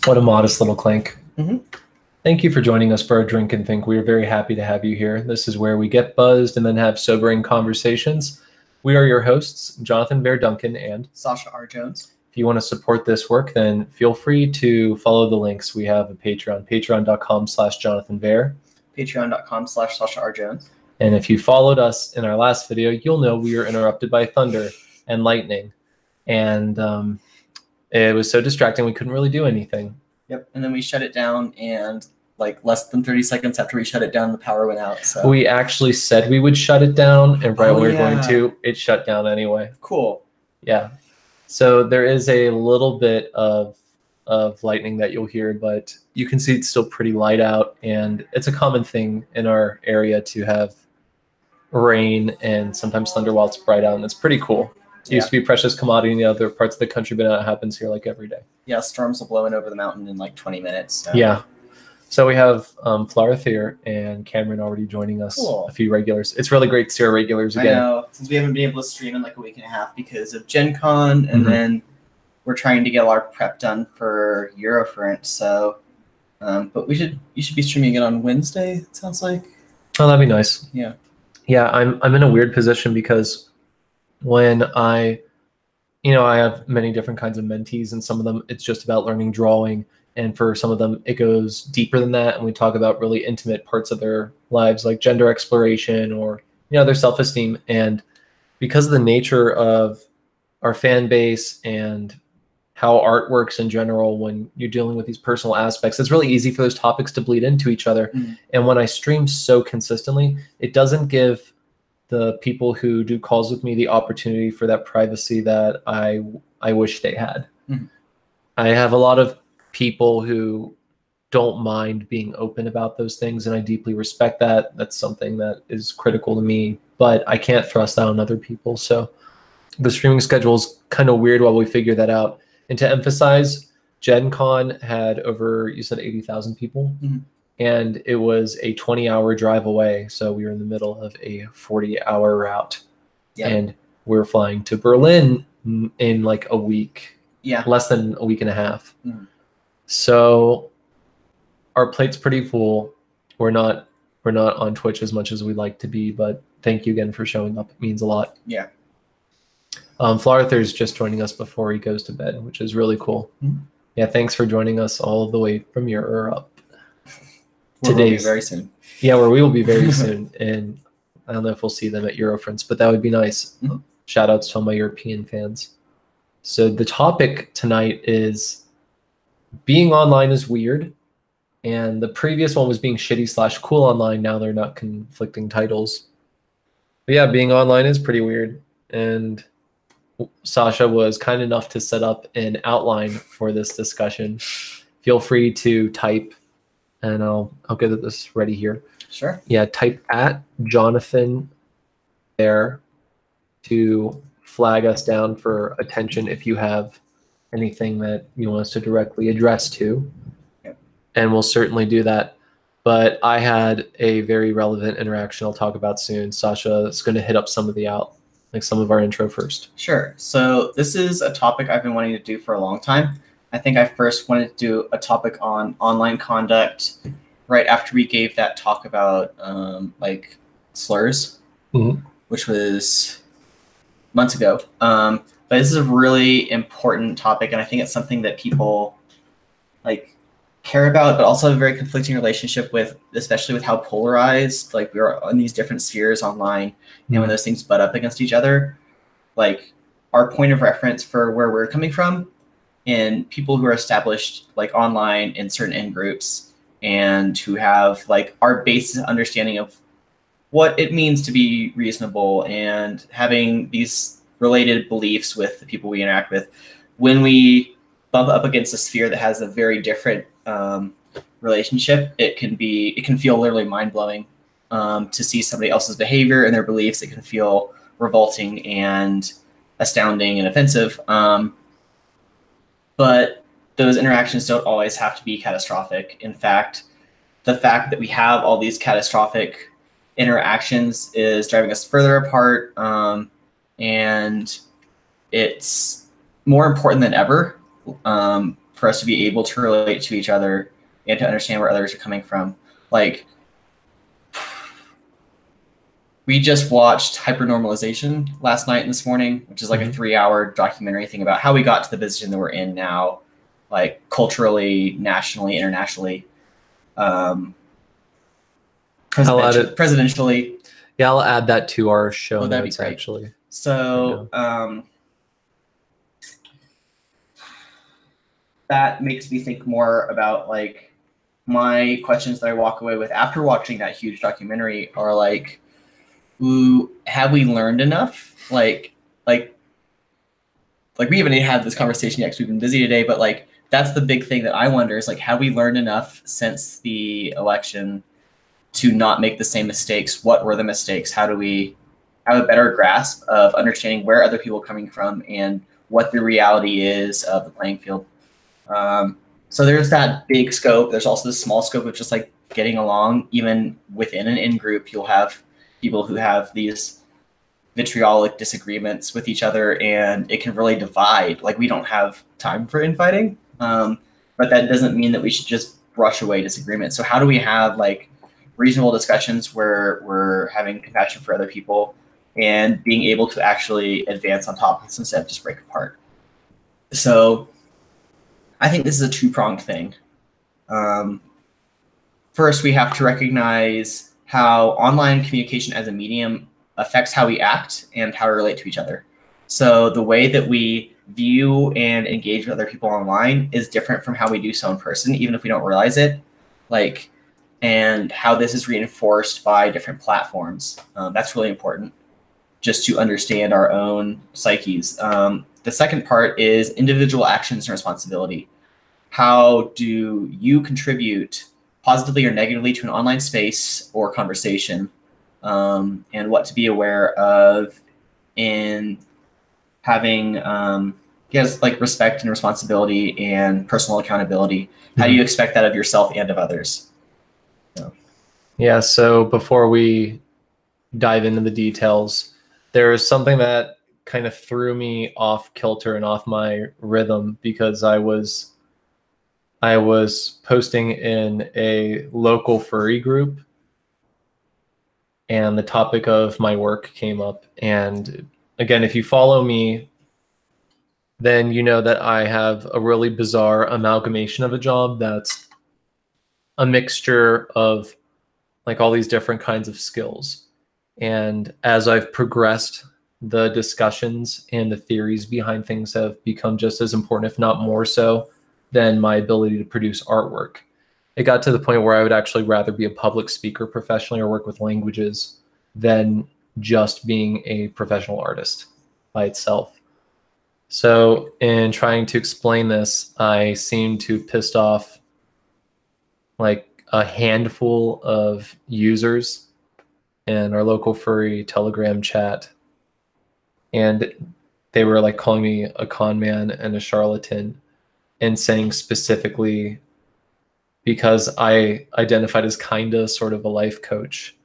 What a modest little clink. Mm-hmm. Thank you for joining us for our Drink and Think. We are very happy to have you here. This is where we get buzzed and then have sobering conversations. We are your hosts, Jonathan Bear Duncan and Sasha R. Jones. If you want to support this work, then feel free to follow the links. We have a Patreon, patreon.com/Jonathan Bear. Patreon.com/Sasha R. Jones. And if you followed us in our last video, you'll know we were interrupted by thunder and lightning. And it was so distracting, we couldn't really do anything. Yep, and then we shut it down, and like less than 30 seconds after we shut it down, the power went out. So we actually said we would shut it down, and right when we were going to, it shut down anyway. Cool. Yeah. So there is a little bit of lightning that you'll hear, but you can see it's still pretty light out, and it's a common thing in our area to have rain and sometimes thunder while it's bright out, and it's pretty cool. It used to be a precious commodity in the other parts of the country, but now it happens here like every day. Yeah, storms will blow in over the mountain in like 20 minutes. So. Yeah. So we have Flarathir and Cameron already joining us, a few regulars. It's really great to see our regulars again. I know, since we haven't been able to stream in like a week and a half because of Gen Con, and then we're trying to get our prep done for Eurofront. So, but you should be streaming it on Wednesday, it sounds like. Oh, that'd be nice. Yeah. Yeah, I'm in a weird position because when I have many different kinds of mentees, and some of them it's just about learning drawing, and for some of them it goes deeper than that, and we talk about really intimate parts of their lives like gender exploration or their self-esteem. And because of the nature of our fan base and how art works in general, when you're dealing with these personal aspects, it's really easy for those topics to bleed into each other. And when I stream so consistently, it doesn't give the people who do calls with me the opportunity for that privacy that I wish they had. I have a lot of people who don't mind being open about those things, and I deeply respect that. That's something that is critical to me, but I can't thrust that on other people. So the streaming schedule is kind of weird while we figure that out. And to emphasize, Gen Con had over, you said 80,000 people. And it was a 20-hour drive away, so we were in the middle of a 40-hour route. And we're flying to Berlin in like a week, less than a week and a half. So our plate's pretty full. We're not on Twitch as much as we'd like to be, but thank you again for showing up. It means a lot. Yeah. Flarthur's just joining us before he goes to bed, which is really cool. Yeah, thanks for joining us all the way from Europe. We'll be very soon. Yeah, where we will be very soon. And I don't know if we'll see them at Eurofronts, but that would be nice. Shout outs to all my European fans. So the topic tonight is being online is weird. And the previous one was being shitty/cool online. Now they're not conflicting titles. But yeah, being online is pretty weird. And Sasha was kind enough to set up an outline for this discussion. Feel free to type, and I'll get this ready here. Sure. Yeah, type at Jonathan there to flag us down for attention if you have anything that you want us to directly address to. And we'll certainly do that. But I had a very relevant interaction I'll talk about soon. Sasha is going to hit up some of our intro first. Sure. So this is a topic I've been wanting to do for a long time. I think I first wanted to do a topic on online conduct right after we gave that talk about like slurs, which was months ago. But this is a really important topic, and I think it's something that people like care about, but also have a very conflicting relationship with, especially with how polarized like we are in these different spheres online. And when those things butt up against each other, like our point of reference for where we're coming from and people who are established like online in certain in groups and who have like our basic understanding of what it means to be reasonable and having these related beliefs with the people we interact with, when we bump up against a sphere that has a very different relationship, it can feel literally mind-blowing to see somebody else's behavior and their beliefs. It can feel revolting and astounding and offensive. But those interactions don't always have to be catastrophic. In fact, the fact that we have all these catastrophic interactions is driving us further apart. And it's more important than ever for us to be able to relate to each other and to understand where others are coming from. Like, we just watched Hypernormalisation last night and this morning, which is like a 3-hour documentary thing about how we got to the position that we're in now, like culturally, nationally, internationally, presidentially. Yeah, I'll add that to our show that'd notes, be great. actually. So that makes me think more about like my questions that I walk away with after watching that huge documentary are like, ooh, have we learned enough? Like we haven't even had this conversation yet because we've been busy today, but like that's the big thing that I wonder is like, have we learned enough since the election to not make the same mistakes? What were the mistakes? How do we have a better grasp of understanding where other people are coming from and what the reality is of the playing field? So there's that big scope. There's also this small scope of just like getting along. Even within an in-group, you'll have people who have these vitriolic disagreements with each other, and it can really divide. Like, we don't have time for infighting, but that doesn't mean that we should just brush away disagreement. So how do we have like reasonable discussions where we're having compassion for other people and being able to actually advance on topics instead of just break apart? So I think this is a two-pronged thing. First, we have to recognize how online communication as a medium affects how we act and how we relate to each other. So the way that we view and engage with other people online is different from how we do so in person, even if we don't realize it. Like, and how this is reinforced by different platforms. That's really important, just to understand our own psyches. The second part is individual actions and responsibility. How do you contribute positively or negatively to an online space or conversation, and what to be aware of in having like respect and responsibility and personal accountability. How do you expect that of yourself and of others? Yeah, so before we dive into the details, there's something that kind of threw me off kilter and off my rhythm because I was posting in a local furry group and the topic of my work came up. And again, if you follow me, then you know that I have a really bizarre amalgamation of a job that's a mixture of like all these different kinds of skills. And as I've progressed, the discussions and the theories behind things have become just as important, if not more so, than my ability to produce artwork. It got to the point where I would actually rather be a public speaker professionally or work with languages than just being a professional artist by itself. So in trying to explain this, I seem to have pissed off like a handful of users in our local furry Telegram chat. And they were like calling me a con man and a charlatan, and saying specifically, because I identified as kinda sort of a life coach,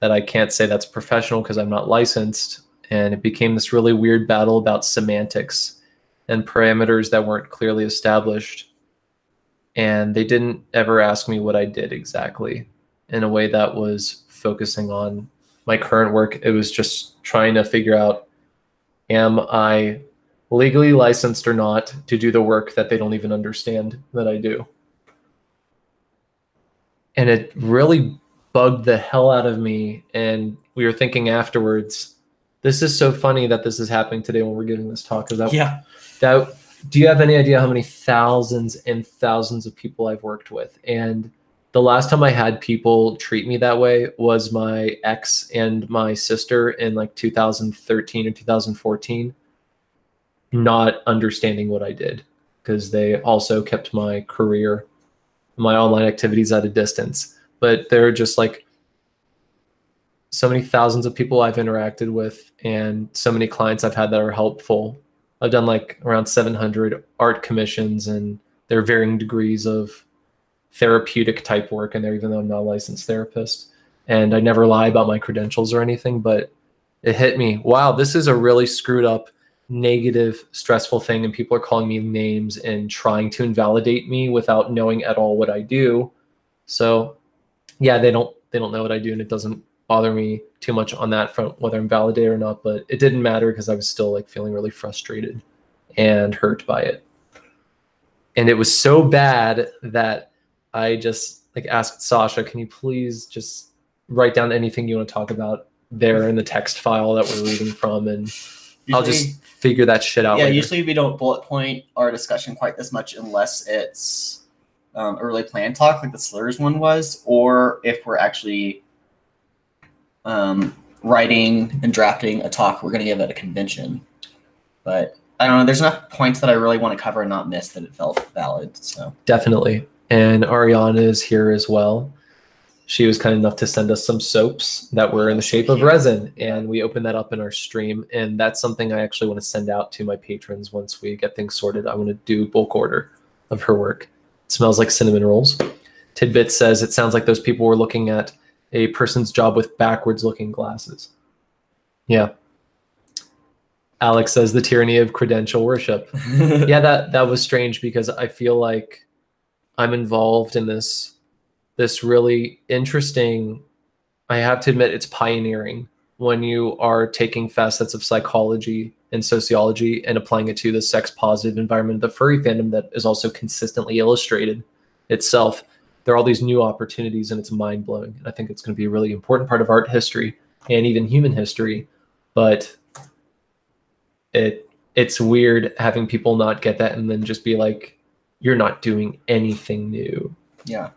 that I can't say that's professional because I'm not licensed. And it became this really weird battle about semantics and parameters that weren't clearly established. And they didn't ever ask me what I did exactly in a way that was focusing on my current work. It was just trying to figure out, am I legally licensed or not to do the work that they don't even understand that I do? And it really bugged the hell out of me. And we were thinking afterwards, this is so funny that this is happening today when we're giving this talk. Do you have any idea how many thousands and thousands of people I've worked with? And the last time I had people treat me that way was my ex and my sister in like 2013 or 2014, not understanding what I did because they also kept my career, my online activities at a distance. But they're just like so many thousands of people I've interacted with and so many clients I've had that are helpful. I've done like around 700 art commissions, and there are varying degrees of therapeutic type work in there, even though I'm not a licensed therapist. And I never lie about my credentials or anything, but it hit me. Wow, this is a really screwed up negative, stressful thing, and people are calling me names and trying to invalidate me without knowing at all what I do. So yeah, they don't know what I do, and it doesn't bother me too much on that front, whether I'm validated or not. But it didn't matter because I was still like feeling really frustrated and hurt by it. And it was so bad that I just like asked Sasha, can you please just write down anything you want to talk about there in the text file that we're reading from, and usually, I'll just figure that shit out. Yeah, later. Usually we don't bullet point our discussion quite this much unless it's a really planned talk like the slurs one was, or if we're actually writing and drafting a talk we're going to give at a convention. But I don't know, there's enough points that I really want to cover and not miss that it felt valid. So definitely. And Ariana is here as well. She was kind enough to send us some soaps that were in the shape of resin, and we opened that up in our stream. And that's something I actually want to send out to my patrons once we get things sorted. I want to do bulk order of her work. It smells like cinnamon rolls. Tidbit says it sounds like those people were looking at a person's job with backwards looking glasses. Yeah. Alex says the tyranny of credential worship. Yeah, that was strange because I feel like I'm involved in this really interesting, I have to admit it's pioneering when you are taking facets of psychology and sociology and applying it to the sex positive environment of the furry fandom that is also consistently illustrated itself. There are all these new opportunities, and it's mind blowing. And I think it's going to be a really important part of art history and even human history. But it's weird having people not get that and then just be like, you're not doing anything new. Yeah.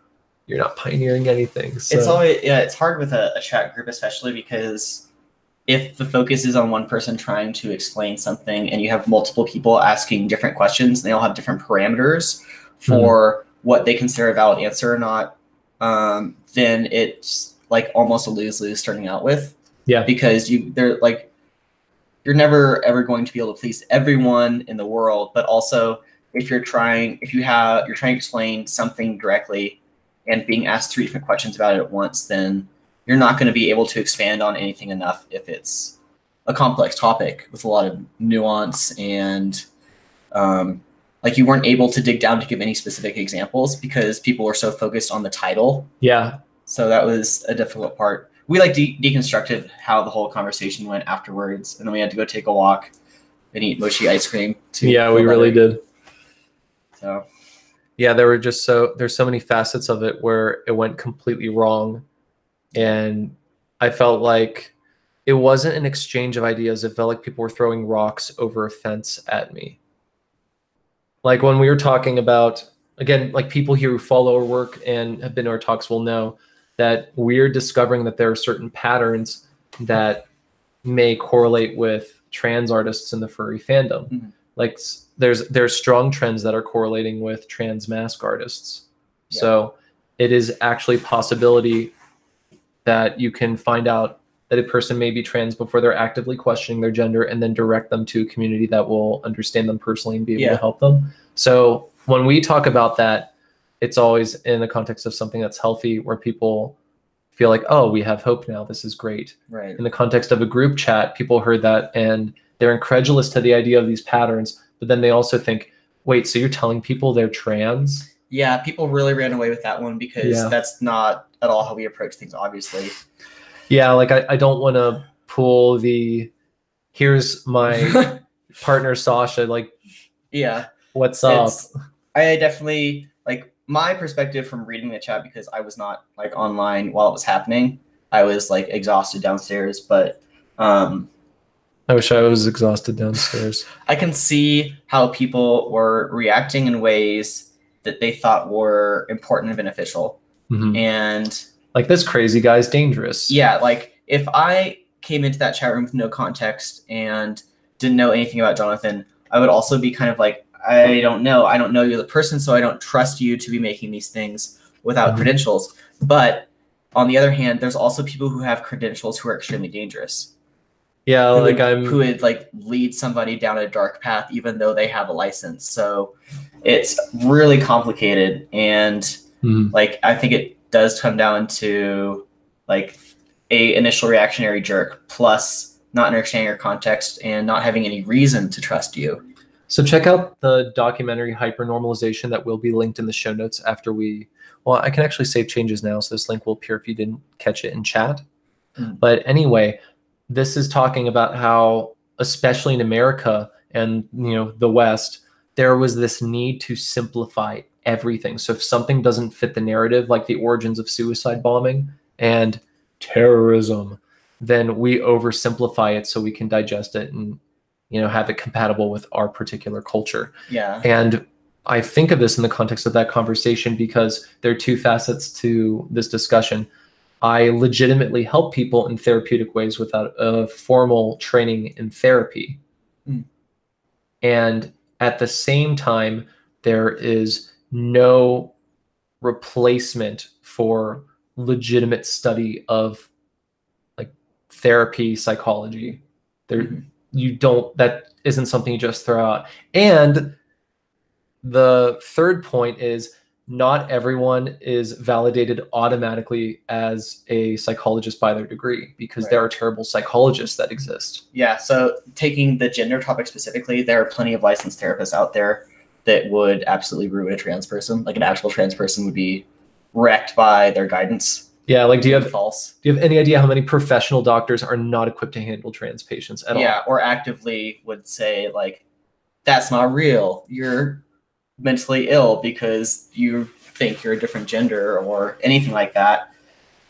You're not pioneering anything. So. It's always, it's hard with a chat group, especially because if the focus is on one person trying to explain something and you have multiple people asking different questions, and they all have different parameters for what they consider a valid answer or not, then it's like almost a lose-lose starting out with. Yeah. Because you're never ever going to be able to please everyone in the world, but also if you're trying to explain something directly and being asked 3 different questions about it at once, then you're not going to be able to expand on anything enough if it's a complex topic with a lot of nuance, and like you weren't able to dig down to give any specific examples because people were so focused on the title. Yeah. So that was a difficult part. We like deconstructed how the whole conversation went afterwards, and then we had to go take a walk and eat mochi ice cream too. Yeah, we really did. So yeah, there's so many facets of it where it went completely wrong. And I felt like it wasn't an exchange of ideas. It felt like people were throwing rocks over a fence at me. Like when we were talking about, again, like people here who follow our work and have been to our talks will know that we're discovering that there are certain patterns that may correlate with trans artists in the furry fandom. Mm-hmm. Like there's strong trends that are correlating with trans mask artists. Yeah. So it is actually a possibility that you can find out that a person may be trans before they're actively questioning their gender, and then direct them to a community that will understand them personally and be able to help them. So when we talk about that, it's always in the context of something that's healthy, where people feel like, oh, we have hope now. This is great. Right. In the context of a group chat, people heard that and they're incredulous to the idea of these patterns, but then they also think, wait, so you're telling people they're trans? Yeah, people really ran away with that one because that's not at all how we approach things, obviously. Yeah, like I don't want to pull the, here's my partner Sasha, like, yeah, what's up? I definitely, like, my perspective from reading the chat, because I was not like online while it was happening, I was like exhausted downstairs, but I wish I was exhausted downstairs. I can see how people were reacting in ways that they thought were important and beneficial. Mm-hmm. And like, this crazy guy's dangerous. Yeah, like if I came into that chat room with no context and didn't know anything about Jonathan, I would also be kind of like, I don't know you the person, so I don't trust you to be making these things without credentials. But on the other hand, there's also people who have credentials who are extremely dangerous. Yeah, who would like lead somebody down a dark path even though they have a license. So it's really complicated, and like I think it does come down to like a initial reactionary jerk plus not understanding your context and not having any reason to trust you. So check out the documentary Hypernormalisation that will be linked in the show notes after well, I can actually save changes now, so this link will appear if you didn't catch it in chat. But anyway, this is talking about how, especially in America and the West, there was this need to simplify everything. So if something doesn't fit the narrative, like the origins of suicide bombing and terrorism, then we oversimplify it so we can digest it and have it compatible with our particular culture. Yeah. And I think of this in the context of that conversation because there are two facets to this discussion. I legitimately help people in therapeutic ways without a formal training in therapy. And at the same time, there is no replacement for legitimate study of like therapy, psychology. That isn't something you just throw out. And the third point is not everyone is validated automatically as a psychologist by their degree, because there are terrible psychologists that exist. Yeah, so taking the gender topic specifically, there are plenty of licensed therapists out there that would absolutely ruin a trans person. Like an actual trans person would be wrecked by their guidance. Yeah, like do you have any idea how many professional doctors are not equipped to handle trans patients at all? Yeah, or actively would say like, that's not real. You're mentally ill because you think you're a different gender or anything like that.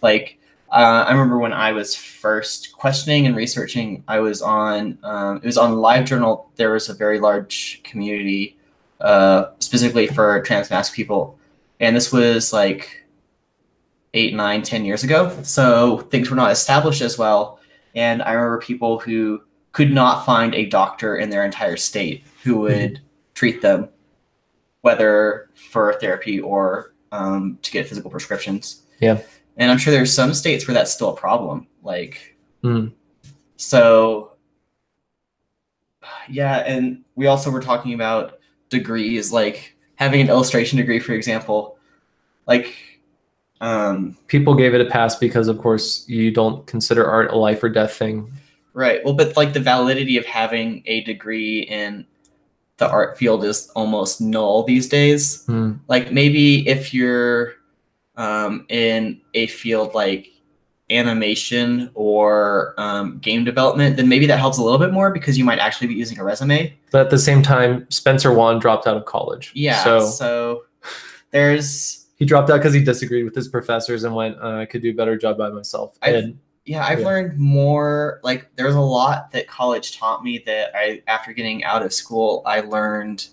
Like, I remember when I was first questioning and researching, I was on, it was on LiveJournal. There was a very large community specifically for trans masked people. And this was like 8, 9, 10 years ago. So things were not established as well. And I remember people who could not find a doctor in their entire state who would treat them, whether for therapy or to get physical prescriptions. Yeah. And I'm sure there's some states where that's still a problem. Like, so yeah. And we also were talking about degrees, like having an illustration degree, for example, like, people gave it a pass because of course you don't consider art a life or death thing. Right. Well, but like the validity of having a degree in the art field is almost null these days. Like maybe if you're in a field like animation or game development, then maybe that helps a little bit more because you might actually be using a resume. But at the same time, Spencer Wan dropped out of college. Yeah. So there's... He dropped out because he disagreed with his professors and went, I could do a better job by myself. I've learned more. Like there's a lot that college taught me that after getting out of school, I learned.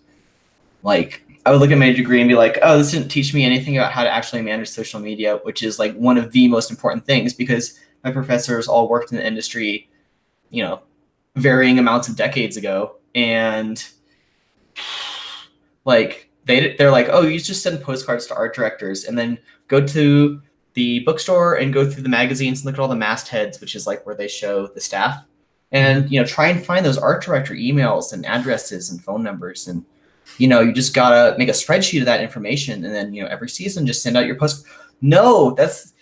Like I would look at my degree and be like, oh, this didn't teach me anything about how to actually manage social media, which is like one of the most important things because my professors all worked in the industry, varying amounts of decades ago. And like, they're like, oh, you just send postcards to art directors and then go to the bookstore and go through the magazines and look at all the mastheads, which is like where they show the staff, and try and find those art director emails and addresses and phone numbers, and you just gotta make a spreadsheet of that information, and then every season just send out your post. No, that's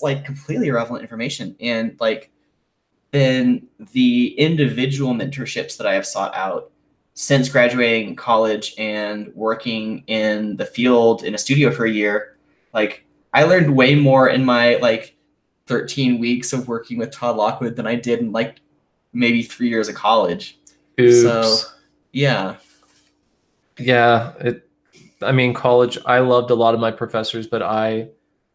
like completely irrelevant information. And like then the individual mentorships that I have sought out since graduating college and working in the field in a studio for a year, like I learned way more in my like 13 weeks of working with Todd Lockwood than I did in like maybe 3 years of college. Oops. So yeah. Yeah. College, I loved a lot of my professors, but I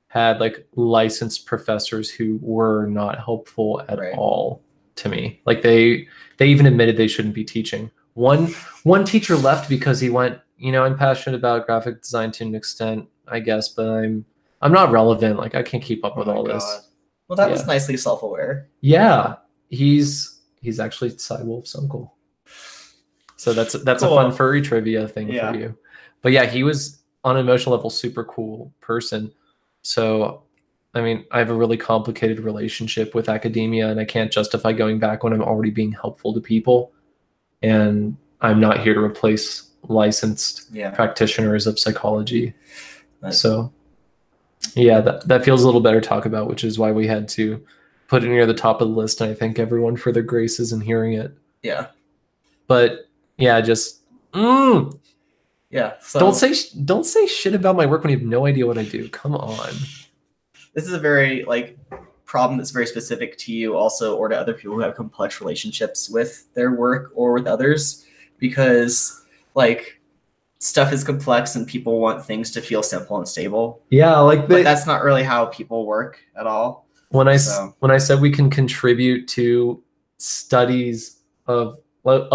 had like licensed professors who were not helpful at all to me. Like they even admitted they shouldn't be teaching. One teacher left because he went, I'm passionate about graphic design to an extent, I guess, but I'm not relevant. Like I can't keep up with all this. Well, that was nicely self-aware. Yeah. He's actually Cywolf's uncle. So that's cool. A fun furry trivia thing for you. But yeah, he was on an emotional level super cool person. So I have a really complicated relationship with academia, and I can't justify going back when I'm already being helpful to people. And I'm not here to replace licensed practitioners of psychology. So yeah, that feels a little better to talk about, which is why we had to put it near the top of the list, and I thank everyone for their graces in hearing it. Yeah. But yeah, just Yeah. So don't say shit about my work when you have no idea what I do. Come on. this is a very like problem that's very specific to you also, or to other people who have complex relationships with their work or with others, because like stuff is complex and people want things to feel simple and stable. Yeah, like but that's not really how people work at all. When I said we can contribute to studies of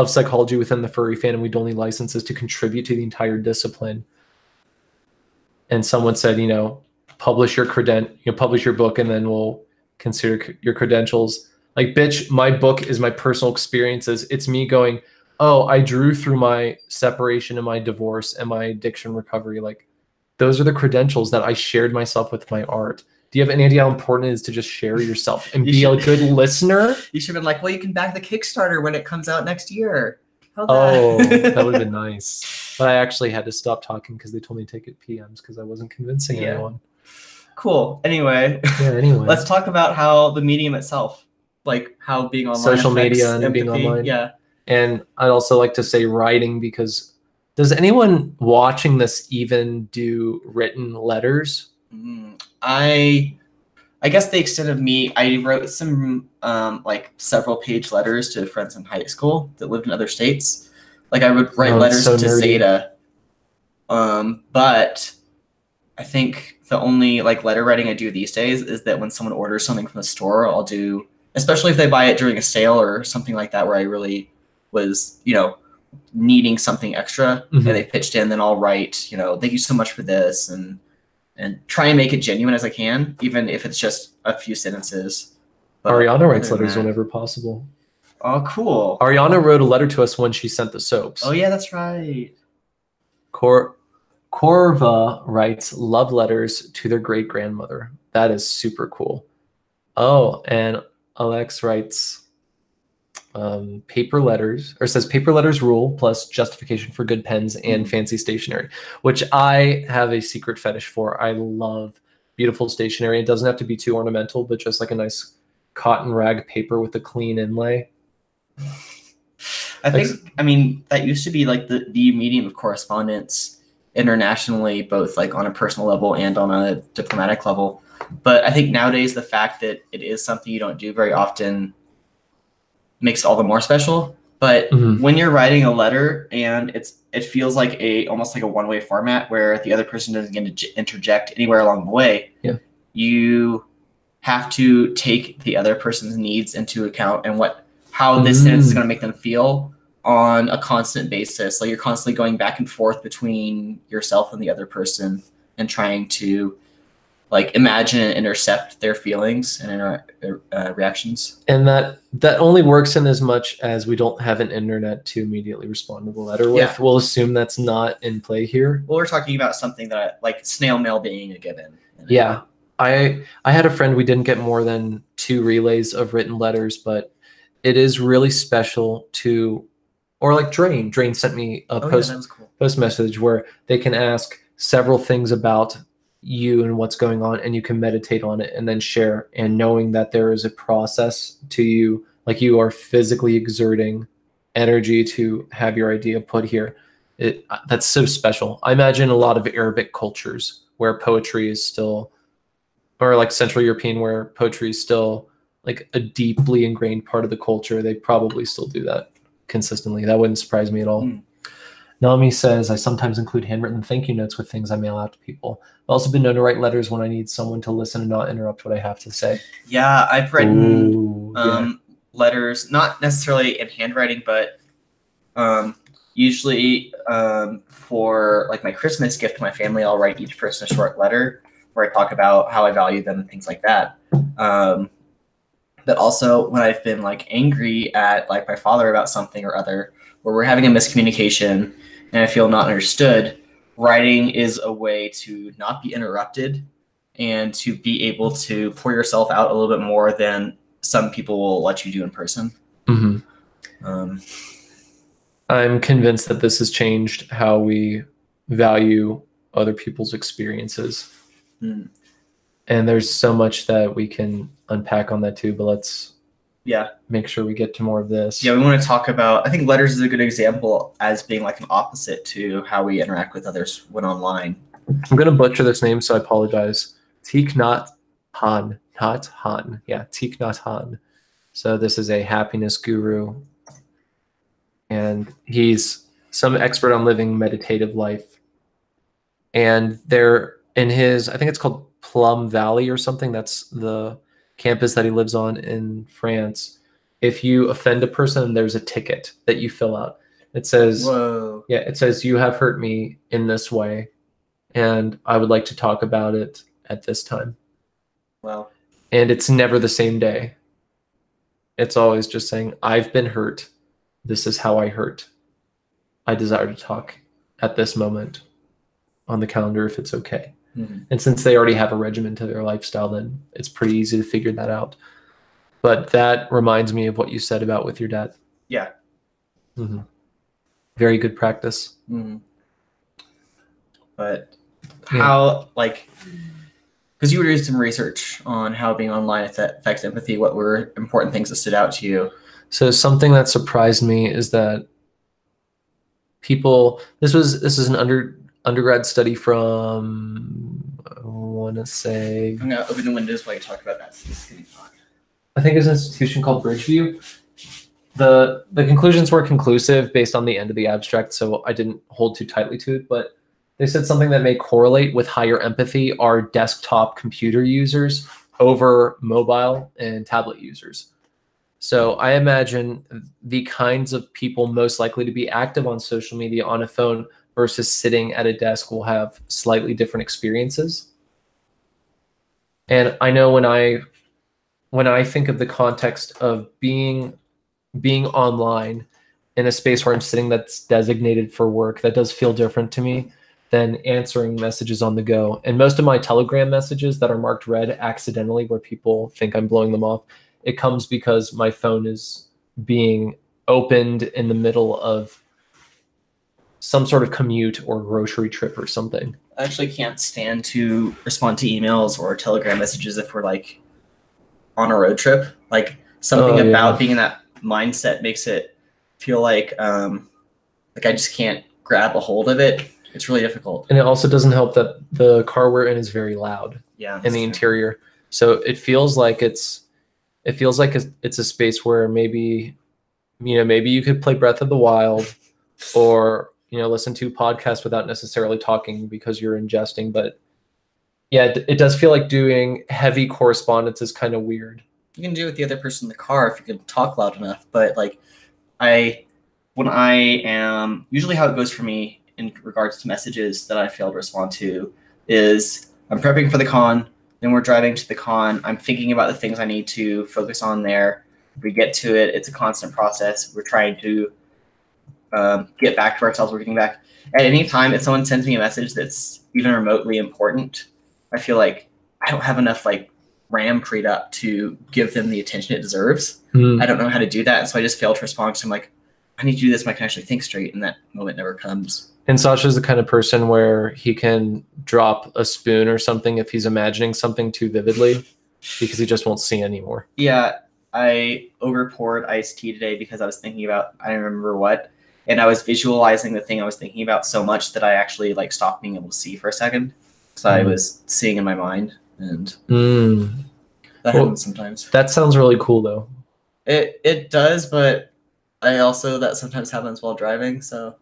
psychology within the furry fandom, we'd only licenses to contribute to the entire discipline. And someone said, publish your publish your book, and then we'll consider your credentials. Like, bitch, my book is my personal experiences. It's me going, oh, I drew through my separation and my divorce and my addiction recovery. Like, those are the credentials that I shared myself with my art. Do you have any idea how important it is to just share yourself and be a good listener? You should have been like, well, you can back the Kickstarter when it comes out next year. Oh, that would have been nice. But I actually had to stop talking because they told me to take it PMs because I wasn't convincing anyone. Cool. Anyway, let's talk about how the medium itself, like how being online, social media and empathy. Being online. Yeah. And I'd also like to say writing, because does anyone watching this even do written letters? I guess the extent of me, I wrote some like several page letters to friends in high school that lived in other states. Like I would write letters to Zeta. But I think the only like letter writing I do these days is that when someone orders something from the store, I'll do, especially if they buy it during a sale or something like that, where I really was, needing something extra, and they pitched in, then I'll write, thank you so much for this, and try and make it genuine as I can, even if it's just a few sentences. But Ariana writes letters whenever possible. Oh, cool. Ariana wrote a letter to us when she sent the soaps. Oh, yeah, that's right. Corva writes love letters to their great-grandmother. That is super cool. Oh, and Alex writes paper letters, or says paper letters rule, plus justification for good pens and fancy stationery, which I have a secret fetish for. I love beautiful stationery. It doesn't have to be too ornamental, but just like a nice cotton rag paper with a clean inlay. I think, that used to be like the medium of correspondence internationally, both like on a personal level and on a diplomatic level. But I think nowadays the fact that it is something you don't do very often makes it all the more special. But when you're writing a letter and it feels like almost like a one-way format where the other person doesn't get to interject anywhere along the way, you have to take the other person's needs into account and how this sentence is going to make them feel on a constant basis. Like you're constantly going back and forth between yourself and the other person and trying to like imagine and intercept their feelings and reactions. And that only works in as much as we don't have an internet to immediately respond to the letter with. Yeah. We'll assume that's not in play here. Well, we're talking about something that like snail mail being a given. Yeah. I had a friend, we didn't get more than 2 relays of written letters, but it is really special to, or like Drain sent me a post message where they can ask several things about you and what's going on, and you can meditate on it and then share, and knowing that there is a process to you, like you are physically exerting energy to have your idea put here. That's so special. I imagine a lot of Arabic cultures where poetry is still, or like Central European where poetry is still like a deeply ingrained part of the culture, they probably still do that consistently. That wouldn't surprise me at all. Nami says, I sometimes include handwritten thank you notes with things I mail out to people. I've also been known to write letters when I need someone to listen and not interrupt what I have to say. Yeah, I've written letters, not necessarily in handwriting, but usually for like my Christmas gift to my family, I'll write each person a short letter where I talk about how I value them and things like that. But also when I've been like angry at like my father about something or other, where we're having a miscommunication and I feel not understood, writing is a way to not be interrupted and to be able to pour yourself out a little bit more than some people will let you do in person. I'm convinced that this has changed how we value other people's experiences. And there's so much that we can unpack on that too, but let's make sure we get to more of this. Yeah, we want to talk about, I think letters is a good example as being like an opposite to how we interact with others when online. I'm going to butcher this name, so I apologize. Thich Nhat Hanh. Not Han. Yeah, Thich Nhat Hanh. So this is a happiness guru. And he's some expert on living meditative life. And they're in his, I think it's called Plum Valley or something. That's the campus that he lives on in France. If you offend a person, there's a ticket that you fill out. It says, Whoa. Yeah, it says, you have hurt me in this way, and I would like to talk about it at this time. Wow. And it's never the same day. It's always just saying, I've been hurt. This is how I hurt. I desire to talk at this moment on the calendar if it's okay. Mm-hmm. And since they already have a regimen to their lifestyle, then it's pretty easy to figure that out. But that reminds me of what you said about with your dad. Yeah. Mm-hmm. Very good practice. Mm-hmm. But how, like, because you were doing some research on how being online affects empathy, what were important things that stood out to you? So something that surprised me is that people, this is an undergrad study from, I want to say, I'm going to open the windows while you talk about that. I think it's an institution called Bridgeview. The conclusions were conclusive based on the end of the abstract, so I didn't hold too tightly to it, but they said something that may correlate with higher empathy are desktop computer users over mobile and tablet users. So I imagine the kinds of people most likely to be active on social media on a phone versus sitting at a desk will have slightly different experiences. And I know when I think of the context of being online in a space where I'm sitting that's designated for work, that does feel different to me than answering messages on the go. And most of my Telegram messages that are marked red accidentally, where people think I'm blowing them off, it comes because my phone is being opened in the middle of some sort of commute or grocery trip or something. I actually can't stand to respond to emails or Telegram messages if we're like on a road trip. Like something about being in that mindset makes it feel like I just can't grab a hold of it. It's really difficult. And it also doesn't help that the car we're in is very loud. Yeah, in the interior. So it feels like it's a space where maybe you could play Breath of the Wild or listen to podcasts without necessarily talking because you're ingesting. But yeah, it does feel like doing heavy correspondence is kind of weird. You can do it with the other person in the car if you can talk loud enough. But like when I am, usually how it goes for me in regards to messages that I fail to respond to is I'm prepping for the con, then we're driving to the con, I'm thinking about the things I need to focus on there. We get to it, it's a constant process. We're trying to get back to ourselves, we're getting back. At any time, if someone sends me a message that's even remotely important, I feel like I don't have enough RAM freed up to give them the attention it deserves. I don't know how to do that, and so I just fail to respond because I'm like, I need to do this so I can actually think straight, and that moment never comes. And Sasha's the kind of person where he can drop a spoon or something if he's imagining something too vividly because he just won't see anymore. Yeah, I over-poured iced tea today because I was thinking about, I don't remember what, and I was visualizing the thing I was thinking about so much that I actually stopped being able to see for a second because I was seeing in my mind, and that happens sometimes. That sounds really cool, though. It does, but that sometimes happens while driving, so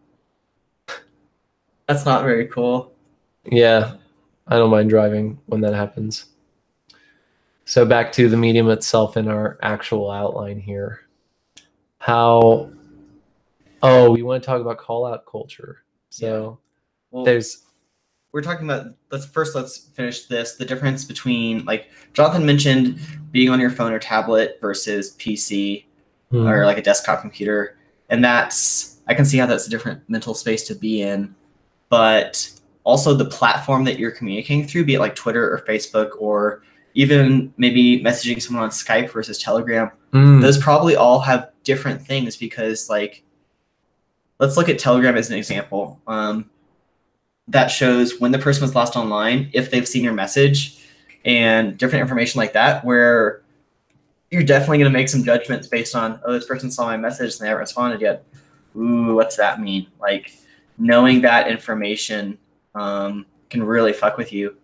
that's not very cool. Yeah, I don't mind driving when that happens. So back to the medium itself in our actual outline here. We want to talk about call-out culture. So we're talking about, let's finish this. The difference between, Jonathan mentioned being on your phone or tablet versus PC or a desktop computer. And I can see how that's a different mental space to be in. But also the platform that you're communicating through, be it Twitter or Facebook or even maybe messaging someone on Skype versus Telegram, those probably all have different things because let's look at Telegram as an example. That shows when the person was last online, if they've seen your message, and different information like that, where you're definitely going to make some judgments based on, oh, this person saw my message and they haven't responded yet. Ooh, what's that mean? Like, knowing that information can really fuck with you.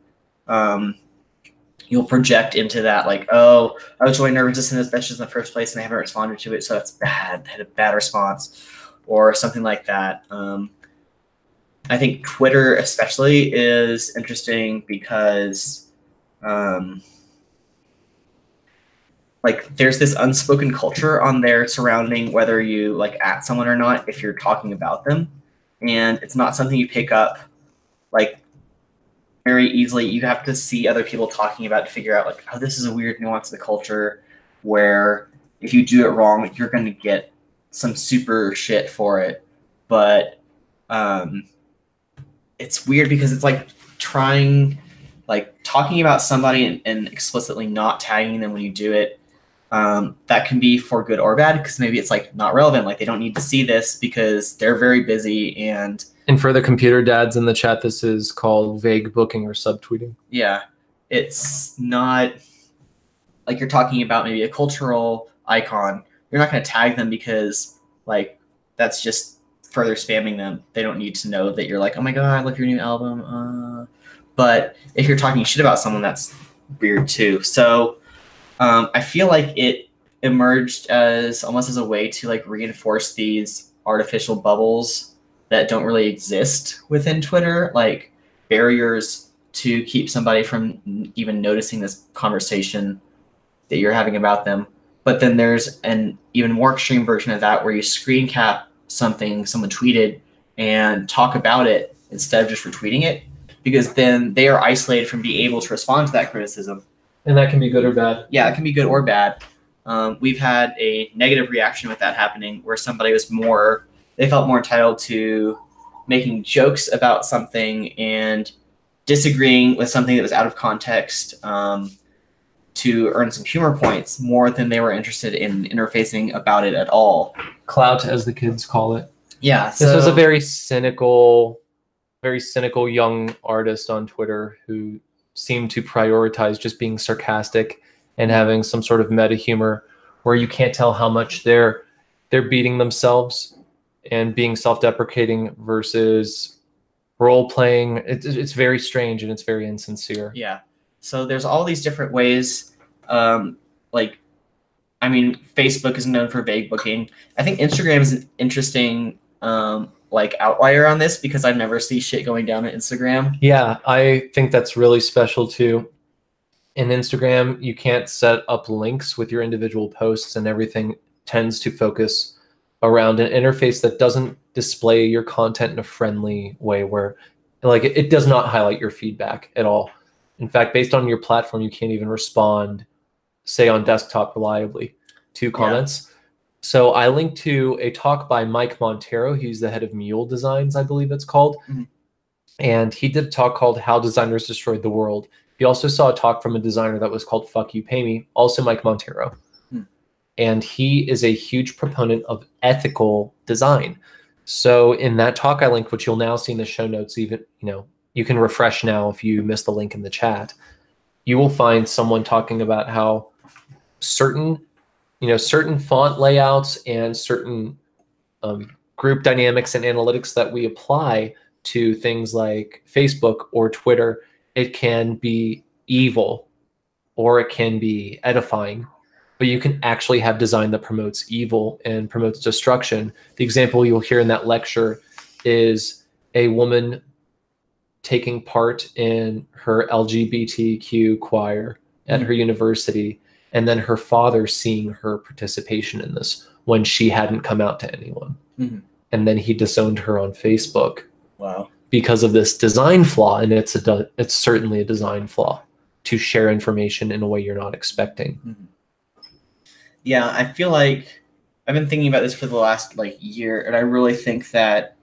You'll project into that, like, oh, I was really nervous to send this message in the first place and they haven't responded to it, so that's bad. They had a bad response, or something like that. I think Twitter especially is interesting because like there's this unspoken culture on there surrounding whether you like at someone or not if you're talking about them, and it's not something you pick up like very easily. You have to see other people talking about it to figure out like, oh, this is a weird nuance of the culture where if you do it wrong, you're going to get some super shit for it. But it's weird because it's like talking about somebody and explicitly not tagging them when you do it. That can be for good or bad, because maybe it's like not relevant. Like they don't need to see this because they're very busy. And for the computer dads in the chat, this is called vague booking or subtweeting. Yeah, it's not like you're talking about maybe a cultural icon. You're not going to tag them because like that's just further spamming them. They don't need to know that you're like, oh my God, I love your new album. But if you're talking shit about someone, that's weird too. So I feel like it emerged as almost as a way to like reinforce these artificial bubbles that don't really exist within Twitter, like barriers to keep somebody from even noticing this conversation that you're having about them. But then there's an even more extreme version of that where you screen cap something someone tweeted and talk about it instead of just retweeting it, because then they are isolated from being able to respond to that criticism. And that can be good or bad. Yeah, it can be good or bad. We've had a negative reaction with that happening where somebody was they felt more entitled to making jokes about something and disagreeing with something that was out of context to earn some humor points more than they were interested in interfacing about it at all. Clout, as the kids call it. Yeah. This was a very cynical young artist on Twitter who seemed to prioritize just being sarcastic and having some sort of meta humor where you can't tell how much they're beating themselves and being self-deprecating versus role-playing. It's very strange and it's very insincere. Yeah. So there's all these different ways. Facebook is known for vague booking. I think Instagram is an interesting outlier on this because I never see shit going down on Instagram. Yeah, I think that's really special too. In Instagram, you can't set up links with your individual posts, and everything tends to focus around an interface that doesn't display your content in a friendly way where like it does not highlight your feedback at all. In fact, based on your platform, you can't even respond, say on desktop reliably to comments. Yeah. So I linked to a talk by Mike Montiero. He's the head of Mule Designs, I believe it's called. Mm-hmm. And he did a talk called How Designers Destroyed the World. He also saw a talk from a designer that was called Fuck You Pay Me, also Mike Montiero. Mm. And he is a huge proponent of ethical design. So in that talk I linked, which you'll now see in the show notes, even, you can refresh now if you missed the link in the chat, you will find someone talking about how certain font layouts and certain group dynamics and analytics that we apply to things like Facebook or Twitter, it can be evil or it can be edifying, but you can actually have design that promotes evil and promotes destruction. The example you'll hear in that lecture is a woman taking part in her LGBTQ choir at her university, and then her father seeing her participation in this when she hadn't come out to anyone. Mm-hmm. And then he disowned her on Facebook. Wow. Because of this design flaw, and it's certainly a design flaw to share information in a way you're not expecting. Mm-hmm. Yeah, I feel like I've been thinking about this for the last year, and I really think that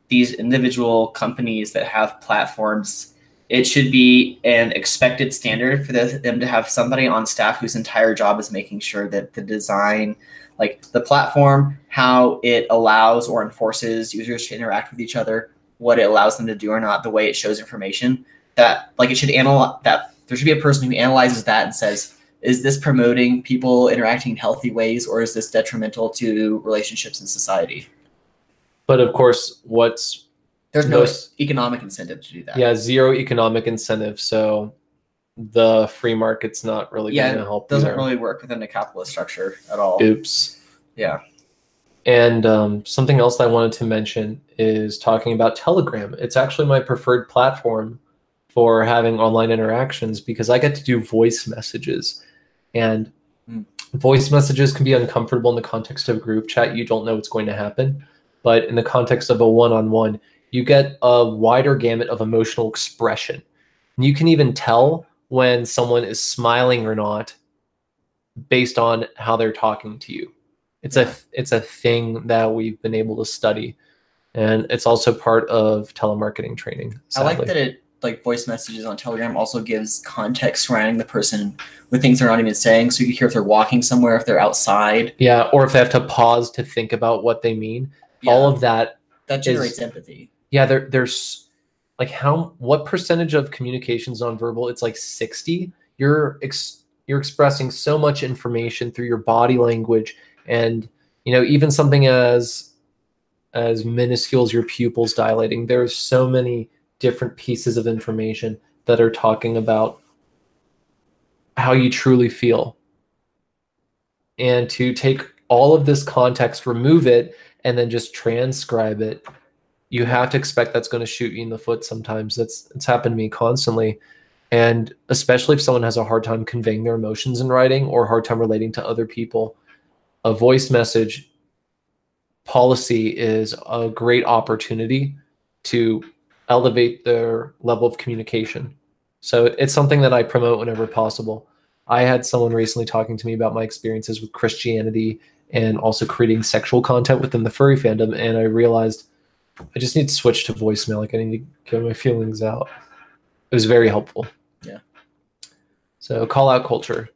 these individual companies that have platforms, it should be an expected standard for them to have somebody on staff whose entire job is making sure that the design, the platform, how it allows or enforces users to interact with each other, what it allows them to do or not, the way it shows information, that it should analyze that there should be a person who analyzes that and says, is this promoting people interacting in healthy ways, or is this detrimental to relationships in society? But of course, there's no economic incentive to do that. Yeah, zero economic incentive. So the free market's not really going to help. It doesn't really work within a capitalist structure at all. Oops. Yeah. And something else that I wanted to mention is talking about Telegram. It's actually my preferred platform for having online interactions because I get to do voice messages. And voice messages can be uncomfortable in the context of a group chat. You don't know what's going to happen. But in the context of a one-on-one, you get a wider gamut of emotional expression. And you can even tell when someone is smiling or not based on how they're talking to you. It's a thing that we've been able to study, and it's also part of telemarketing training. Sadly. I like that it voice messages on Telegram also gives context surrounding the person with things they're not even saying, so you can hear if they're walking somewhere, if they're outside. Yeah, or if they have to pause to think about what they mean. Yeah. All of that generates empathy. Yeah, there's like what percentage of communications nonverbal? It's like 60. You're expressing so much information through your body language, and even something as minuscule as your pupils dilating. There's so many different pieces of information that are talking about how you truly feel. And to take all of this context, remove it, and then just transcribe it, you have to expect that's going to shoot you in the foot sometimes. It's happened to me constantly. And especially if someone has a hard time conveying their emotions in writing or a hard time relating to other people, a voice message policy is a great opportunity to elevate their level of communication. So it's something that I promote whenever possible. I had someone recently talking to me about my experiences with Christianity and also creating sexual content within the furry fandom, and I realized I just need to switch to voicemail. Like, I need to get my feelings out. It was very helpful. Yeah. So call out culture.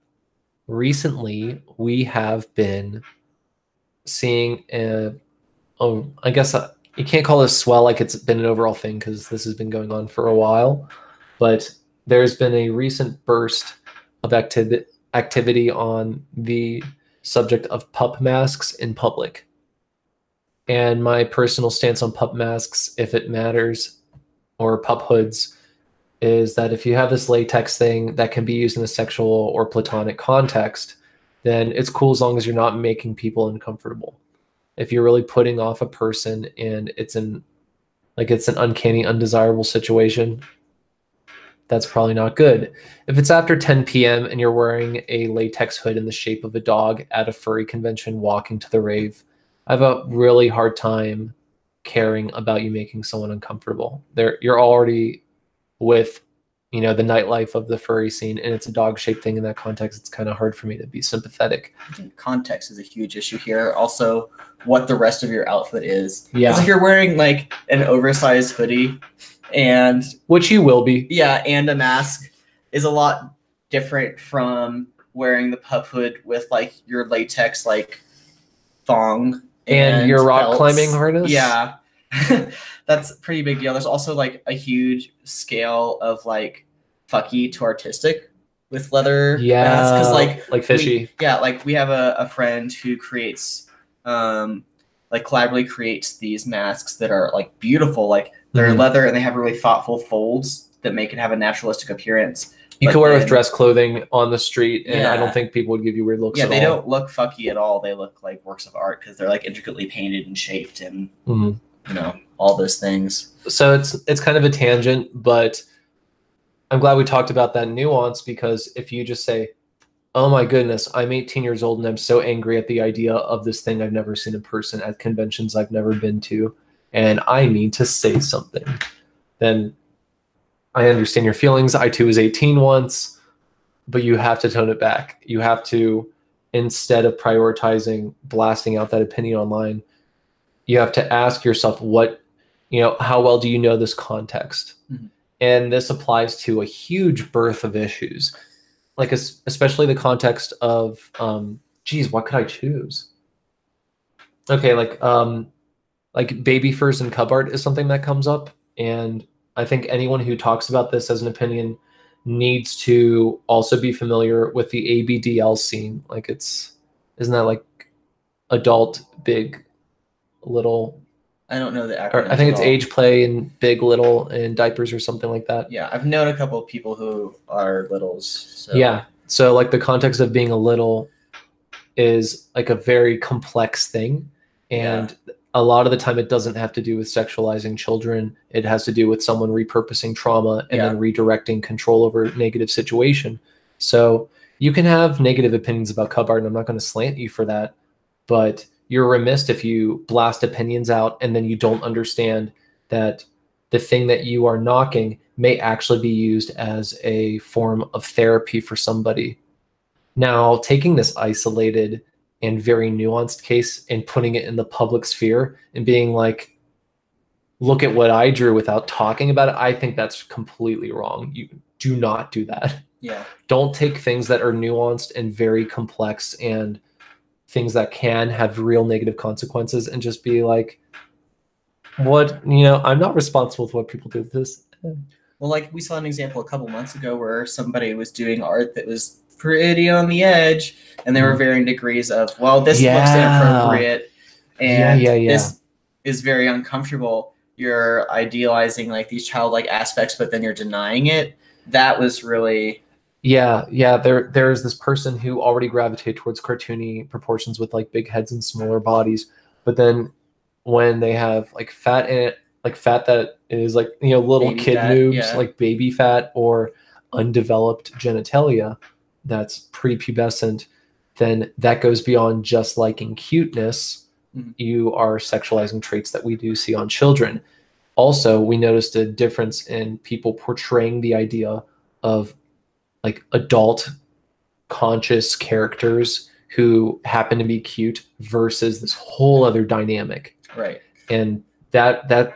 Recently, we have been seeing I guess you can't call this swell like it's been an overall thing because this has been going on for a while, but there's been a recent burst of activity on the subject of pup masks in public. And my personal stance on pup masks, if it matters, or pup hoods, is that if you have this latex thing that can be used in a sexual or platonic context, then it's cool as long as you're not making people uncomfortable. If you're really putting off a person and it's an uncanny, undesirable situation, that's probably not good. If it's after 10 p.m. and you're wearing a latex hood in the shape of a dog at a furry convention walking to the rave, I have a really hard time caring about you making someone uncomfortable. You're already with, the nightlife of the furry scene, and it's a dog-shaped thing in that context. It's kind of hard for me to be sympathetic. I think context is a huge issue here. Also, what the rest of your outfit is. Yeah. Because if you're wearing like an oversized hoodie and which you will be. Yeah, and a mask is a lot different from wearing the pup hood with like your latex like thong and your rock belts. Climbing harness. Yeah. That's a pretty big deal. There's also like a huge scale of like fucky to artistic with leather. Yeah, because like fishy. We have a friend who creates collaboratively creates these masks that are like beautiful. Like they're leather and they have really thoughtful folds that make it have a naturalistic appearance. You can wear with dress clothing on the street, and I don't think people would give you weird looks. Yeah, they don't look fucky at all. They look like works of art because they're like intricately painted and shaped and all those things. So it's kind of a tangent, but I'm glad we talked about that nuance, because if you just say, oh my goodness, I'm 18 years old and I'm so angry at the idea of this thing I've never seen in person at conventions I've never been to, and I need to say something, then I understand your feelings. I too was 18 once, but you have to tone it back. You have to, instead of prioritizing blasting out that opinion online, you have to ask yourself how well do you know this context? Mm-hmm. And this applies to a huge birth of issues, like especially the context of, what could I choose? Okay, like baby furs and cub art is something that comes up, and I think anyone who talks about this as an opinion needs to also be familiar with the ABDL scene. Like isn't that like adult, big, little? I don't know the acronym. Or I think it's age, play, and big, little, and diapers or something like that. Yeah, I've known a couple of people who are littles. So. Yeah. So like the context of being a little is like a very complex thing. And a lot of the time it doesn't have to do with sexualizing children. It has to do with someone repurposing trauma and then redirecting control over negative situation. So you can have negative opinions about cub art, and I'm not going to slant you for that, but you're remiss if you blast opinions out and then you don't understand that the thing that you are knocking may actually be used as a form of therapy for somebody. Now, taking this isolated and very nuanced case and putting it in the public sphere and being like, look at what I drew without talking about it, I think that's completely wrong. You do not do that. Yeah. Don't take things that are nuanced and very complex and things that can have real negative consequences and just be like, what, I'm not responsible for what people do with this. Well, like we saw an example a couple months ago where somebody was doing art that was pretty on the edge, and there were varying degrees of, well, this looks inappropriate, and this is very uncomfortable. You're idealizing like these childlike aspects, but then you're denying it. That was really... There's this person who already gravitated towards cartoony proportions with like big heads and smaller bodies, but then when they have like fat in it, like fat that is like little baby kid fat, moves, like baby fat or undeveloped genitalia that's prepubescent, then that goes beyond just liking cuteness. You are sexualizing traits that we do see on children. Also, we noticed a difference in people portraying the idea of like adult conscious characters who happen to be cute versus this whole other dynamic. Right. And that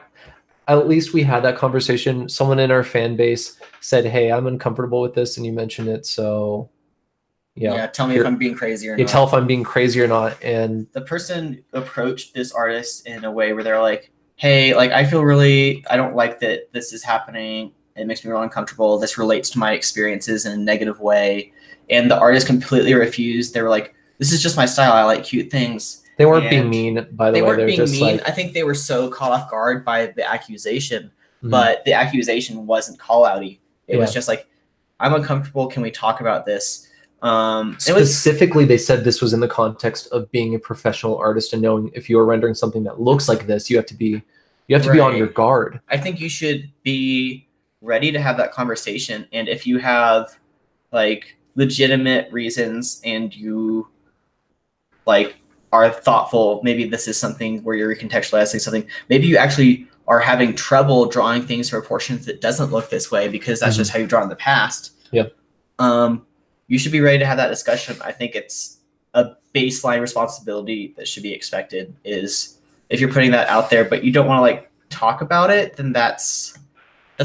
at least we had that conversation. Someone in our fan base said, hey, I'm uncomfortable with this, and you mentioned it, so tell me if I'm being crazy or not. Tell if I'm being crazy or not. And the person approached this artist in a way where they're like, hey, like I don't like that this is happening. It makes me really uncomfortable. This relates to my experiences in a negative way. And the artist completely refused. They were like, this is just my style. I like cute things. They weren't being mean, by the way. They weren't being mean. I think they were so caught off guard by the accusation, but the accusation wasn't call-outy. It was just like, I'm uncomfortable. Can we talk about this? Specifically, they said this was in the context of being a professional artist and knowing if you are rendering something that looks like this, you have to be on your guard. I think you should be ready to have that conversation. And if you have like legitimate reasons and you like are thoughtful, maybe this is something where you're recontextualizing something. Maybe you actually are having trouble drawing things to proportions that doesn't look this way because that's just how you've drawn in the past. Yep. You should be ready to have that discussion. I think it's a baseline responsibility that should be expected is if you're putting that out there, but you don't want to like talk about it, then that's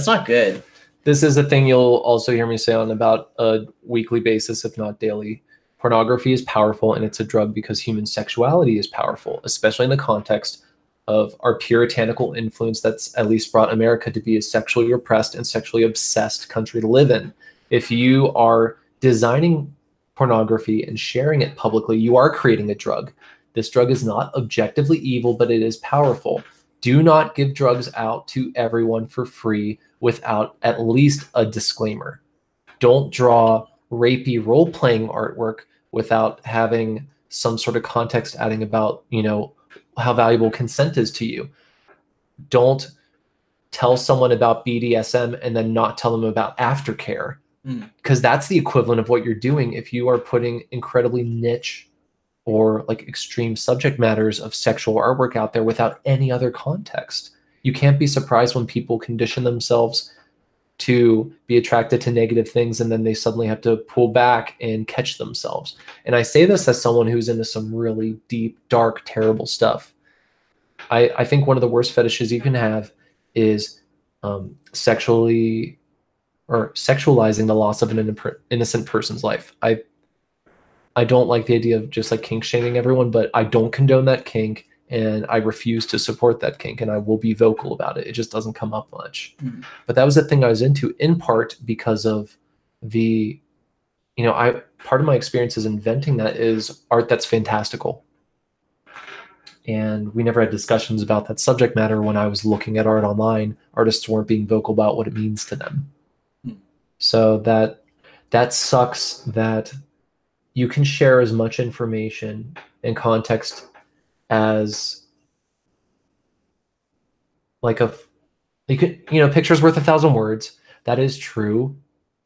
not good. This is a thing you'll also hear me say on about a weekly basis, if not daily. Pornography is powerful, and it's a drug because human sexuality is powerful, especially in the context of our puritanical influence that's at least brought America to be a sexually repressed and sexually obsessed country to live in. If you are designing pornography and sharing it publicly, you are creating a drug. This drug is not objectively evil, but it is powerful. Do not give drugs out to everyone for free without at least a disclaimer. Don't draw rapey role-playing artwork without having some sort of context adding about, how valuable consent is to you. Don't tell someone about BDSM and then not tell them about aftercare, because that's the equivalent of what you're doing if you are putting incredibly niche or like extreme subject matters of sexual artwork out there without any other context. You can't be surprised when people condition themselves to be attracted to negative things and then they suddenly have to pull back and catch themselves. And I say this as someone who's into some really deep, dark, terrible stuff. I think one of the worst fetishes you can have is sexualizing the loss of an innocent person's life. I don't like the idea of just like kink shaming everyone, but I don't condone that kink and I refuse to support that kink, and I will be vocal about it. It just doesn't come up much. But that was the thing I was into, in part because of the, part of my experience is inventing that is art that's fantastical. And we never had discussions about that subject matter when I was looking at art online. Artists weren't being vocal about what it means to them. So that sucks that you can share as much information and context as picture's worth 1,000 words. That is true.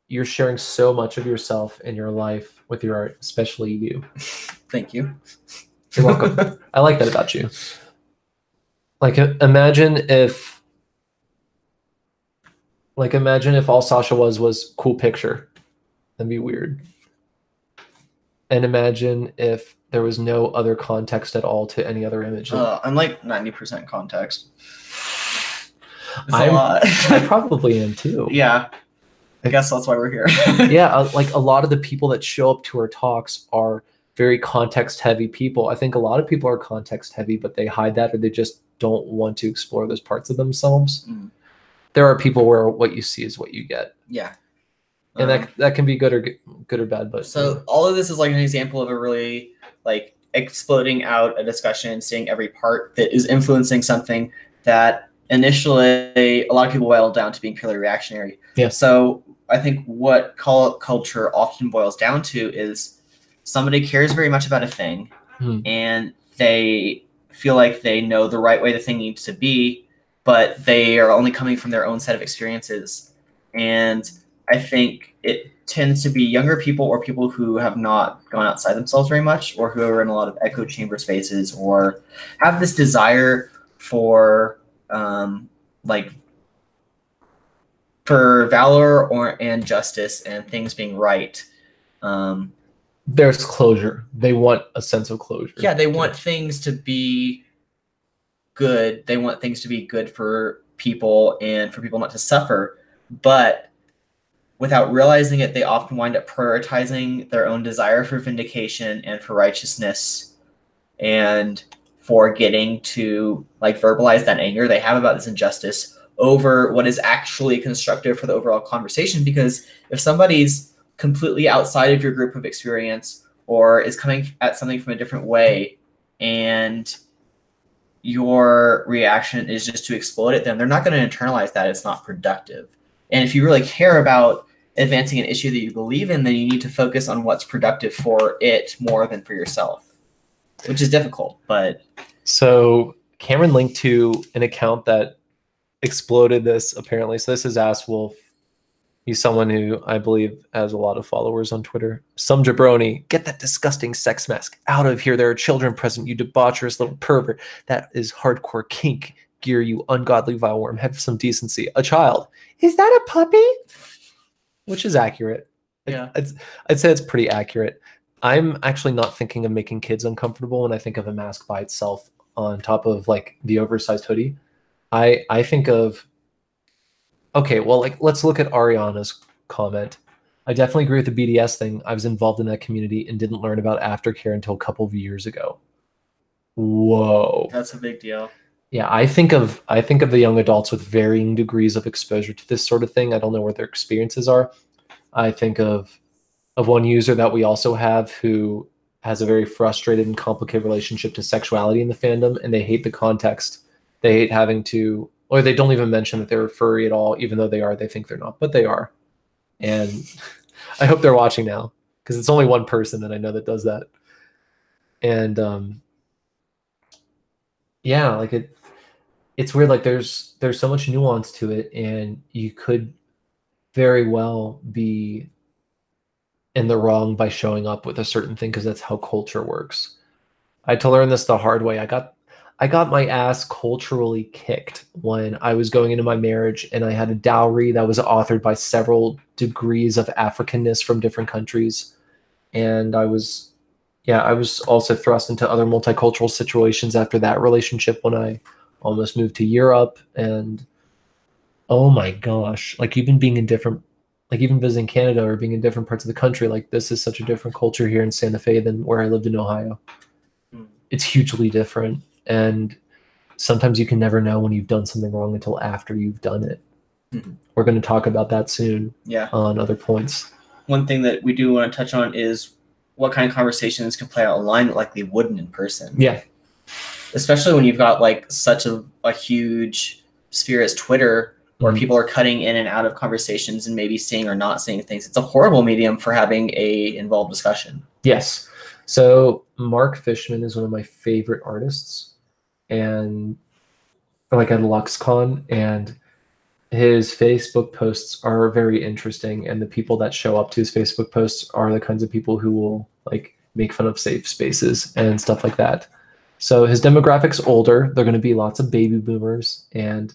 You're sharing so much of yourself and your life with your art, especially you. Thank you. You're welcome. I like that about you. Like, imagine if all Sasha was cool picture. That'd be weird. And imagine if there was no other context at all to any other image. I'm like 90% context. It's a lot. I probably am too. Yeah. I guess that's why we're here. Yeah, like a lot of the people that show up to our talks are very context heavy people. I think a lot of people are context heavy, but they hide that, or they just don't want to explore those parts of themselves. There are people where what you see is what you get. Yeah. And that can be good or bad. But so all of this is like an example of a really like exploding out a discussion, seeing every part that is influencing something that initially a lot of people boiled down to being purely reactionary. Yeah. So I think what culture often boils down to is somebody cares very much about a thing and they feel like they know the right way the thing needs to be, but they are only coming from their own set of experiences. And I think it tends to be younger people or people who have not gone outside themselves very much, or who are in a lot of echo chamber spaces, or have this desire for for valor and justice and things being right. There's closure. They want a sense of closure. Yeah, they want things to be good. They want things to be good for people and for people not to suffer. But without realizing it, they often wind up prioritizing their own desire for vindication and for righteousness, and for getting to like verbalize that anger they have about this injustice over what is actually constructive for the overall conversation. Because if somebody's completely outside of your group of experience, or is coming at something from a different way, and your reaction is just to explode at them, they're not going to internalize that. It's not productive. And if you really care about advancing an issue that you believe in, then you need to focus on what's productive for it more than for yourself, which is difficult. But so Cameron linked to an account that exploded this, apparently. So this is Ass Wolf. He's someone who I believe has a lot of followers on Twitter. Some jabroni, get that disgusting sex mask out of here. There are children present, you debaucherous little pervert. That is hardcore kink gear, you ungodly vile worm. Have some decency. A child. Is that a puppy? Which is accurate. Yeah. I'd say it's pretty accurate. I'm actually not thinking of making kids uncomfortable when I think of a mask by itself on top of like the oversized hoodie. I think of, okay, well, like let's look at Ariana's comment. I definitely agree with the BDS thing. I was involved in that community and didn't learn about aftercare until a couple of years ago. Whoa. That's a big deal. Yeah, I think of the young adults with varying degrees of exposure to this sort of thing. I don't know what their experiences are. I think of one user that we also have who has a very frustrated and complicated relationship to sexuality in the fandom, and they hate the context. They hate having to, or they don't even mention that they're furry at all, even though they are. They think they're not, but they are. And I hope they're watching now, because it's only one person that I know that does that. And yeah, like it's weird. Like there's so much nuance to it, and you could very well be in the wrong by showing up with a certain thing, because that's how culture works. I had to learn this the hard way. I got my ass culturally kicked when I was going into my marriage, and I had a dowry that was authored by several degrees of Africanness from different countries. And I was also thrust into other multicultural situations after that relationship when I almost moved to Europe. And oh my gosh, like even being in different, like even visiting Canada or being in different parts of the country, like this is such a different culture here in Santa Fe than where I lived in Ohio. It's hugely different. And sometimes you can never know when you've done something wrong until after you've done it. We're going to talk about that soon on other points. one thing that we do want to touch on is what kind of conversations can play out online like they wouldn't in person. Yeah. Especially when you've got like such a huge sphere as Twitter, where people are cutting in and out of conversations and maybe seeing or not seeing things. It's a horrible medium for having a involved discussion. Yes. So Mark Fishman is one of my favorite artists, and like at LuxCon, and his Facebook posts are very interesting, and the people that show up to his Facebook posts are the kinds of people who will like make fun of safe spaces and stuff like that. So his demographic's older. They're going to be lots of baby boomers, and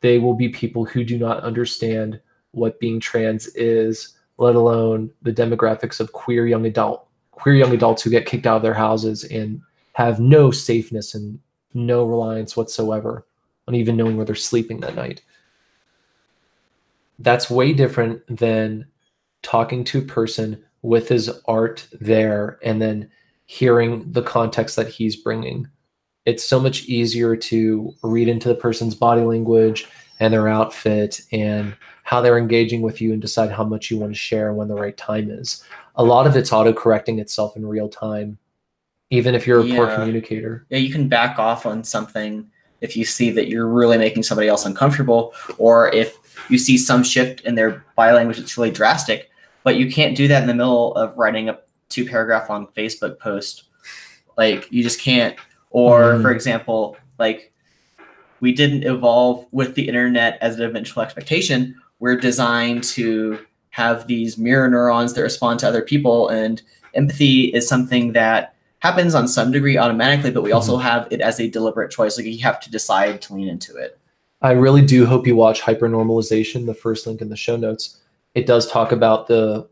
they will be people who do not understand what being trans is, let alone the demographics of queer young adults who get kicked out of their houses and have no safeness and no reliance whatsoever on even knowing where they're sleeping that night. That's way different than talking to a person with his art there and then hearing the context that he's bringing. It's so much easier to read into the person's body language and their outfit and how they're engaging with you and decide how much you want to share and when the right time is. A lot of it's auto-correcting itself in real time, even if you're a poor communicator. Yeah, you can back off on something if you see that you're really making somebody else uncomfortable, or if you see some shift in their body language that's really drastic, but you can't do that in the middle of writing a 2-paragraph long Facebook post. Like, you just can't. Or, for example, like, we didn't evolve with the internet as an eventual expectation. We're designed to have these mirror neurons that respond to other people, and empathy is something that happens on some degree automatically, but we also have it as a deliberate choice. Like, you have to decide to lean into it. I really do hope you watch Hypernormalisation, the first link in the show notes. It does talk about the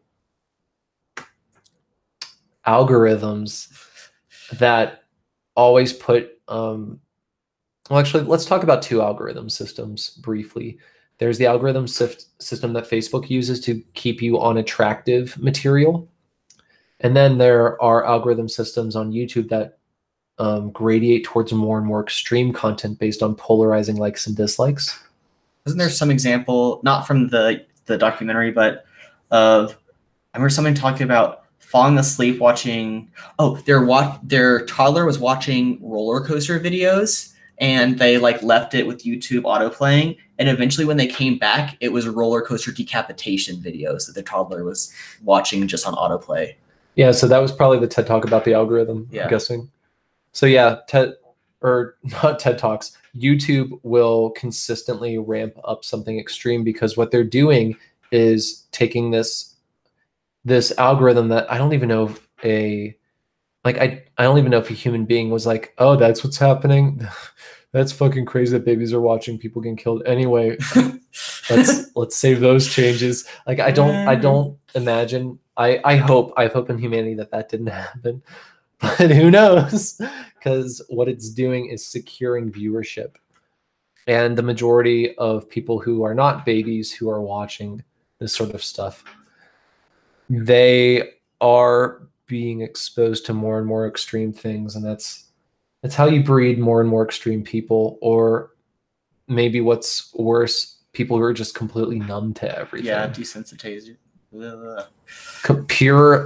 algorithms that always put, well, actually, let's talk about 2 algorithm systems briefly. There's the algorithm system that Facebook uses to keep you on attractive material. And then there are algorithm systems on YouTube that gradiate towards more and more extreme content based on polarizing likes and dislikes. Isn't there some example, not from the documentary, but of, I remember someone talking about falling asleep watching, their toddler was watching roller coaster videos, and they like left it with YouTube auto playing, and eventually when they came back, it was roller coaster decapitation videos that the toddler was watching just on autoplay. Yeah, so that was probably the TED Talk about the algorithm, I'm guessing. So yeah, not TED Talks, YouTube will consistently ramp up something extreme because what they're doing is taking this algorithm that I don't even know if I don't even know if a human being was like, oh, that's what's happening. That's fucking crazy that babies are watching people getting killed. Anyway, let's save those changes. Like, I don't imagine, I hope in humanity that didn't happen. But who knows? Because what it's doing is securing viewership. And the majority of people who are not babies who are watching this sort of stuff, they are being exposed to more and more extreme things. And that's how you breed more and more extreme people. Or maybe what's worse, people who are just completely numb to everything. Yeah, desensitized.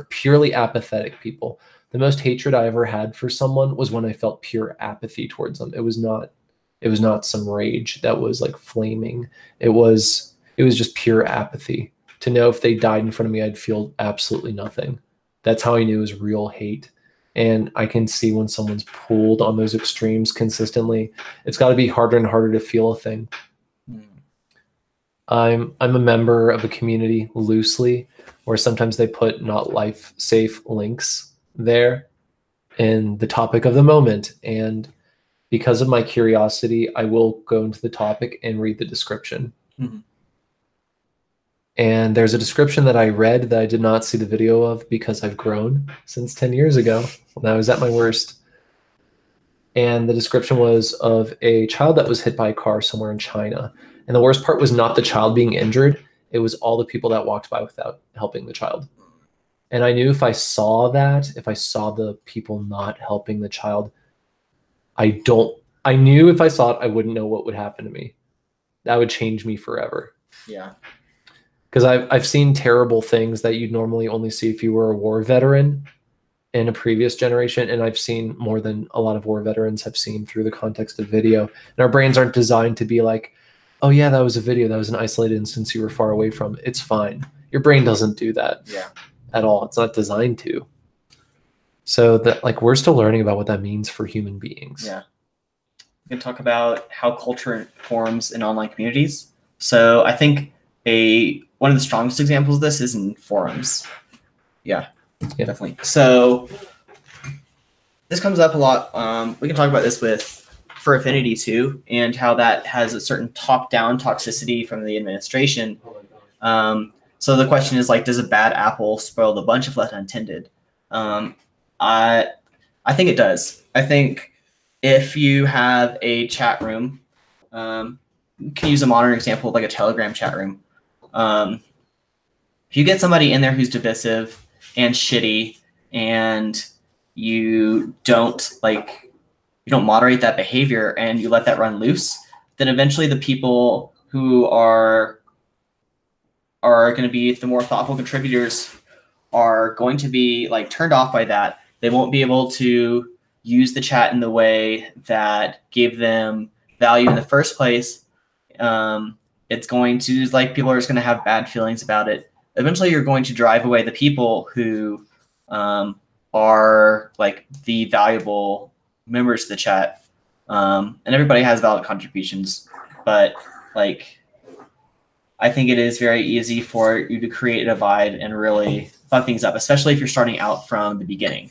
Purely apathetic people. The most hatred I ever had for someone was when I felt pure apathy towards them. It was not some rage that was like flaming. It was just pure apathy. To know if they died in front of me, I'd feel absolutely nothing. That's how I knew it was real hate. And I can see when someone's pulled on those extremes consistently, it's got to be harder and harder to feel a thing. I'm a member of a community loosely where sometimes they put not life safe links there in the topic of the moment, and because of my curiosity, I will go into the topic and read the description. And there's a description that I read that I did not see the video of because I've grown since 10 years ago when I was at my worst. And the description was of a child that was hit by a car somewhere in China. And the worst part was not the child being injured, it was all the people that walked by without helping the child. And I knew if I saw the people not helping the child, I knew if I saw it, I wouldn't know what would happen to me. That would change me forever. Yeah. because I've seen terrible things that you'd normally only see if you were a war veteran in a previous generation, and I've seen more than a lot of war veterans have seen through the context of video. And our brains aren't designed to be like, oh yeah, that was a video, that was an isolated instance you were far away from. It's fine. Your brain doesn't do that at all. It's not designed to. So that, like, we're still learning about what that means for human beings. Yeah. We can talk about how culture forms in online communities. So I think one of the strongest examples of this is in forums. Yeah, definitely. So this comes up a lot. We can talk about this for Affinity too, and how that has a certain top-down toxicity from the administration. So the question is, like, does a bad apple spoil the bunch if left untended? I think it does. I think if you have a chat room, you can use a modern example of like a Telegram chat room. If you get somebody in there who's divisive and shitty, and you don't moderate that behavior and you let that run loose, then eventually the people who are going to be the more thoughtful contributors are going to be like turned off by that. They won't be able to use the chat in the way that gave them value in the first place. It's going to, like, people are just going to have bad feelings about it. Eventually you're going to drive away the people who are like the valuable members of the chat. And everybody has valid contributions, but like, I think it is very easy for you to create a divide and really fuck things up, especially if you're starting out from the beginning.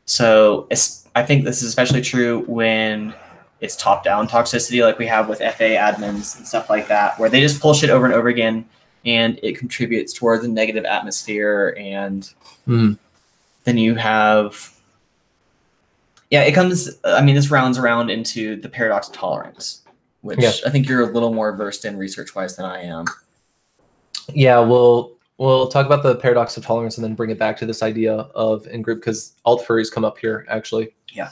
So I think this is especially true when it's top-down toxicity, like we have with FA admins and stuff like that, where they just pull shit over and over again, and it contributes towards a negative atmosphere. And then you have, this rounds around into the paradox of tolerance, which I think you're a little more versed in research-wise than I am. Yeah, we'll talk about the paradox of tolerance and then bring it back to this idea of in-group, because alt furries come up here, actually. Yeah.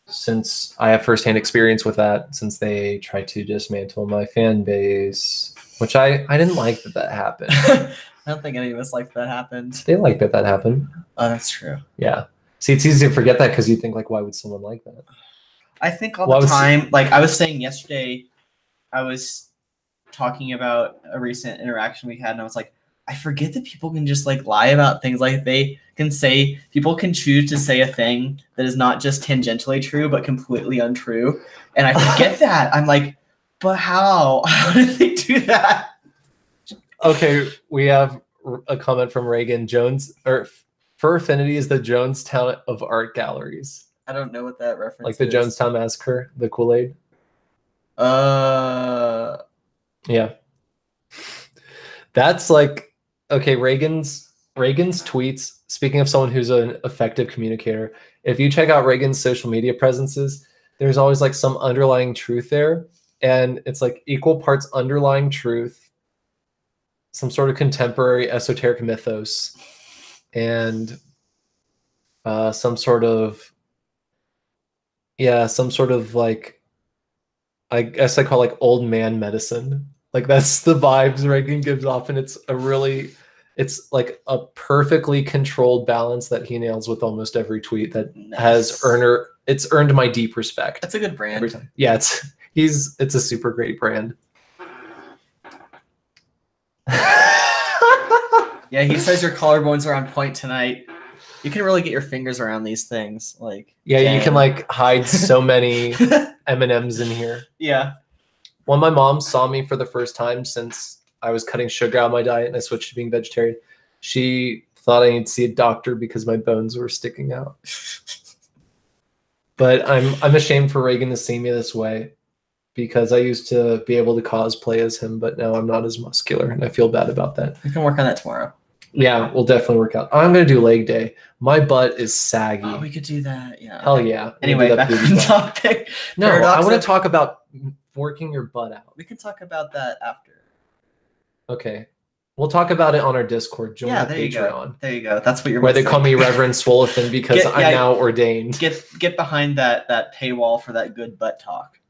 Since I have firsthand experience with that, since they tried to dismantle my fan base, which I didn't like that happened. I don't think any of us liked that happened. They like that happened. Oh, that's true. Yeah. See, it's easy to forget that because you think, like, why would someone like that? I think all the time, like I was saying yesterday, I was talking about a recent interaction we had, and I was like, I forget that people can just like lie about things. Like people can choose to say a thing that is not just tangentially true, but completely untrue. And I forget that. I'm like, but how? How did they do that? Okay, we have a comment from Reagan. Fur Affinity is the Jonestown of art galleries. I don't know what that reference is. Like the Jonestown Massacre, the Kool-Aid. Yeah. That's like, okay, Reagan's tweets, speaking of someone who's an effective communicator, if you check out Reagan's social media presences, there's always like some underlying truth there. And it's like equal parts underlying truth, some sort of contemporary esoteric mythos, and some sort of like, I guess I call like old man medicine. Like that's the vibes Reagan gives off, and it's like a perfectly controlled balance that he nails with almost every tweet that has earned my deep respect. That's a good brand. Every time. Yeah, it's a super great brand. Yeah, he says your collarbones are on point tonight. You can really get your fingers around these things. Like, yeah, dang. You can like hide so many M&Ms in here. Yeah. When my mom saw me for the first time since I was cutting sugar out of my diet and I switched to being vegetarian, she thought I need to see a doctor because my bones were sticking out. But I'm ashamed for Reagan to see me this way, because I used to be able to cosplay as him, but now I'm not as muscular, and I feel bad about that. We can work on that tomorrow. Yeah, we'll definitely work out. I'm going to do leg day. My butt is saggy. Oh, we could do that. Yeah. Hell yeah. Anyway, back on topic. No, I want to talk about working your butt out. We can talk about that after. Okay. We'll talk about it on our Discord. Join the Patreon. You go. There you go. That's what you're where they call me Reverend Swolothan because I'm now ordained. Get behind that paywall for that good butt talk.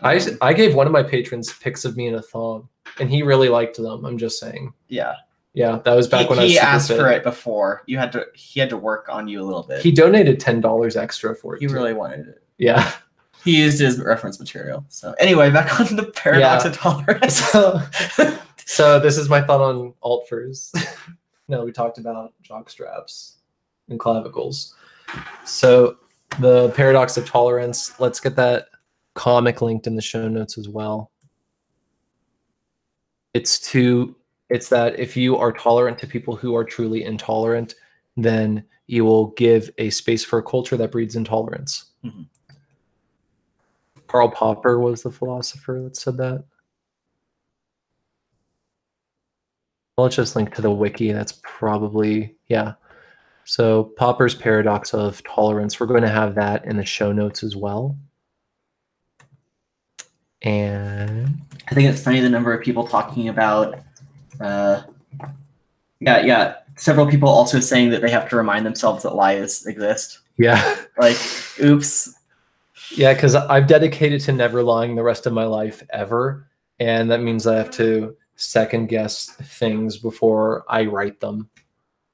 I gave one of my patrons pics of me in a thong. And he really liked them. I'm just saying. Yeah. Yeah, that was back when I was He super asked fit. for it before. He had to work on you a little bit. He donated $10 extra for it. He really wanted it. Yeah. He used his reference material. So anyway, back on the paradox of tolerance. So this is my thought on alt-furs. No, we talked about jock straps and clavicles. So the paradox of tolerance, let's get that comic linked in the show notes as well. It's that if you are tolerant to people who are truly intolerant, then you will give a space for a culture that breeds intolerance. Mm-hmm. Karl Popper was the philosopher that said that. Well, let's just link to the wiki. That's probably, yeah. So Popper's paradox of tolerance, we're going to have that in the show notes as well. And I think it's funny the number of people talking about, several people also saying that they have to remind themselves that lies exist. Yeah. Like, oops. Yeah, because I've dedicated to never lying the rest of my life ever. And that means I have to second guess things before I write them.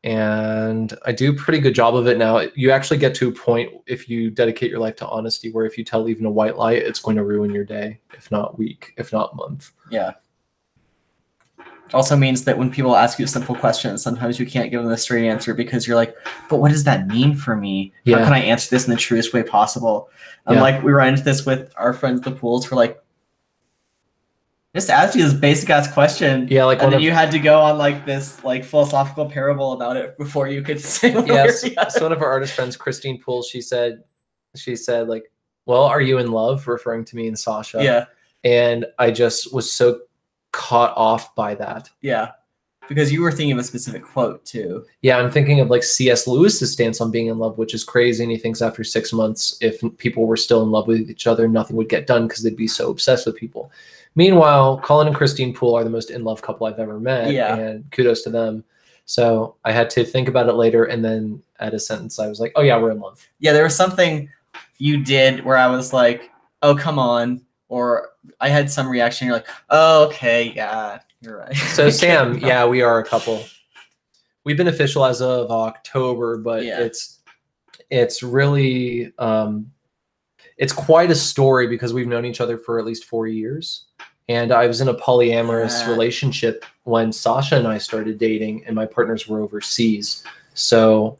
And I do a pretty good job of it now. You actually get to a point, if you dedicate your life to honesty, where if you tell even a white lie, it's going to ruin your day, if not week, if not month. Yeah. It also means that when people ask you simple questions, sometimes you can't give them the straight answer because you're like, but what does that mean for me? Yeah. How can I answer this in the truest way possible? Like, we ran into this with our friends, the Pools, for like, just ask you this basic ass question. Yeah, like, and then you had to go on like this like philosophical parable about it before you could say one yes. So one of our artist friends, Christine Poole, she said like, well, are you in love? Referring to me and Sasha. Yeah. And I just was so caught off by that. Yeah. Because you were thinking of a specific quote too. Yeah, I'm thinking of like C.S. Lewis's stance on being in love, which is crazy. And he thinks after 6 months, if people were still in love with each other, nothing would get done because they'd be so obsessed with people. Meanwhile, Colin and Christine Poole are the most in-love couple I've ever met, and kudos to them. So I had to think about it later, and then at a sentence, I was like, oh, yeah, we're in love. Yeah, there was something you did where I was like, oh, come on, or I had some reaction. You're like, oh, okay, yeah, you're right. So Sam, yeah, we are a couple. We've been official as of October, but it's really it's quite a story because we've known each other for at least 4 years. And I was in a polyamorous relationship when Sasha and I started dating, and my partners were overseas. So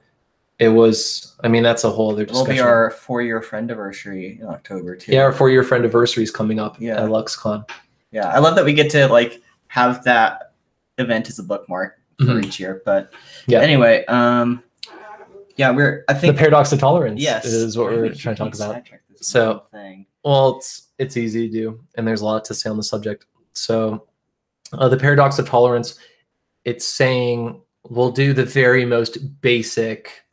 it was, I mean, that's a whole other discussion. It'll be our 4-year friendiversary in October too. Yeah, our 4-year friendiversary is coming up at LuxCon. Yeah, I love that we get to like have that event as a bookmark for each year. But anyway, I think the paradox of tolerance is what we're trying to talk about. So, well, it's easy to do, and there's a lot to say on the subject. So, the paradox of tolerance, it's saying we'll do the very most basic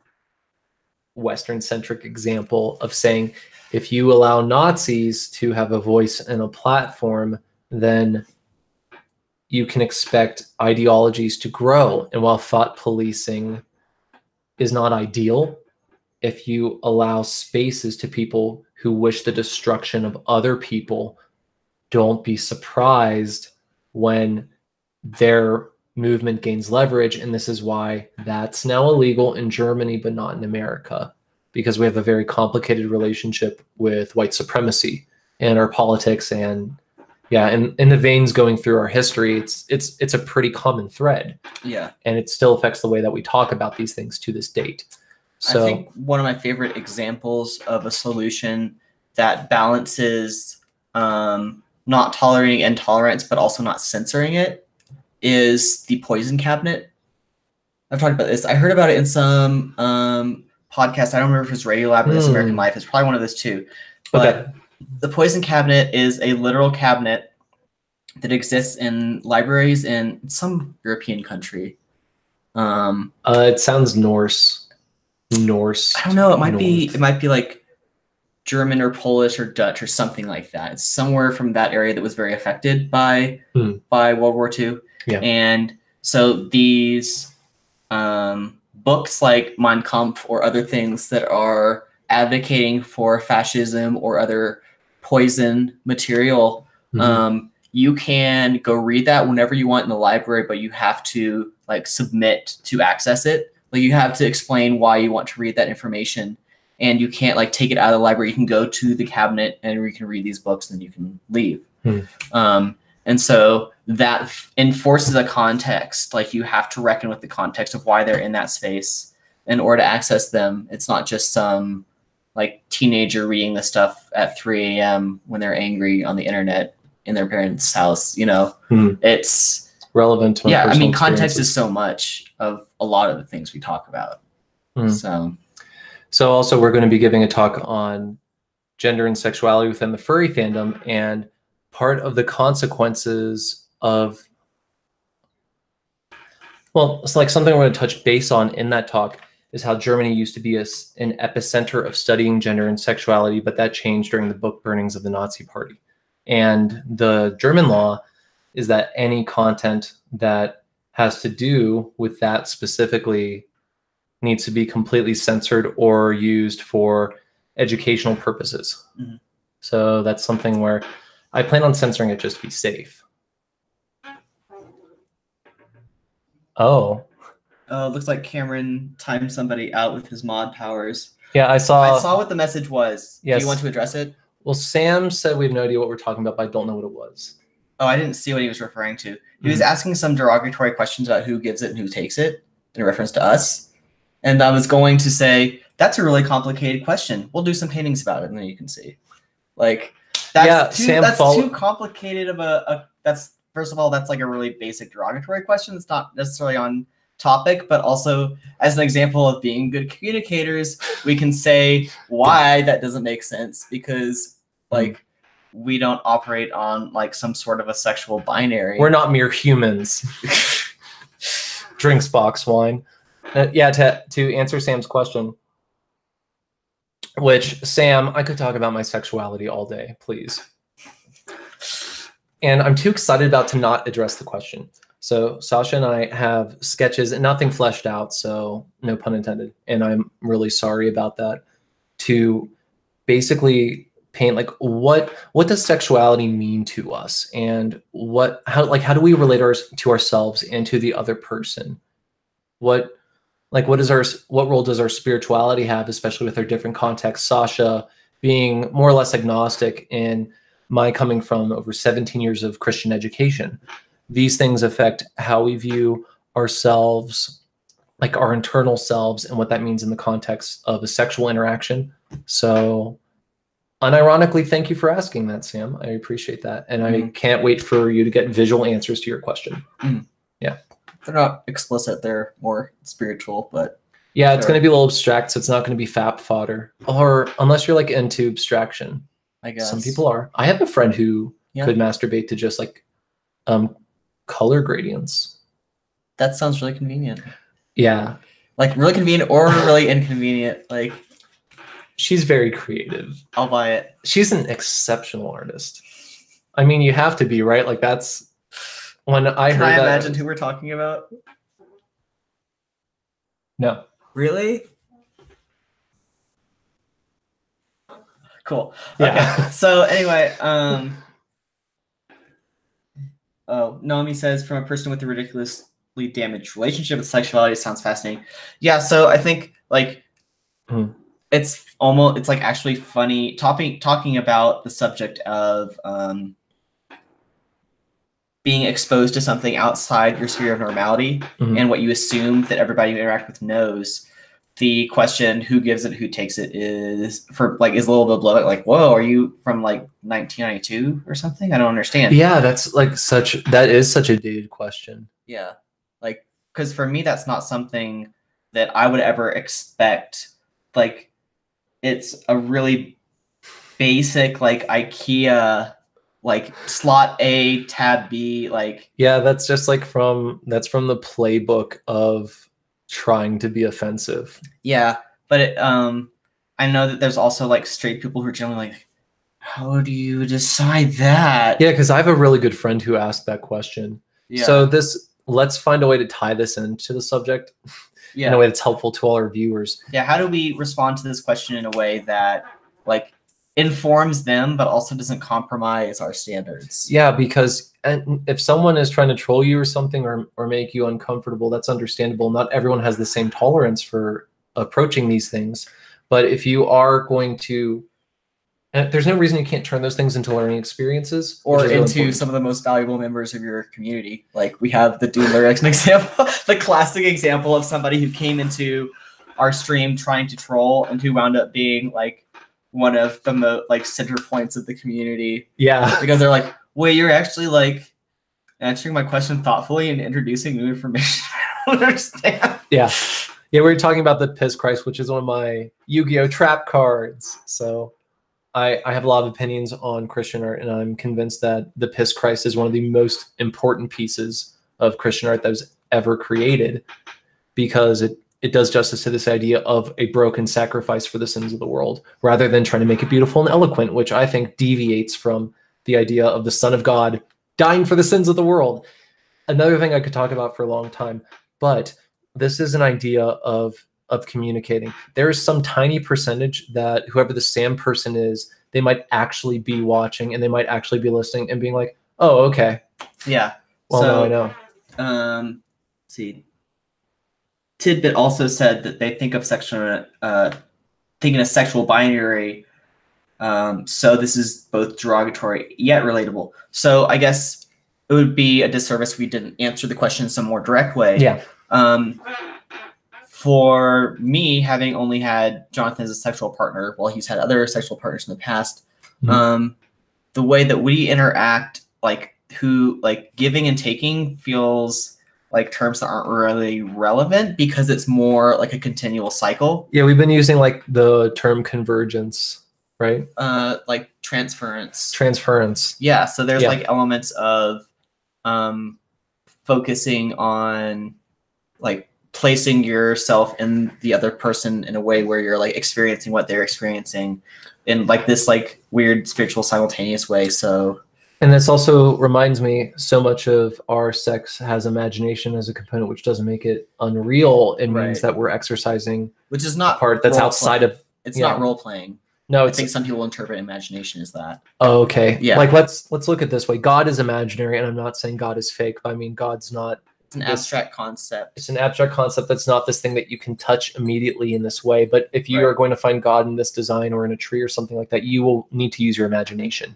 Western-centric example of saying if you allow Nazis to have a voice and a platform, then you can expect ideologies to grow. And while thought policing is not ideal, if you allow spaces to people who wish the destruction of other people, don't be surprised when their movement gains leverage. And this is why that's now illegal in Germany, but not in America, because we have a very complicated relationship with white supremacy in our politics. And in the veins going through our history, it's a pretty common thread. Yeah. And it still affects the way that we talk about these things to this date. So, I think one of my favorite examples of a solution that balances not tolerating intolerance, but also not censoring it, is the poison cabinet. I've talked about this. I heard about it in some podcast. I don't remember if it was Radiolab or This American Life. It's probably one of those two. But the poison cabinet is a literal cabinet that exists in libraries in some European country. It sounds Norse. I don't know. It might be like German or Polish or Dutch or something like that. It's somewhere from that area that was very affected by World War II. Yeah. And so these books like Mein Kampf or other things that are advocating for fascism or other poison material you can go read that whenever you want in the library, but you have to like submit to access it. Like you have to explain why you want to read that information, and you can't like take it out of the library. You can go to the cabinet and you can read these books, and you can leave. And so that enforces a context. Like you have to reckon with the context of why they're in that space in order to access them. It's not just some like teenager reading this stuff at 3 a.m. when they're angry on the internet in their parents' house. You know, it's relevant to I mean, context is so much of a lot of the things we talk about. So also we're going to be giving a talk on gender and sexuality within the furry fandom, and part of the consequences of, well, it's like something we're going to touch base on in that talk is how Germany used to be an epicenter of studying gender and sexuality, but that changed during the book burnings of the Nazi Party. And the German law is that any content that has to do with that specifically needs to be completely censored or used for educational purposes. So that's something where I plan on censoring it just to be safe. Oh. Looks like Cameron timed somebody out with his mod powers. Yeah, I saw what the message was. Yes. Do you want to address it? Well, Sam said we have no idea what we're talking about, but I don't know what it was. Oh, I didn't see what he was referring to. He was asking some derogatory questions about who gives it and who takes it in reference to us. And I was going to say, that's a really complicated question. We'll do some paintings about it, and then you can see. Like, that's too complicated of that's, first of all, that's like a really basic derogatory question. It's not necessarily on topic, but also as an example of being good communicators, we can say why that doesn't make sense, because like we don't operate on like some sort of a sexual binary. We're not mere humans. Drinks box wine. Yeah, to answer Sam's question, which, Sam, I could talk about my sexuality all day, please. And I'm too excited about to not address the question. So Sasha and I have sketches and nothing fleshed out, so no pun intended. And I'm really sorry about that. To basically paint like what does sexuality mean to us, and how do we relate to ourselves and to the other person? What role does our spirituality have, especially with our different contexts? Sasha being more or less agnostic, and my coming from over 17 years of Christian education. These things affect how we view ourselves, like our internal selves, and what that means in the context of a sexual interaction. So unironically, thank you for asking that, Sam. I appreciate that. And I can't wait for you to get visual answers to your question. Yeah. They're not explicit, they're more spiritual, but yeah, it's going to be a little abstract, so it's not going to be fap fodder. Or unless you're like into abstraction. I guess. Some people are. I have a friend who could masturbate to just like color gradients. That sounds really convenient. Yeah. Like really convenient or really inconvenient. Like, she's very creative. I'll buy it. She's an exceptional artist. I mean, you have to be, right? Like that's when I heard that. Can I imagine who we're talking about? No. Really? Cool. Yeah. Okay. So anyway, Naomi says, from a person with a ridiculously damaged relationship with sexuality, sounds fascinating. Yeah, so I think like it's like actually funny talking about the subject of being exposed to something outside your sphere of normality and what you assume that everybody you interact with knows. The question, who gives it, who takes it, is a little bit below it. Like, whoa, are you from like 1992 or something? I don't understand. Yeah, that is such a dated question. Yeah, like, because for me, that's not something that I would ever expect. Like, it's a really basic like IKEA, like slot A, tab B, like. Yeah, that's just like from the playbook of trying to be offensive. Yeah, but I know that there's also like straight people who are generally like, how do you decide that? Yeah, because I have a really good friend who asked that question. Yeah. So let's find a way to tie this into the subject in a way that's helpful to all our viewers. Yeah, how do we respond to this question in a way that like informs them, but also doesn't compromise our standards. Yeah, because if someone is trying to troll you or something, or make you uncomfortable, that's understandable. Not everyone has the same tolerance for approaching these things. But if you are going to, there's no reason you can't turn those things into learning experiences. Or into some of the most valuable members of your community. Like we have the Doodler as an example, the classic example of somebody who came into our stream trying to troll and who wound up being like one of the like center points of the community. Yeah. Because they're like, wait, you're actually like answering my question thoughtfully and introducing new information. I don't understand. Yeah. Yeah, we were talking about the Piss Christ, which is one of my Yu-Gi-Oh! Trap cards. So I have a lot of opinions on Christian art, and I'm convinced that the Piss Christ is one of the most important pieces of Christian art that was ever created, because it does justice to this idea of a broken sacrifice for the sins of the world, rather than trying to make it beautiful and eloquent, which I think deviates from the idea of the Son of God dying for the sins of the world. Another thing I could talk about for a long time, but this is an idea of communicating. There is some tiny percentage that whoever the Sam person is, they might actually be watching and they might actually be listening and being like, oh, okay. Yeah. Well, so, now I know. See. Tidbit also said that they think of thinking a sexual binary. So this is both derogatory yet relatable. So I guess it would be a disservice if we didn't answer the question in some more direct way. Yeah. For me, having only had Jonathan as a sexual partner, while he's had other sexual partners in the past, the way that we interact, like giving and taking, feels like terms that aren't really relevant because it's more like a continual cycle. Yeah, we've been using like the term convergence, right? Like transference. Transference. Yeah, so there's like elements of focusing on like placing yourself in the other person in a way where you're like experiencing what they're experiencing in like this like weird spiritual simultaneous way. So, and this also reminds me so much of our sex has imagination as a component, which doesn't make it unreal. It means that we're exercising, which is not part that's outside of. It's not role playing. No, I think some people interpret imagination as that. Oh, okay. Yeah. Like let's look at it this way. God is imaginary, and I'm not saying God is fake. But I mean, God's not. It's an abstract concept. It's an abstract concept that's not this thing that you can touch immediately in this way. But if you are going to find God in this design or in a tree or something like that, you will need to use your imagination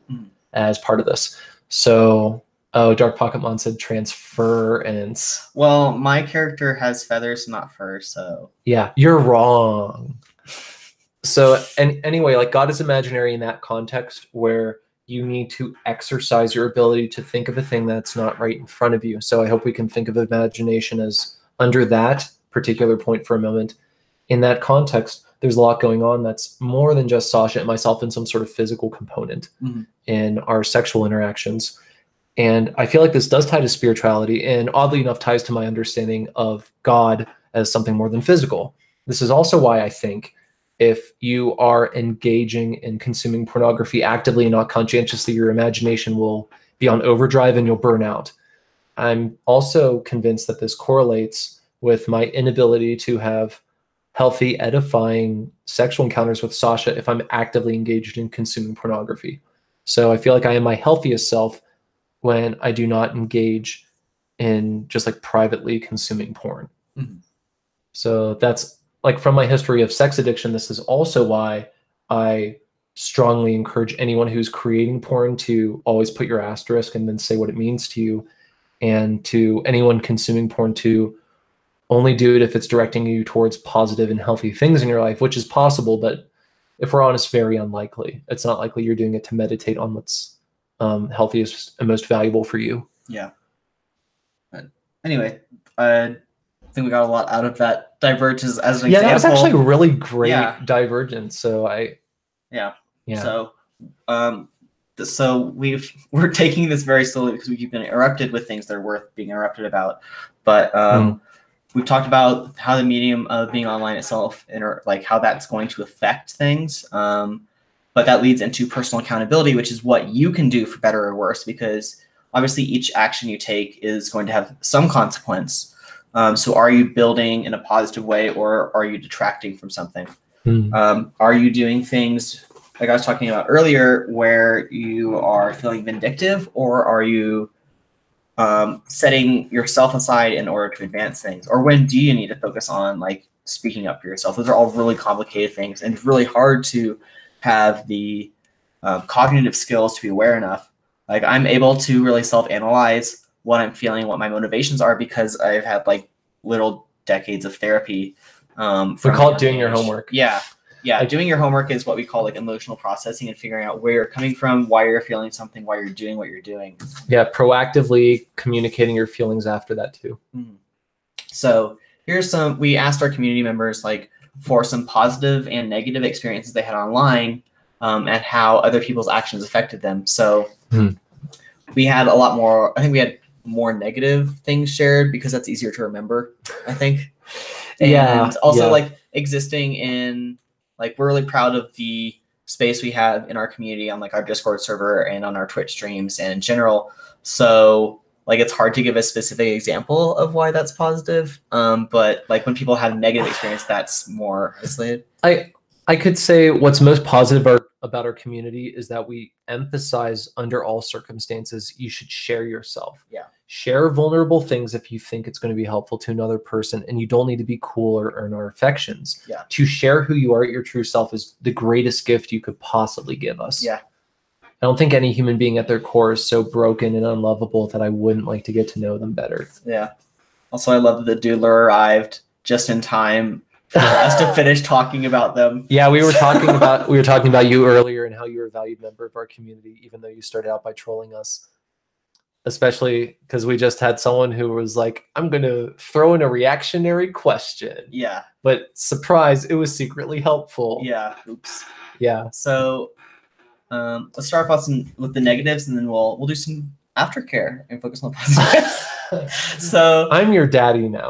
as part of this. So, Dark Pocket Mon said transference. Well, my character has feathers, not fur, so. Yeah, you're wrong. So, and anyway, like God is imaginary in that context where you need to exercise your ability to think of a thing that's not right in front of you. So I hope we can think of imagination as under that particular point for a moment. In that context, there's a lot going on that's more than just Sasha and myself and some sort of physical component in our sexual interactions. And I feel like this does tie to spirituality, and oddly enough ties to my understanding of God as something more than physical. This is also why I think if you are engaging in consuming pornography actively and not conscientiously, your imagination will be on overdrive and you'll burn out. I'm also convinced that this correlates with my inability to have healthy, edifying sexual encounters with Sasha if I'm actively engaged in consuming pornography. So I feel like I am my healthiest self when I do not engage in just like privately consuming porn. So that's like from my history of sex addiction. This is also why I strongly encourage anyone who's creating porn to always put your asterisk and then say what it means to you, and to anyone consuming porn to only do it if it's directing you towards positive and healthy things in your life, which is possible, but if we're honest, very unlikely. It's not likely you're doing it to meditate on what's healthiest and most valuable for you. Yeah. But anyway, I think we got a lot out of that divergence as an example. Yeah, that was actually a really great divergence. So So we're taking this very slowly because we keep getting interrupted with things that are worth being interrupted about. But we've talked about how the medium of being online itself and like how that's going to affect things. But that leads into personal accountability, which is what you can do for better or worse, because obviously each action you take is going to have some consequence. So are you building in a positive way, or are you detracting from something? Are you doing things like I was talking about earlier, where you are feeling vindictive, or are you setting yourself aside in order to advance things? Or when do you need to focus on like speaking up for yourself? Those are all really complicated things, and it's really hard to have the cognitive skills to be aware enough. Like I'm able to really self-analyze what I'm feeling, what my motivations are, because I've had like little decades of therapy. We call it doing your homework. Yeah. Yeah, doing your homework is what we call like emotional processing and figuring out where you're coming from, why you're feeling something, why you're doing what you're doing. Yeah, proactively communicating your feelings after that too. Mm-hmm. So here's some, we asked our community members like for some positive and negative experiences they had online and how other people's actions affected them. So we had a lot more, I think we had more negative things shared because that's easier to remember, I think. And also like existing in, like we're really proud of the space we have in our community on like our Discord server and on our Twitch streams and in general. So like it's hard to give a specific example of why that's positive. But like when people have negative experience, that's more isolated. I could say what's most positive about our community is that we emphasize under all circumstances, you should share yourself. Yeah. Share vulnerable things if you think it's going to be helpful to another person, and you don't need to be cool or earn our affections. Yeah. To share who you are, your true self, is the greatest gift you could possibly give us. Yeah. I don't think any human being at their core is so broken and unlovable that I wouldn't like to get to know them better. Yeah. Also, I love that the doodler arrived just in time for us to finish talking about them. Yeah, we were talking about you earlier and how you were a valued member of our community, even though you started out by trolling us. Especially because we just had someone who was like, I'm going to throw in a reactionary question. Yeah. But surprise, it was secretly helpful. Yeah. Oops. Yeah. So let's start off with the negatives, and then we'll do some aftercare and focus on positives. So I'm your daddy now.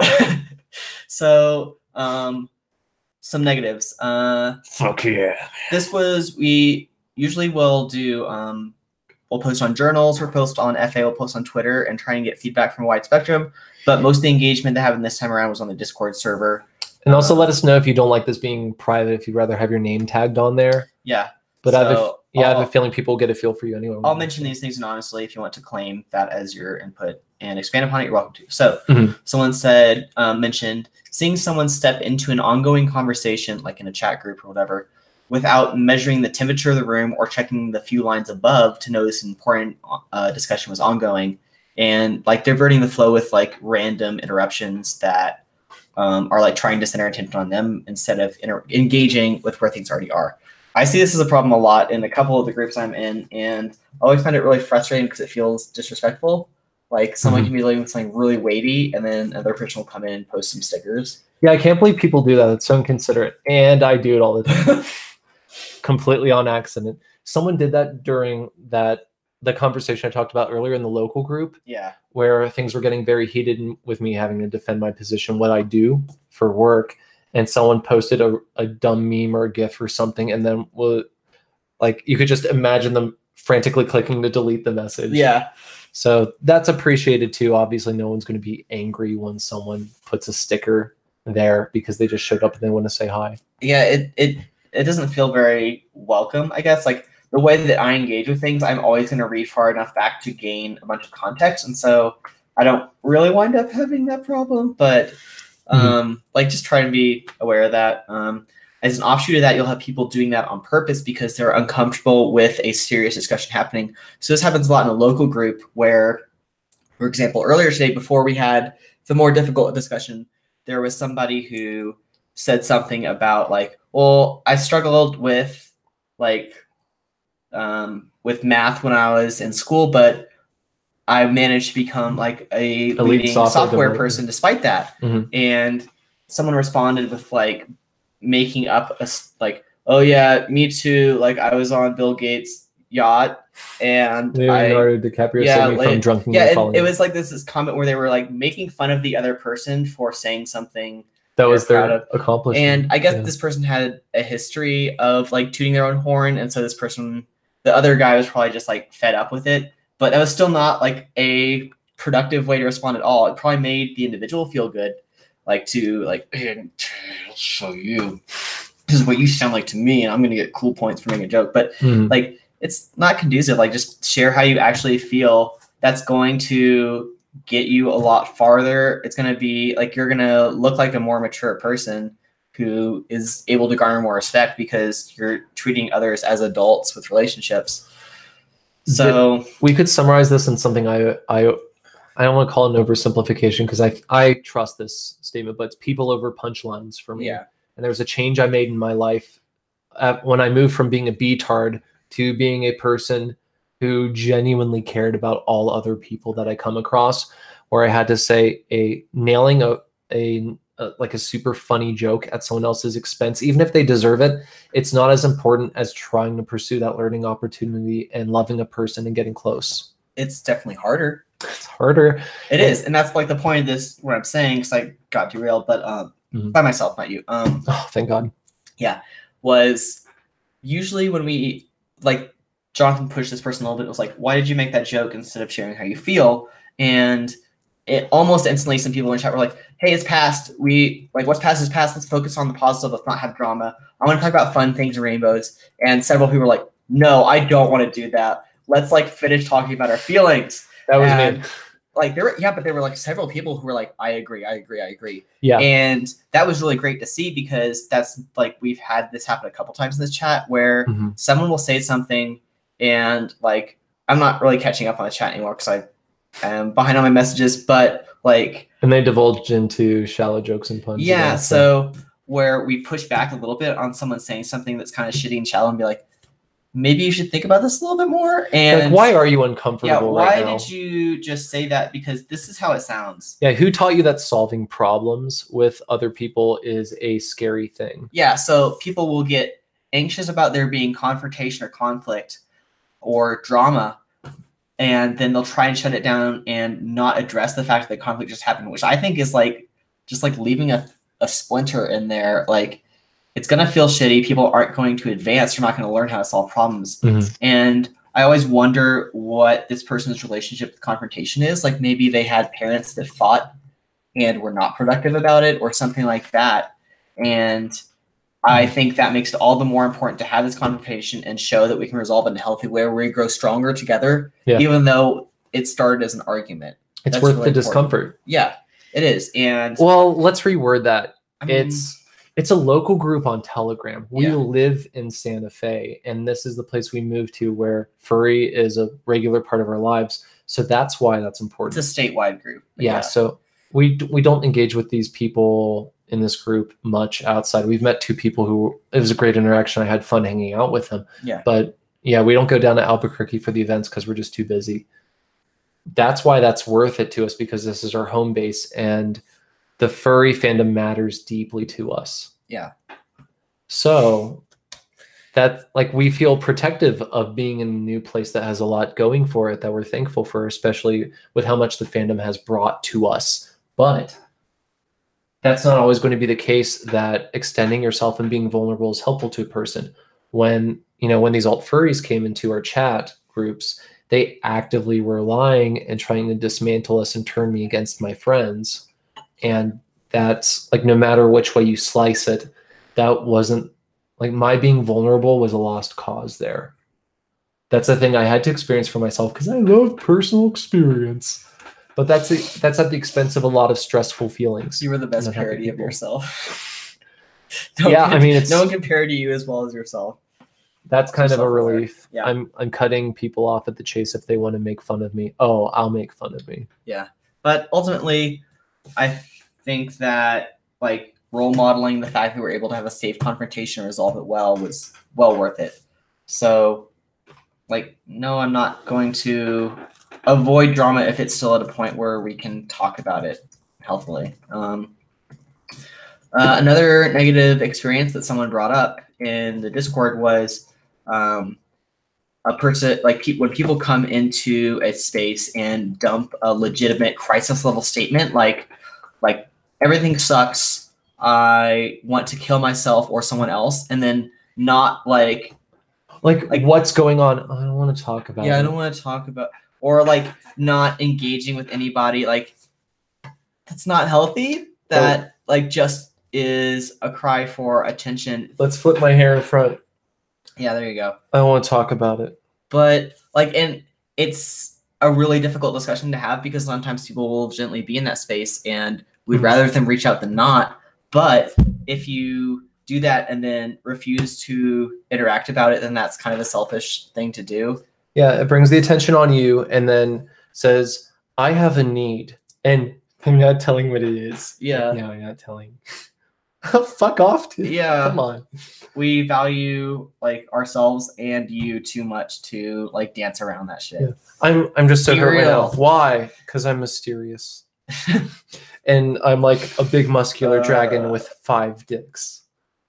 So some negatives. Fuck yeah. This was, we usually will do we'll post on journals, or post on FA, we'll post on Twitter and try and get feedback from a wide spectrum. But most of the engagement that happened this time around was on the Discord server. And also let us know if you don't like this being private, if you'd rather have your name tagged on there. Yeah. But I have a feeling people will get a feel for you anyway. I'll mention these things anonymously if you want to claim that as your input and expand upon it, you're welcome to. So someone said, mentioned seeing someone step into an ongoing conversation, like in a chat group or whatever, without measuring the temperature of the room or checking the few lines above to notice an important discussion was ongoing, and like diverting the flow with like random interruptions that are like trying to center attention on them instead of engaging with where things already are. I see this as a problem a lot in a couple of the groups I'm in, and I always find it really frustrating because it feels disrespectful. Like someone can be dealing with something really weighty, and then another person will come in and post some stickers. Yeah, I can't believe people do that. It's so inconsiderate, and I do it all the time. Completely on accident. Someone did that during the conversation I talked about earlier in the local group. Yeah. Where things were getting very heated with me having to defend my position, what I do for work. And someone posted a dumb meme or a GIF or something, and then like you could just imagine them frantically clicking to delete the message. Yeah. So that's appreciated too. Obviously, no one's going to be angry when someone puts a sticker there because they just showed up and they want to say hi. Yeah, it doesn't feel very welcome, I guess. Like the way that I engage with things, I'm always going to read far enough back to gain a bunch of context, and so I don't really wind up having that problem, but like just try and be aware of that. As an offshoot of that, you'll have people doing that on purpose because they're uncomfortable with a serious discussion happening. So this happens a lot in a local group where, for example, earlier today, before we had the more difficult discussion, there was somebody who said something about like, well, I struggled with like with math when I was in school, but I managed to become like a leading software person despite that. And someone responded with like making up a like, oh yeah, me too. Like I was on Bill Gates' yacht and Leonardo DiCaprio saved me from drunken. Yeah, it was like this comment where they were like making fun of the other person for saying something that was their accomplishment. And I guess this person had a history of like tooting their own horn, and so this person, the other guy, was probably just like fed up with it. But that was still not like a productive way to respond at all. It probably made the individual feel good, like to like, and I'll show you. this is what you sound like to me, and I'm going to get cool points for making a joke. But like, it's not conducive. Like, just share how you actually feel. That's going to get you a lot farther. It's going to be like, you're going to look like a more mature person who is able to garner more respect because you're treating others as adults with relationships. So we could summarize this in something I don't want to call it an oversimplification, because I trust this statement, but it's people over punchlines for me. Yeah. And there was a change I made in my life when I moved from being a B-tard to being a person who genuinely cared about all other people that I come across, where I had to say nailing like a super funny joke at someone else's expense, even if they deserve it, it's not as important as trying to pursue that learning opportunity and loving a person and getting close. It's definitely harder. It's harder. It is. And that's like the point of this, what I'm saying, because I got derailed, but by myself, not you. Oh, thank God. Yeah. Was usually when we, like, Jonathan pushed this person a little bit. It was like, why did you make that joke instead of sharing how you feel? And it almost instantly, some people in chat were like, hey, it's past. What's past is past. Let's focus on the positive. Let's not have drama. I want to talk about fun things and rainbows. And several people were like, no, I don't want to do that. Let's like finish talking about our feelings. That was me. Like but there were like several people who were like, I agree. Yeah. And that was really great to see, because that's like, we've had this happen a couple times in this chat where someone will say something and like, I'm not really catching up on the chat anymore because I am behind on my messages, but like, and they divulged into shallow jokes and puns. Yeah. So where we push back a little bit on someone saying something that's kind of shitty and shallow and be like, maybe you should think about this a little bit more. And like, why are you uncomfortable right now? Why did you just say that? Because this is how it sounds. Yeah, who taught you that solving problems with other people is a scary thing? Yeah, so people will get anxious about there being confrontation or conflict or drama, and then they'll try and shut it down and not address the fact that conflict just happened, which I think is like just like leaving a splinter in there. Like, it's going to feel shitty. People aren't going to advance. You're not going to learn how to solve problems. And I always wonder what this person's relationship with confrontation is. Like, maybe they had parents that fought and were not productive about it or something like that. And I think that makes it all the more important to have this confrontation and show that we can resolve it in a healthy way where we grow stronger together, even though it started as an argument. It's worth the discomfort. Yeah, it is. And well, let's reword that. It's a local group on Telegram. We live in Santa Fe, and this is the place we moved to where furry is a regular part of our lives. So that's why that's important. It's a statewide group. Yeah. So we don't engage with these people in this group much outside. We've met two people who, it was a great interaction. I had fun hanging out with them. Yeah. But yeah, we don't go down to Albuquerque for the events because we're just too busy. That's why that's worth it to us, because this is our home base and the furry fandom matters deeply to us. Yeah. So that, like, we feel protective of being in a new place that has a lot going for it that we're thankful for, especially with how much the fandom has brought to us. But that's not always going to be the case that extending yourself and being vulnerable is helpful to a person. When these alt furries came into our chat groups, they actively were lying and trying to dismantle us and turn me against my friends. And that's like, no matter which way you slice it, that wasn't like, my being vulnerable was a lost cause there. That's the thing I had to experience for myself, because I love personal experience. But that's at the expense of a lot of stressful feelings. You were the best parody of yourself. No one can parody you as well as yourself. That's kind of a relief. Yeah. I'm cutting people off at the chase if they want to make fun of me. Oh, I'll make fun of me. Yeah. But ultimately, I think that like role modeling the fact that we're able to have a safe confrontation and resolve it well was well worth it. So like, no, I'm not going to avoid drama if it's still at a point where we can talk about it healthily. Another negative experience that someone brought up in the Discord was a person, like when people come into a space and dump a legitimate crisis level statement, like everything sucks, I want to kill myself or someone else, and then not like what's going on? I don't want to talk about. Yeah, I don't want to talk about, or like not engaging with anybody. Like, that's not healthy. That like just is a cry for attention. Let's flip my hair in front. Yeah, there you go. I want to talk about it. But like, and it's a really difficult discussion to have because sometimes people will gently be in that space and we'd rather them reach out than not. But if you do that and then refuse to interact about it, then that's kind of a selfish thing to do. Yeah, it brings the attention on you and then says, I have a need. And I'm not telling what it is. Yeah. No, I'm not telling. Fuck off, dude. Yeah. Come on. We value like ourselves and you too much to like dance around that shit. Yeah. I'm just so Be hurt right now. real. Why? Because I'm mysterious. And I'm like a big muscular dragon with 5 dicks.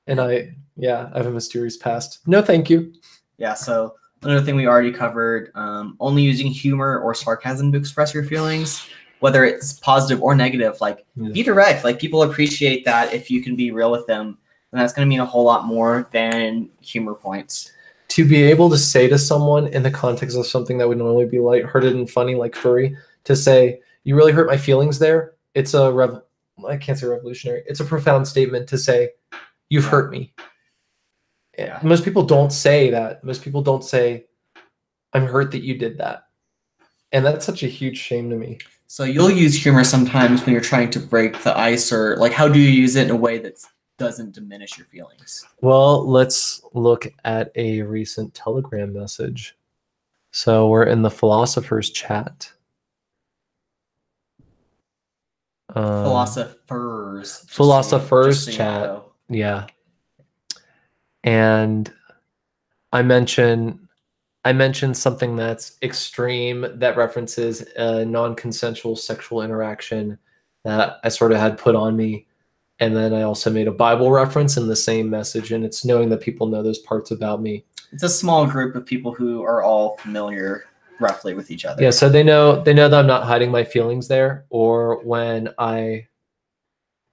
And I have a mysterious past. No, thank you. Yeah, so another thing we already covered, only using humor or sarcasm to express your feelings, whether it's positive or negative, like be direct. Like people appreciate that if you can be real with them, and that's going to mean a whole lot more than humor points. To be able to say to someone in the context of something that would normally be lighthearted and funny, like furry, to say, you really hurt my feelings there. It's I can't say revolutionary. It's a profound statement to say, you've hurt me. Yeah. Most people don't say that. Most people don't say, I'm hurt that you did that. And that's such a huge shame to me. So you'll use humor sometimes when you're trying to break the ice, or like how do you use it in a way that doesn't diminish your feelings? Well, let's look at a recent Telegram message. So we're in the philosophers chat. Philosophers chat. Yeah. And I mentioned something that's extreme that references a non-consensual sexual interaction that I sort of had put on me. And then I also made a Bible reference in the same message, and it's knowing that people know those parts about me. It's a small group of people who are all familiar roughly with each other. Yeah, so they know that I'm not hiding my feelings there, or when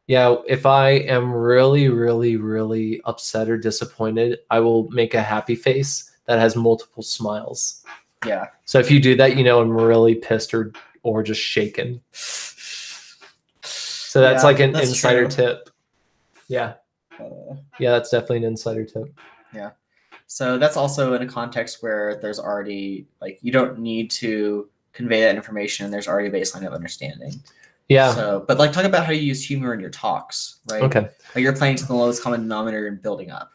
if I am really, really, really upset or disappointed, I will make a happy face that has multiple smiles. Yeah. So if you do that, I'm really pissed or just shaken. So that's like an insider tip. Yeah. That's definitely an insider tip. Yeah. So that's also in a context where there's already like you don't need to convey that information. There's already a baseline of understanding. Yeah. So, but like talk about how you use humor in your talks, right? Okay. Like you're playing to the lowest common denominator and building up.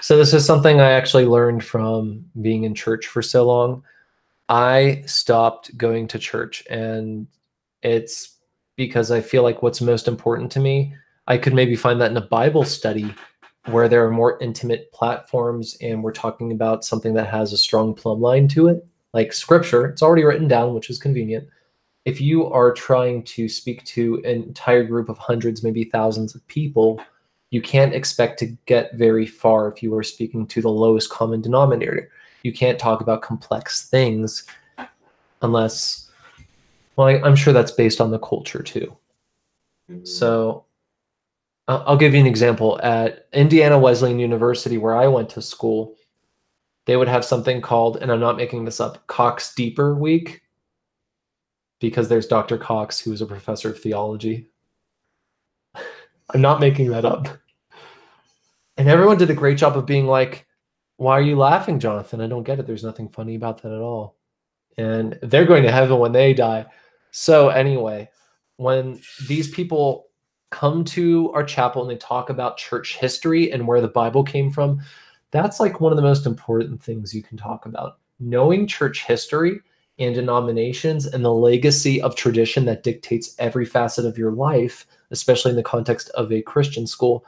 So this is something I actually learned from being in church for so long. I stopped going to church, and it's because I feel like what's most important to me, I could maybe find that in a Bible study where there are more intimate platforms and we're talking about something that has a strong plumb line to it, like scripture. It's already written down, which is convenient. If you are trying to speak to an entire group of hundreds, maybe thousands of people, you can't expect to get very far if you are speaking to the lowest common denominator. You can't talk about complex things unless, well, I'm sure that's based on the culture too. So I'll give you an example. At Indiana Wesleyan University, where I went to school, they would have something called, and I'm not making this up, Cox Deeper Week, because there's Dr. Cox, who is a professor of theology. I'm not making that up. And everyone did a great job of being like, why are you laughing, Jonathan? I don't get it. There's nothing funny about that at all. And they're going to heaven when they die. So anyway, when these people come to our chapel and they talk about church history and where the Bible came from, that's like one of the most important things you can talk about. Knowing church history and denominations and the legacy of tradition that dictates every facet of your life, especially in the context of a Christian school.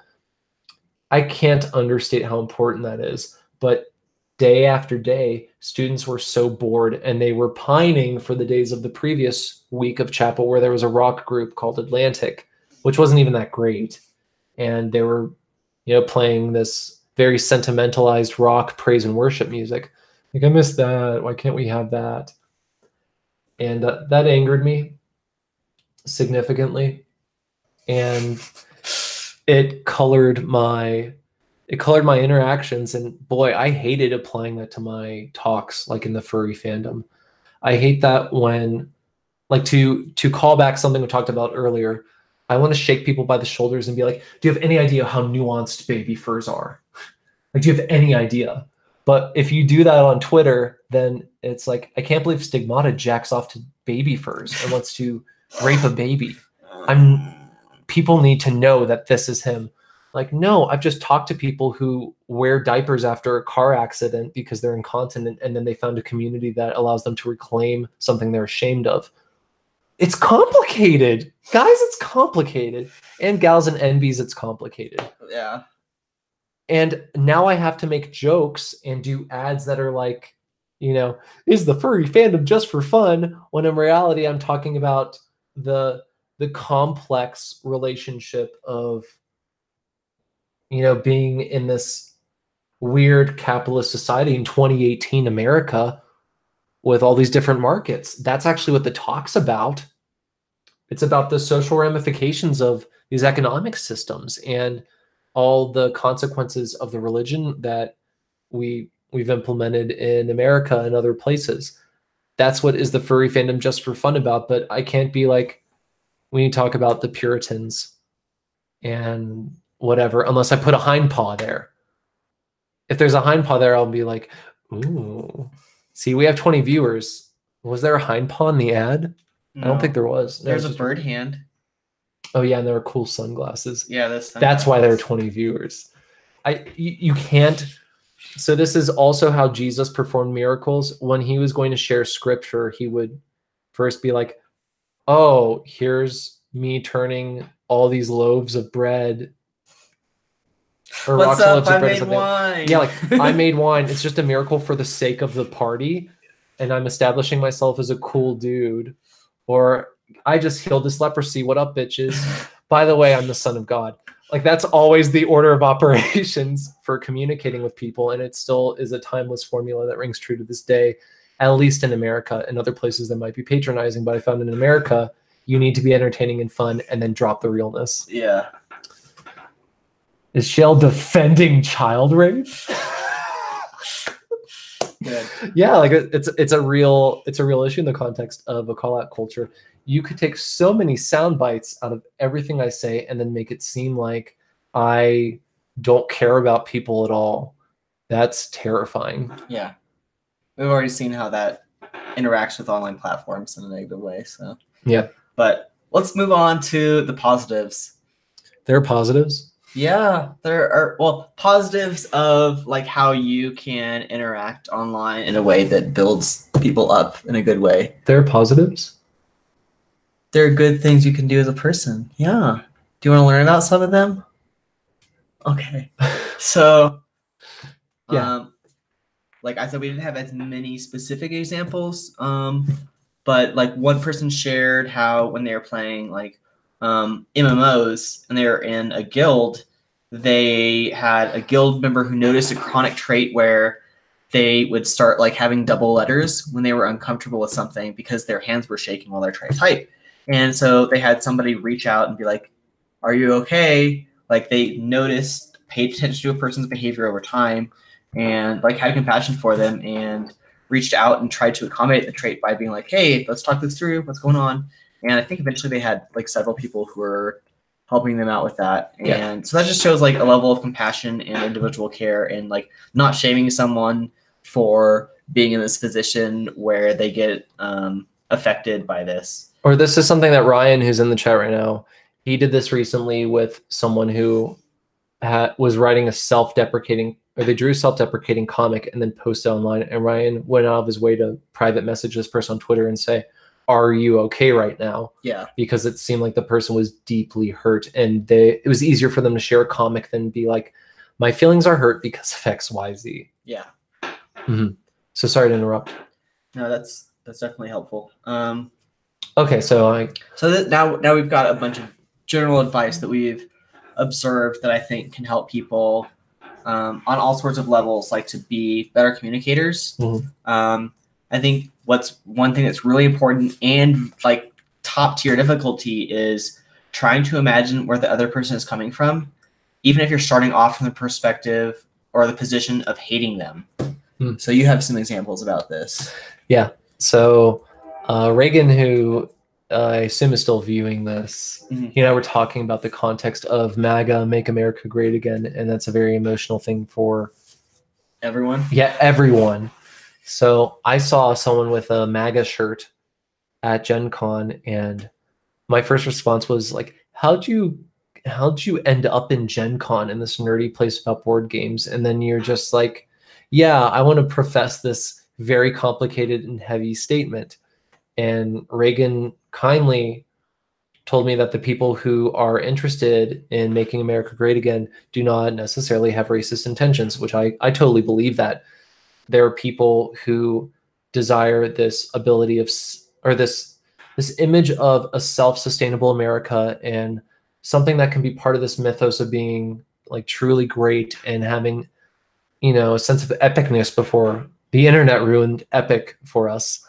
I can't understate how important that is. But day after day, students were so bored and they were pining for the days of the previous week of chapel where there was a rock group called Atlantic, which wasn't even that great. And they were, playing this very sentimentalized rock praise and worship music. Like, I miss that. Why can't we have that? And that angered me significantly. And it colored my interactions. And boy, I hated applying that to my talks, like in the furry fandom. I hate that when, like, to call back something we talked about earlier, I want to shake people by the shoulders and be like, do you have any idea how nuanced baby furs are? Like, do you have any idea? But if you do that on Twitter, then it's like, I can't believe Stigmata jacks off to baby furs and wants to rape a baby. People need to know that this is him. Like, no, I've just talked to people who wear diapers after a car accident because they're incontinent, and then they found a community that allows them to reclaim something they're ashamed of. It's complicated. Guys, it's complicated. And gals and NBs, it's complicated. Yeah. And now I have to make jokes and do ads that are like, you know, is the furry fandom just for fun? When in reality, I'm talking about the complex relationship of, you know, being in this weird capitalist society in 2018 America with all these different markets. That's actually what the talk's about. It's about the social ramifications of these economic systems and all the consequences of the religion that we've implemented in America and other places. That's what is the furry fandom just for fun about. But I can't be like, when you talk about the Puritans and whatever, unless I put a hind paw there. If there's a hind paw there, I'll be like, ooh, see, we have 20 viewers. Was there a hind paw in the ad? No. I don't think there was. There's a bird hand. Oh yeah, and there were cool sunglasses. Yeah, that's why there were 20 viewers. You can't. So this is also how Jesus performed miracles. When he was going to share scripture, he would first be like, oh, here's me turning all these loaves of bread. Or what's up? I made wine. Yeah, like I made wine. It's just a miracle for the sake of the party, and I'm establishing myself as a cool dude. Or I just healed this leprosy. What up, bitches? By the way, I'm the Son of God. Like, that's always the order of operations for communicating with people, and it still is a timeless formula that rings true to this day, at least in America. In other places that might be patronizing, but I found in America, you need to be entertaining and fun, and then drop the realness. Yeah. Is Shell defending child rape? Good. Yeah, like it's a real issue in the context of a call out culture. You could take so many sound bites out of everything I say and then make it seem like I don't care about people at all. That's terrifying. Yeah. We've already seen how that interacts with online platforms in a negative way. So yeah. But let's move on to the positives. There are positives? Yeah, there are, well, positives of like how you can interact online in a way that builds people up in a good way. There are positives? There are good things you can do as a person. Yeah. Do you want to learn about some of them? Okay. So, yeah. Like I said, we didn't have as many specific examples, but like one person shared how when they were playing like MMOs and they were in a guild, they had a guild member who noticed a chronic trait where they would start like having double letters when they were uncomfortable with something because their hands were shaking while they're trying to type. And so they had somebody reach out and be like, are you okay? Like they noticed, paid attention to a person's behavior over time and like had compassion for them and reached out and tried to accommodate the trait by being like, hey, let's talk this through. What's going on? And I think eventually they had like several people who were helping them out with that. And so that just shows like a level of compassion and individual care and like not shaming someone for being in this position where they get affected by this. Or this is something that Ryan, who's in the chat right now, he did this recently with someone who was writing a self-deprecating, or they drew a self-deprecating comic and then posted online. And Ryan went out of his way to private message this person on Twitter and say, are you okay right now? Yeah. Because it seemed like the person was deeply hurt, and it was easier for them to share a comic than be like, my feelings are hurt because of X, Y, Z. Yeah. Mm-hmm. So sorry to interrupt. No, that's definitely helpful. Okay, so now we've got a bunch of general advice that we've observed that I think can help people on all sorts of levels, like to be better communicators. Mm-hmm. I think what's one thing that's really important and like top tier difficulty is trying to imagine where the other person is coming from, even if you're starting off from the perspective or the position of hating them. So you have some examples about this. Yeah. So Reagan, who I assume is still viewing this. Mhm. You know, we're talking about the context of MAGA, Make America Great Again, and that's a very emotional thing for Everyone. yeah, everyone. So I saw someone with a MAGA shirt at Gen Con, and my first response was like, how'd you end up in Gen Con in this nerdy place about board games? And then you're just like, yeah, I want to profess this very complicated and heavy statement. And Reagan kindly told me that the people who are interested in making America great again do not necessarily have racist intentions, which I totally believe that. There are people who desire this ability of, or this image of a self-sustainable America and something that can be part of this mythos of being like truly great and having, you know, a sense of epicness before the internet ruined epic for us.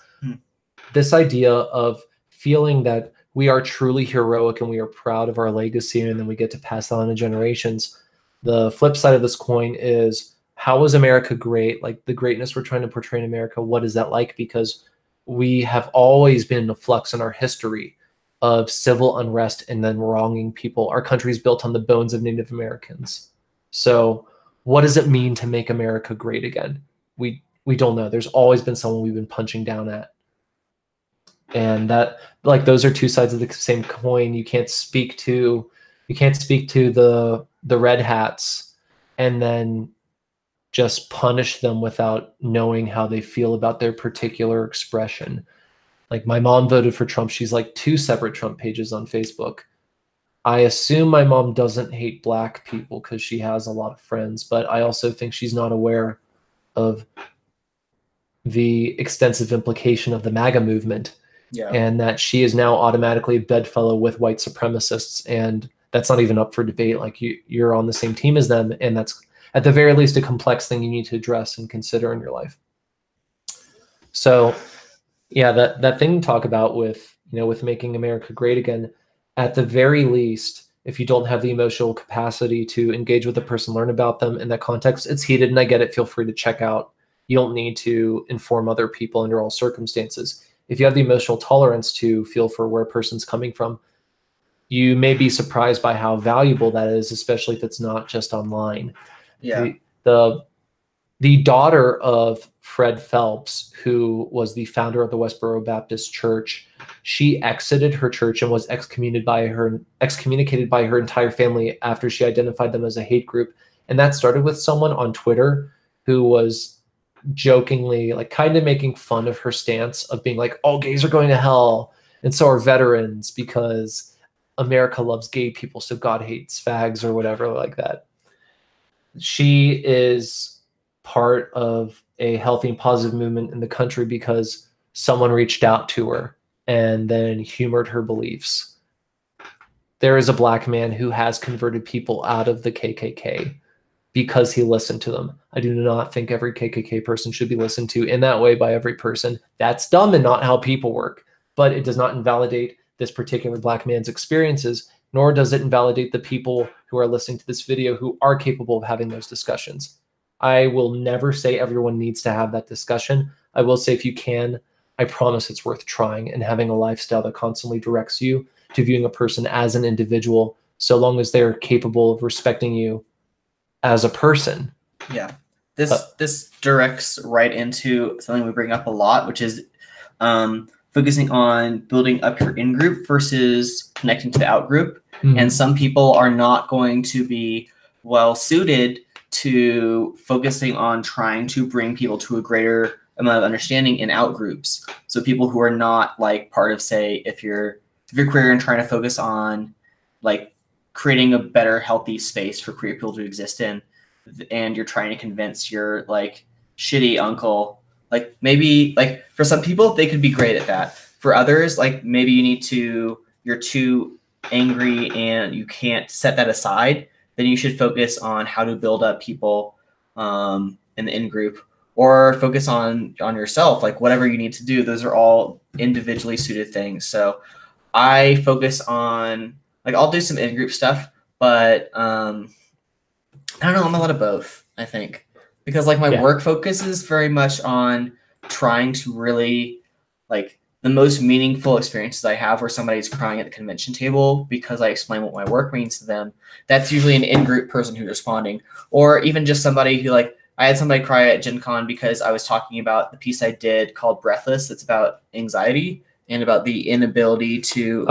This idea of feeling that we are truly heroic and we are proud of our legacy and then we get to pass that on to generations. The flip side of this coin is, how is America great? Like the greatness we're trying to portray in America, what is that like? Because we have always been in a flux in our history of civil unrest and then wronging people. Our country is built on the bones of Native Americans. So what does it mean to make America great again? We don't know. There's always been someone we've been punching down at. And that, like, those are two sides of the same coin. You can't speak to the red hats and then just punish them without knowing how they feel about their particular expression. Like, my mom voted for Trump. She's like 2 separate Trump pages on Facebook. I assume my mom doesn't hate black people because she has a lot of friends, but I also think she's not aware of the extensive implication of the MAGA movement. Yeah. And that she is now automatically a bedfellow with white supremacists, and that's not even up for debate. Like, you're on the same team as them, and that's at the very least a complex thing you need to address and consider in your life. So yeah, that thing to talk about with, you know, with making America great again, at the very least, if you don't have the emotional capacity to engage with a person, learn about them in that context, it's heated and I get it, feel free to check out. You don't need to inform other people under all circumstances. If you have the emotional tolerance to feel for where a person's coming from, you may be surprised by how valuable that is, especially if it's not just online. Yeah. The daughter of Fred Phelps, who was the founder of the Westboro Baptist Church, she exited her church and was excommunicated by her entire family after she identified them as a hate group. And that started with someone on Twitter who was jokingly, like, kind of making fun of her stance of being like, all gays are going to hell and so are veterans because America loves gay people, so God hates fags or whatever like that. She is part of a healthy and positive movement in the country because someone reached out to her and then humored her beliefs. There is a black man who has converted people out of the KKK because he listened to them. I do not think every KKK person should be listened to in that way by every person. That's dumb and not how people work. But it does not invalidate this particular black man's experiences, nor does it invalidate the people who are listening to this video who are capable of having those discussions. I will never say everyone needs to have that discussion. I will say if you can, I promise it's worth trying and having a lifestyle that constantly directs you to viewing a person as an individual, so long as they're capable of respecting you as a person. Yeah. This directs right into something we bring up a lot, which is focusing on building up your in-group versus connecting to the out-group. Mm-hmm. And some people are not going to be well-suited to focusing on trying to bring people to a greater amount of understanding in out-groups. So people who are not like part of, say, if you're queer and trying to focus on like creating a better, healthy space for queer people to exist in, and you're trying to convince your like shitty uncle, like maybe like for some people they could be great at that. For others, like maybe you're too angry and you can't set that aside. Then you should focus on how to build up people in the in-group, or focus on yourself, like whatever you need to do. Those are all individually suited things. So I focus on, like, I'll do some in-group stuff, but I don't know, I'm a lot of both, I think. Because like my work focus is very much on trying to really like the most meaningful experiences I have where somebody's crying at the convention table because I explain what my work means to them, that's usually an in-group person who's responding. Or even just somebody who, like, I had somebody cry at Gen Con because I was talking about the piece I did called Breathless. It's about anxiety and about the inability to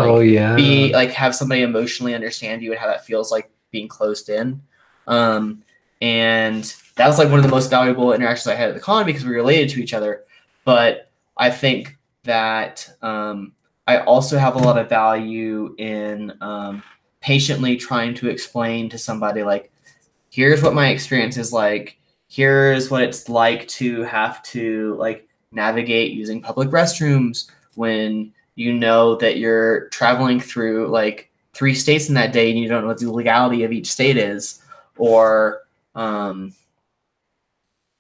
be like have somebody emotionally understand you and how that feels like being closed in. And that was like one of the most valuable interactions I had at the con because we related to each other. But I think that I also have a lot of value in patiently trying to explain to somebody, like, here's what my experience is like. Here's what it's like to have to, like, navigate using public restrooms when you know that you're traveling through, like, 3 states in that day and you don't know what the legality of each state is. Or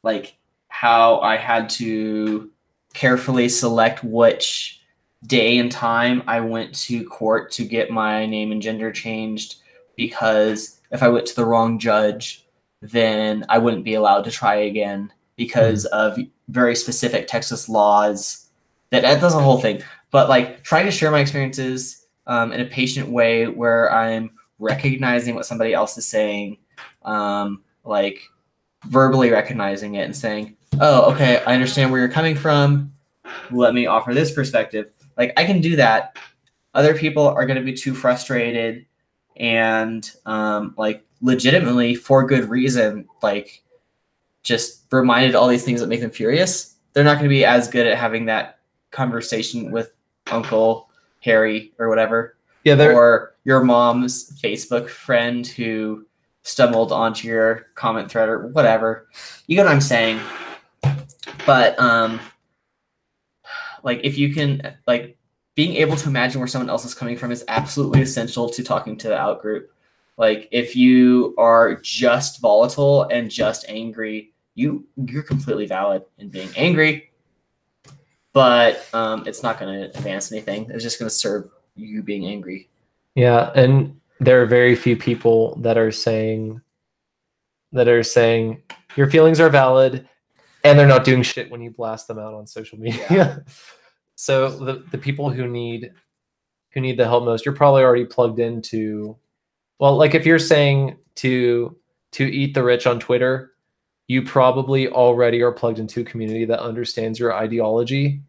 like how I had to carefully select which day and time I went to court to get my name and gender changed, because if I went to the wrong judge, then I wouldn't be allowed to try again because of very specific Texas laws. That does a whole thing. But, like, trying to share my experiences in a patient way where I'm recognizing what somebody else is saying, like verbally recognizing it and saying, oh, okay, I understand where you're coming from. Let me offer this perspective. Like, I can do that. Other people are going to be too frustrated and like legitimately for good reason, like just reminded all these things that make them furious. They're not going to be as good at having that conversation with Uncle Harry or whatever. Yeah, or your mom's Facebook friend who stumbled onto your comment thread or whatever. You get what I'm saying? But like, if you can, like, being able to imagine where someone else is coming from is absolutely essential to talking to the out group. Like, if you are just volatile and just angry, you're completely valid in being angry, but it's not going to advance anything. It's just going to serve you being angry. Yeah, and there are very few people that are saying your feelings are valid, and they're not doing shit when you blast them out on social media. Yeah. So the people who need the help most, you're probably already plugged into. Well, like, if you're saying to eat the rich on Twitter, you probably already are plugged into a community that understands your ideology.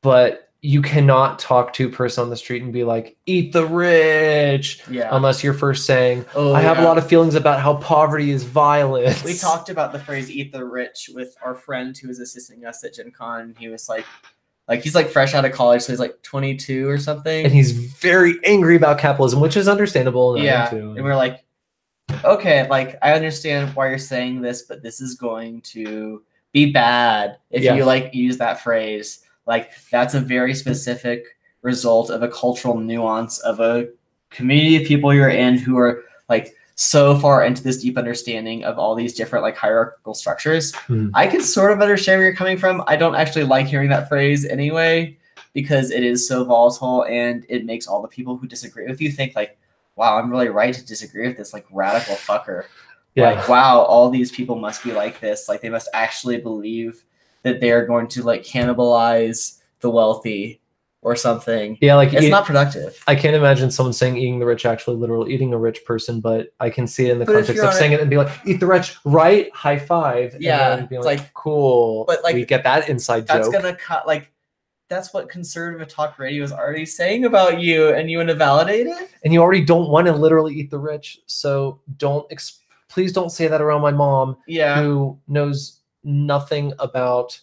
But you cannot talk to a person on the street and be like, eat the rich, unless you're first saying, I have a lot of feelings about how poverty is violence. We talked about the phrase eat the rich with our friend who was assisting us at Gen Con. He was like he's like fresh out of college, so he's like 22 or something. And he's very angry about capitalism, which is understandable. And and we're like, okay, like, I understand why you're saying this, but this is going to be bad if you, like, use that phrase. Like, that's a very specific result of a cultural nuance of a community of people you're in who are, like, so far into this deep understanding of all these different, like, hierarchical structures. I can sort of understand where you're coming from. I don't actually like hearing that phrase anyway, because it is so volatile and it makes all the people who disagree with you think, like, wow, I'm really right to disagree with this, like, radical fucker. Like, wow, all these people must be like this. Like, they must actually believe that they are going to, like, cannibalize the wealthy or something. Yeah, like, it's not productive. I can't imagine someone saying eating the rich actually literally eating a rich person, but I can see it in the context of saying it and be like, eat the rich, right? High five. Yeah, and being like, cool. But, like, we get that inside joke. That's gonna cut, like, that's what conservative talk radio is already saying about you, and you want to validate it? And you already don't want to literally eat the rich, so please don't say that around my mom, who knows nothing about,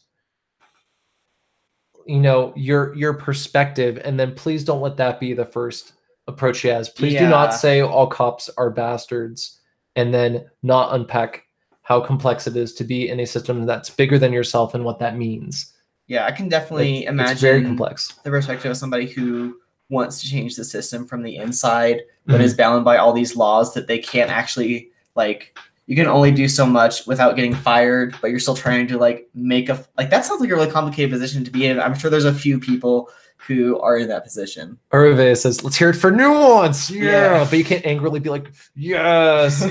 you know, your perspective. And then please don't let that be the first approach she has. Please do not say all cops are bastards and then not unpack how complex it is to be in a system that's bigger than yourself and what that means. Yeah, I can definitely imagine it's very complex. The perspective of somebody who wants to change the system from the inside, but is bound by all these laws that they can't actually, like, you can only do so much without getting fired, but you're still trying to, like, make that sounds like a really complicated position to be in. I'm sure there's a few people who are in that position. Hervé says, let's hear it for nuance. Yeah. But you can't angrily be like, yes.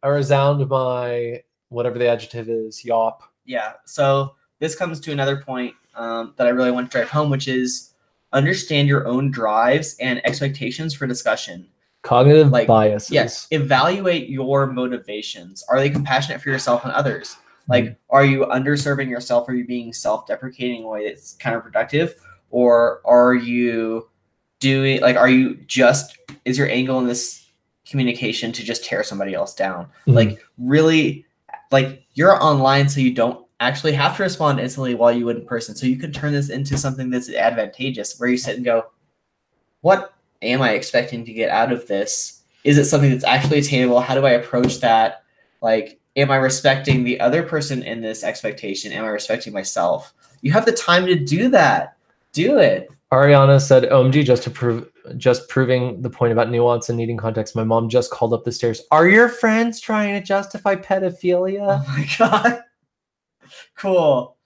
I resound my, whatever the adjective is, yop. Yeah. So this comes to another point that I really want to drive home, which is understand your own drives and expectations for discussion. Cognitive biases. Yes. Evaluate your motivations. Are they compassionate for yourself and others? Like, are you underserving yourself? Are you being self-deprecating in a way that's counterproductive? Or are you doing, like, is your angle in this communication to just tear somebody else down? Like, really, like, you're online so you don't actually have to respond instantly while you would in person. So you can turn this into something that's advantageous, where you sit and go, what am I expecting to get out of this? Is it something that's actually attainable? How do I approach that? Like, am I respecting the other person in this expectation? Am I respecting myself? You have the time to do that. Do it. Ariana said, OMG, just proving the point about nuance and needing context. My mom just called up the stairs. Are your friends trying to justify pedophilia? Oh my God. Cool.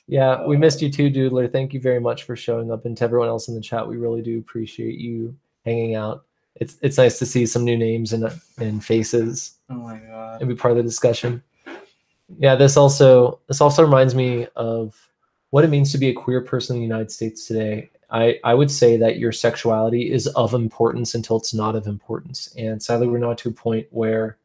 Yeah, we missed you too, Doodler. Thank you very much for showing up, and to everyone else in the chat, we really do appreciate you hanging out. It's nice to see some new names and faces. Oh my God. And be part of the discussion. Yeah, this also reminds me of what it means to be a queer person in the United States today. I would say that your sexuality is of importance until it's not of importance, and sadly, we're not to a point where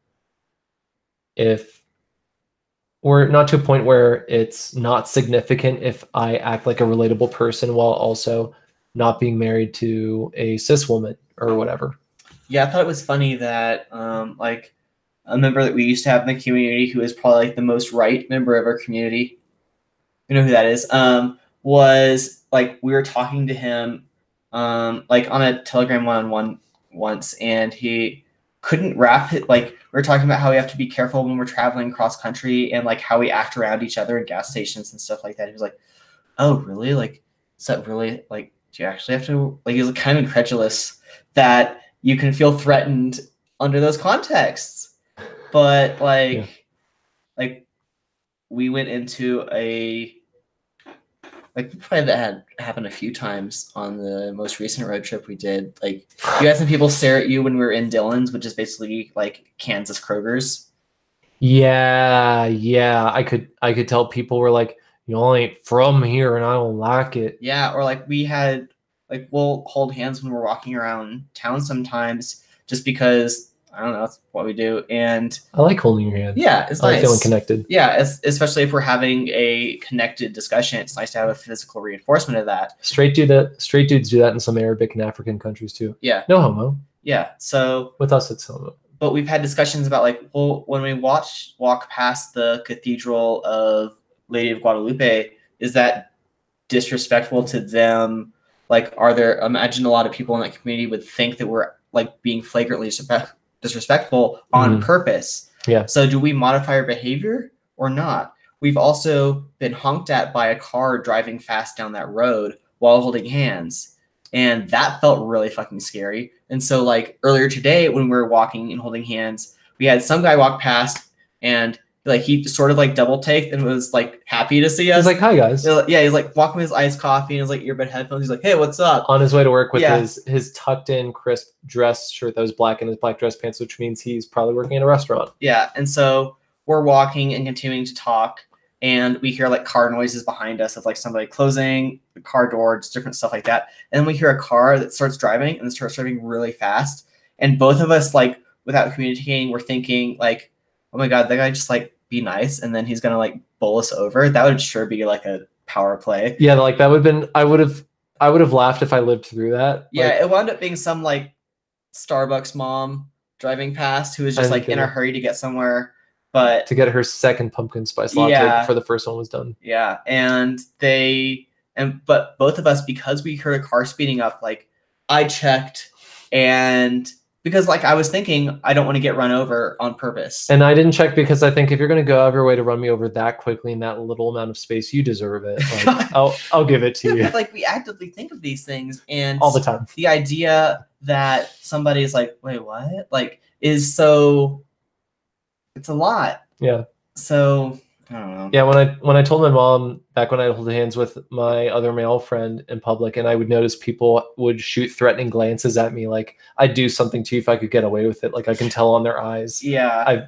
it's not significant if I act like a relatable person while also not being married to a cis woman or whatever. Yeah, I thought it was funny that like a member that we used to have in the community, who is probably like the most right member of our community, you know who that is, was like, we were talking to him like on a Telegram one-on-one once, and he couldn't wrap it. Like, we were talking about how we have to be careful when we're traveling cross country, and like how we act around each other at gas stations and stuff like that. He was like, oh really? Like, is that really, like, do you actually have to, like, he was kind of incredulous that you can feel threatened under those contexts. But like, like, we went into like, probably that had happened a few times on the most recent road trip we did. Like, you had some people stare at you when we were in Dillon's, which is basically like Kansas Kroger's. Yeah. I could tell people were like, you ain't from here and I don't like it. Yeah, or like, we had, like, we'll hold hands when we're walking around town sometimes, just because, I don't know, that's what we do. And I like holding your hand. Yeah, it's nice. I like feeling connected. Yeah, especially if we're having a connected discussion, it's nice to have a physical reinforcement of that. Straight dudes do that in some Arabic and African countries too. Yeah. No homo. Yeah. So with us, it's homo. But we've had discussions about, like, well, when we walk past the Cathedral of Lady of Guadalupe, is that disrespectful to them? Like, imagine a lot of people in that community would think that we're like being flagrantly disrespectful on purpose. Yeah. So do we modify our behavior or not? We've also been honked at by a car driving fast down that road while holding hands. And that felt really fucking scary. And so, like, earlier today when we were walking and holding hands, we had some guy walk past, and like, he sort of like double taked and was like happy to see us. He's like, hi guys. Yeah, he's like walking with his iced coffee and his like earbud headphones. He's like, hey, what's up? On his way to work with his tucked in crisp dress shirt that was black and his black dress pants, which means he's probably working in a restaurant. Yeah. And so we're walking and continuing to talk, and we hear like car noises behind us of like somebody closing the car door, just different stuff like that. And then we hear a car that starts driving, and it starts driving really fast. And both of us, like, without communicating, we're thinking like, oh my God, that guy just like be nice, and then he's gonna like bowl us over. That would sure be like a power play. Yeah, like that would have been, I would have laughed if I lived through that. Yeah, like, it wound up being some like Starbucks mom driving past who was just like in a hurry to get somewhere, but to get her second pumpkin spice latte before the first one was done. Yeah, but both of us, because we heard a car speeding up, like, I checked, and because, like, I was thinking, I don't want to get run over on purpose. And I didn't check because I think if you're going to go out of your way to run me over that quickly in that little amount of space, you deserve it. Like, I'll give it to you. But, like, we actively think of these things, and all the time. The idea that somebody's like, wait, what? Like, is so, it's a lot. Yeah. So, I don't know. Yeah, when I told my mom back when I held hands with my other male friend in public, and I would notice people would shoot threatening glances at me, like, I'd do something to you if I could get away with it. Like, I can tell on their eyes. Yeah.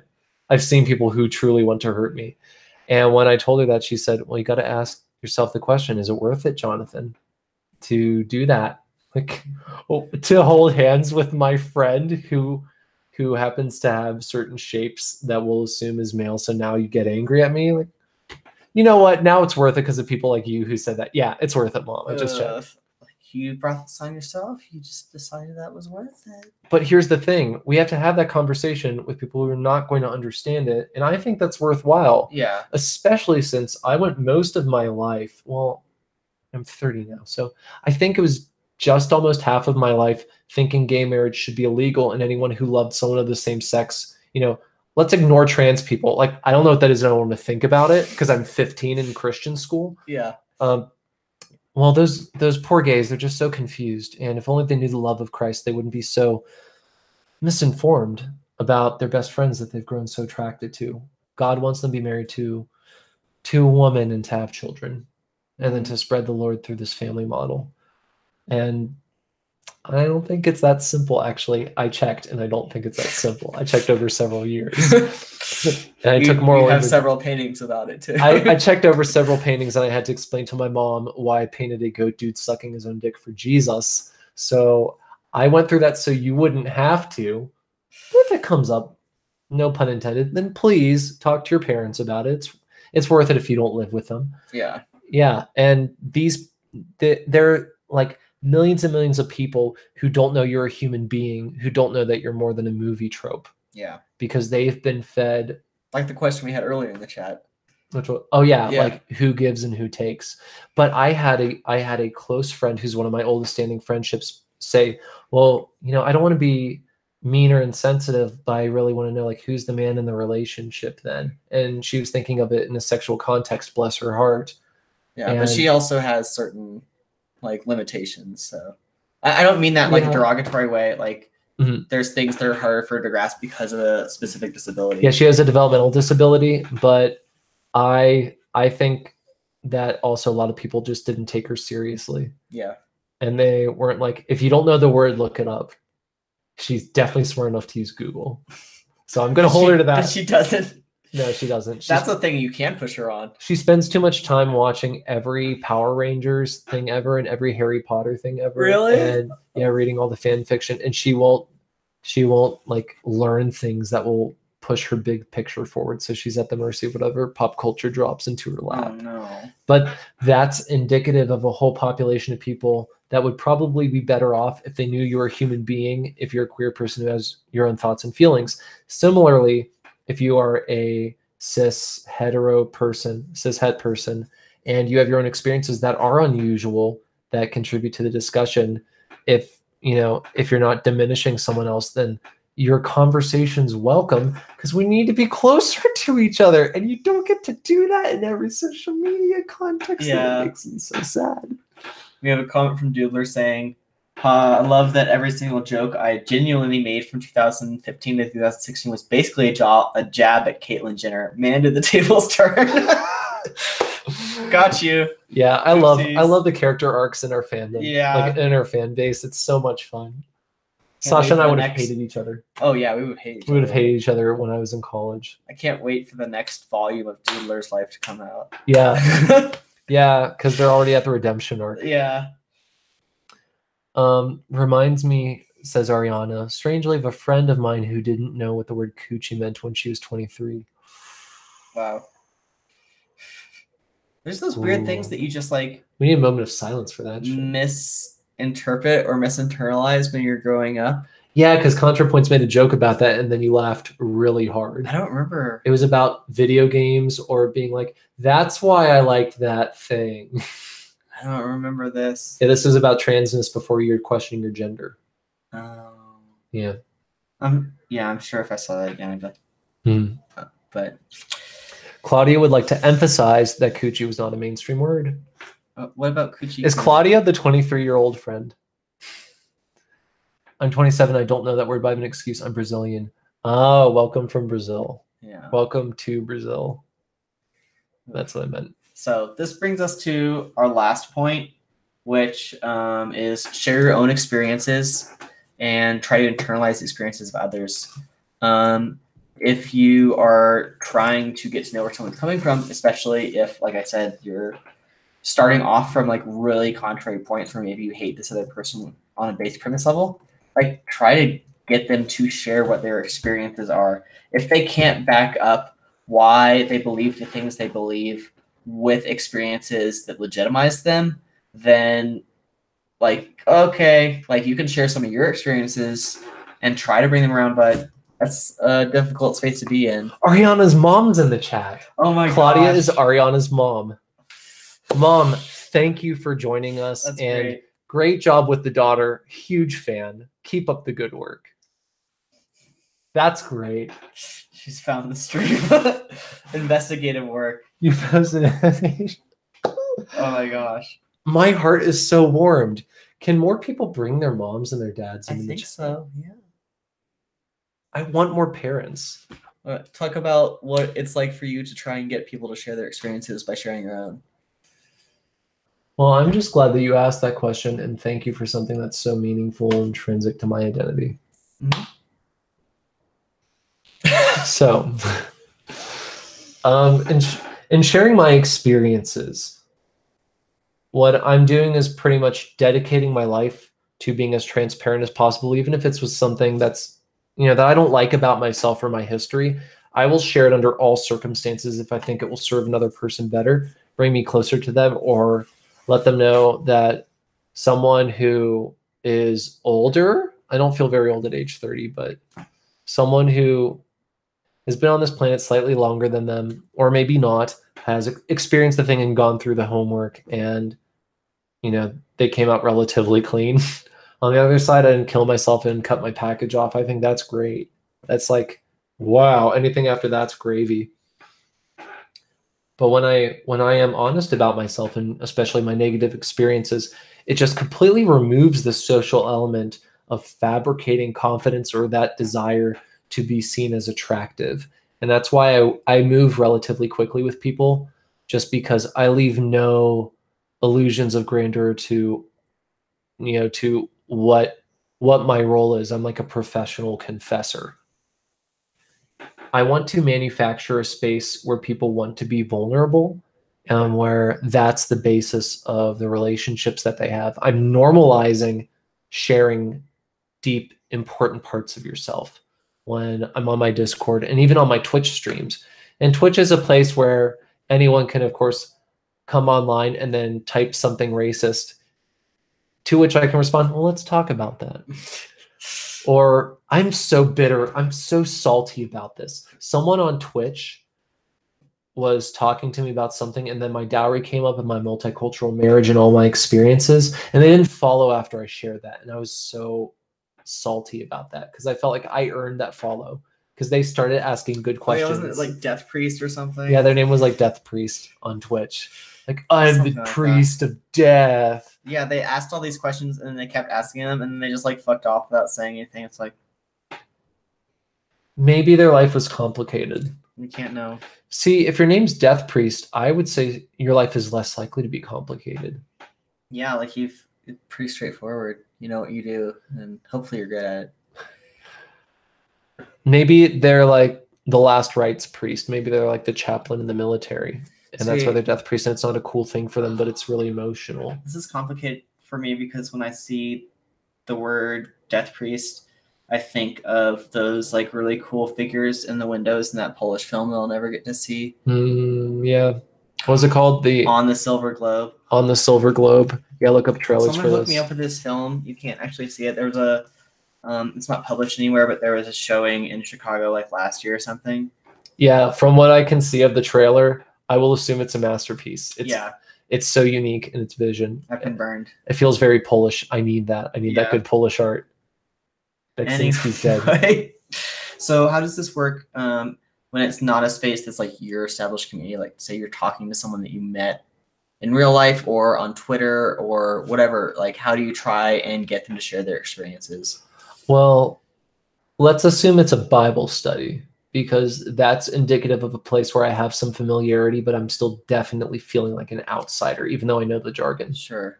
I've seen people who truly want to hurt me. And when I told her that, she said, well, you got to ask yourself the question, is it worth it, Jonathan, to do that? Like, to hold hands with my friend who happens to have certain shapes that we'll assume is male, so now you get angry at me? Like, you know what? Now it's worth it because of people like you who said that. Yeah, it's worth it, Mom. I just checked. You brought this on yourself. You just decided that was worth it. But here's the thing. We have to have that conversation with people who are not going to understand it. And I think that's worthwhile. Yeah. Especially since I went most of my life, well, I'm 30 now. So I think it was just almost half of my life thinking gay marriage should be illegal, and anyone who loved someone of the same sex, let's ignore trans people. Like, I don't know what that is. I don't want to think about it because I'm 15 in Christian school. Yeah. Well, those poor gays, they're just so confused. And if only they knew the love of Christ, they wouldn't be so misinformed about their best friends that they've grown so attracted to. God wants them to be married to a woman and to have children, and then to spread the Lord through this family model. And I don't think it's that simple, actually. I checked, and I don't think it's that simple. I checked over several years. And I took more. You have several paintings about it, too. I checked over several paintings, and I had to explain to my mom why I painted a goat dude sucking his own dick for Jesus. So I went through that so you wouldn't have to. But if it comes up, no pun intended, then please talk to your parents about it. It's worth it if you don't live with them. Yeah. Yeah. And they're like millions and millions of people who don't know you're a human being, who don't know that you're more than a movie trope. Yeah. Because they've been fed. Like the question we had earlier in the chat. Like who gives and who takes. But I had a close friend who's one of my oldest standing friendships say, well, I don't want to be mean or insensitive, but I really want to know, like, who's the man in the relationship then? And she was thinking of it in a sexual context, bless her heart. Yeah, but she also has certain like limitations. So I don't mean that like a derogatory way. Like there's things that are harder for her to grasp because of a specific disability. Yeah, she has a developmental disability, but I think that also a lot of people just didn't take her seriously. Yeah. And they weren't like, if you don't know the word, look it up. She's definitely smart enough to use Google. So I'm going to hold her to that. But she doesn't. No, she doesn't. That's the thing you can push her on. She spends too much time watching every Power Rangers thing ever and every Harry Potter thing ever. Really? And reading all the fan fiction. And she won't like learn things that will push her big picture forward. So she's at the mercy of whatever pop culture drops into her lap. Oh, no. But that's indicative of a whole population of people that would probably be better off if they knew you were a human being, if you're a queer person who has your own thoughts and feelings. Similarly, if you are a cis het person, and you have your own experiences that are unusual, that contribute to the discussion, if you're not diminishing someone else, then your conversation's welcome, because we need to be closer to each other, and you don't get to do that in every social media context. Yeah. That makes me so sad. We have a comment from Doodler saying, I love that every single joke I genuinely made from 2015 to 2016 was basically a jab at Caitlyn Jenner. Man, did the tables turn. Got you. Yeah, I love the character arcs in our fandom. Yeah. Like in our fan base. It's so much fun. Sasha and I would have hated each other. Oh, yeah, we would hate each other. We would have hated each other when I was in college. I can't wait for the next volume of Doodler's life to come out. Yeah. Yeah, because they're already at the redemption arc. Yeah. Reminds me, says Ariana, strangely of a friend of mine who didn't know what the word coochie meant when she was 23. Wow. There's those weird things that you just like... We need a moment of silence for that. Misinterpret or misinternalize when you're growing up. Yeah, because ContraPoints made a joke about that, and then you laughed really hard. I don't remember. It was about video games or being like, that's why I liked that thing. I don't remember this. Yeah, this is about transness before you're questioning your gender. Oh. Yeah. I'm sure if I saw that again, I'd be like, but... Claudia would like to emphasize that coochie was not a mainstream word. What about coochie? Is Claudia the 23-year-old friend? I'm 27. I don't know that word, but I have an excuse. I'm Brazilian. Oh, welcome from Brazil. Yeah. Welcome to Brazil. That's what I meant. So this brings us to our last point, which is share your own experiences and try to internalize the experiences of others. If you are trying to get to know where someone's coming from, especially if, like I said, you're starting off from like really contrary points where maybe you hate this other person on a base premise level, like try to get them to share what their experiences are. If they can't back up why they believe the things they believe with experiences that legitimize them, then like, okay, like you can share some of your experiences and try to bring them around, but that's a difficult space to be in. Ariana's mom's in the chat. Oh my god. Claudia is Ariana's mom. Mom, thank you for joining us. That's and great job with the daughter. Huge fan. Keep up the good work. That's great. She's found the stream. Investigative work. You found it. Oh my gosh. My heart is so warmed. Can more people bring their moms and their dads I in the think chat? so, yeah. I want more parents. Talk about what it's like for you to try and get people to share their experiences by sharing your own. Well, I'm just glad that you asked that question, and thank you for something that's so meaningful and intrinsic to my identity. Mm-hmm. So, in sharing my experiences, what I'm doing is pretty much dedicating my life to being as transparent as possible, even if it's with something that's, that I don't like about myself or my history. I will share it under all circumstances if I think it will serve another person better, bring me closer to them, or let them know that someone who is older, I don't feel very old at age 30, but someone who has been on this planet slightly longer than them, or maybe not, has experienced the thing and gone through the homework, and they came out relatively clean. On the other side, I didn't kill myself and cut my package off. I think that's great. That's like, wow, anything after that's gravy. But when I am honest about myself, and especially my negative experiences, it just completely removes the social element of fabricating confidence or that desire to be seen as attractive. And that's why I move relatively quickly with people, just because I leave no illusions of grandeur to what my role is. I'm like a professional confessor. I want to manufacture a space where people want to be vulnerable, and where that's the basis of the relationships that they have. I'm normalizing sharing deep, important parts of yourself when I'm on my Discord and even on my Twitch streams. And Twitch is a place where anyone can, of course, come online and then type something racist, to which I can respond, well, let's talk about that. Or, I'm so bitter, I'm so salty about this. Someone on Twitch was talking to me about something, and then my dowry came up in my multicultural marriage and all my experiences, and they didn't follow after I shared that. And I was so salty about that because I felt like I earned that follow, because they started asking good questions. Wait, wasn't it like Death Priest or something? Yeah, their name was like Death Priest on Twitch. Like, I'm something the like priest that. Of death. Yeah, they asked all these questions and then they kept asking them, and then they just like fucked off without saying anything. It's like, maybe their life was complicated. You can't know. See, if your name's Death Priest, I would say your life is less likely to be complicated. Yeah, like it's pretty straightforward. You know what you do, and hopefully you're good at it. Maybe they're like the last rites priest. Maybe they're like the chaplain in the military. And that's why they're Death Priest, and it's not a cool thing for them, but it's really emotional. This is complicated for me because when I see the word Death Priest, I think of those like really cool figures in the windows in that Polish film that I'll never get to see. Yeah. What was it called? On the Silver Globe. On the Silver Globe. Yeah, look up trailers for this. Someone hooked me up with this film. You can't actually see it. There was a, it's not published anywhere, but there was a showing in Chicago like last year or something. Yeah, from what I can see of the trailer, I will assume it's a masterpiece. It's so unique in its vision. I've been burned. It feels very Polish. I need that. I need that good Polish art. Beksinski's dead. So how does this work when it's not a space that's like your established community? Like, say you're talking to someone that you met in real life or on Twitter or whatever. Like, how do you try and get them to share their experiences? Well, let's assume it's a Bible study, because that's indicative of a place where I have some familiarity, but I'm still definitely feeling like an outsider, even though I know the jargon. Sure.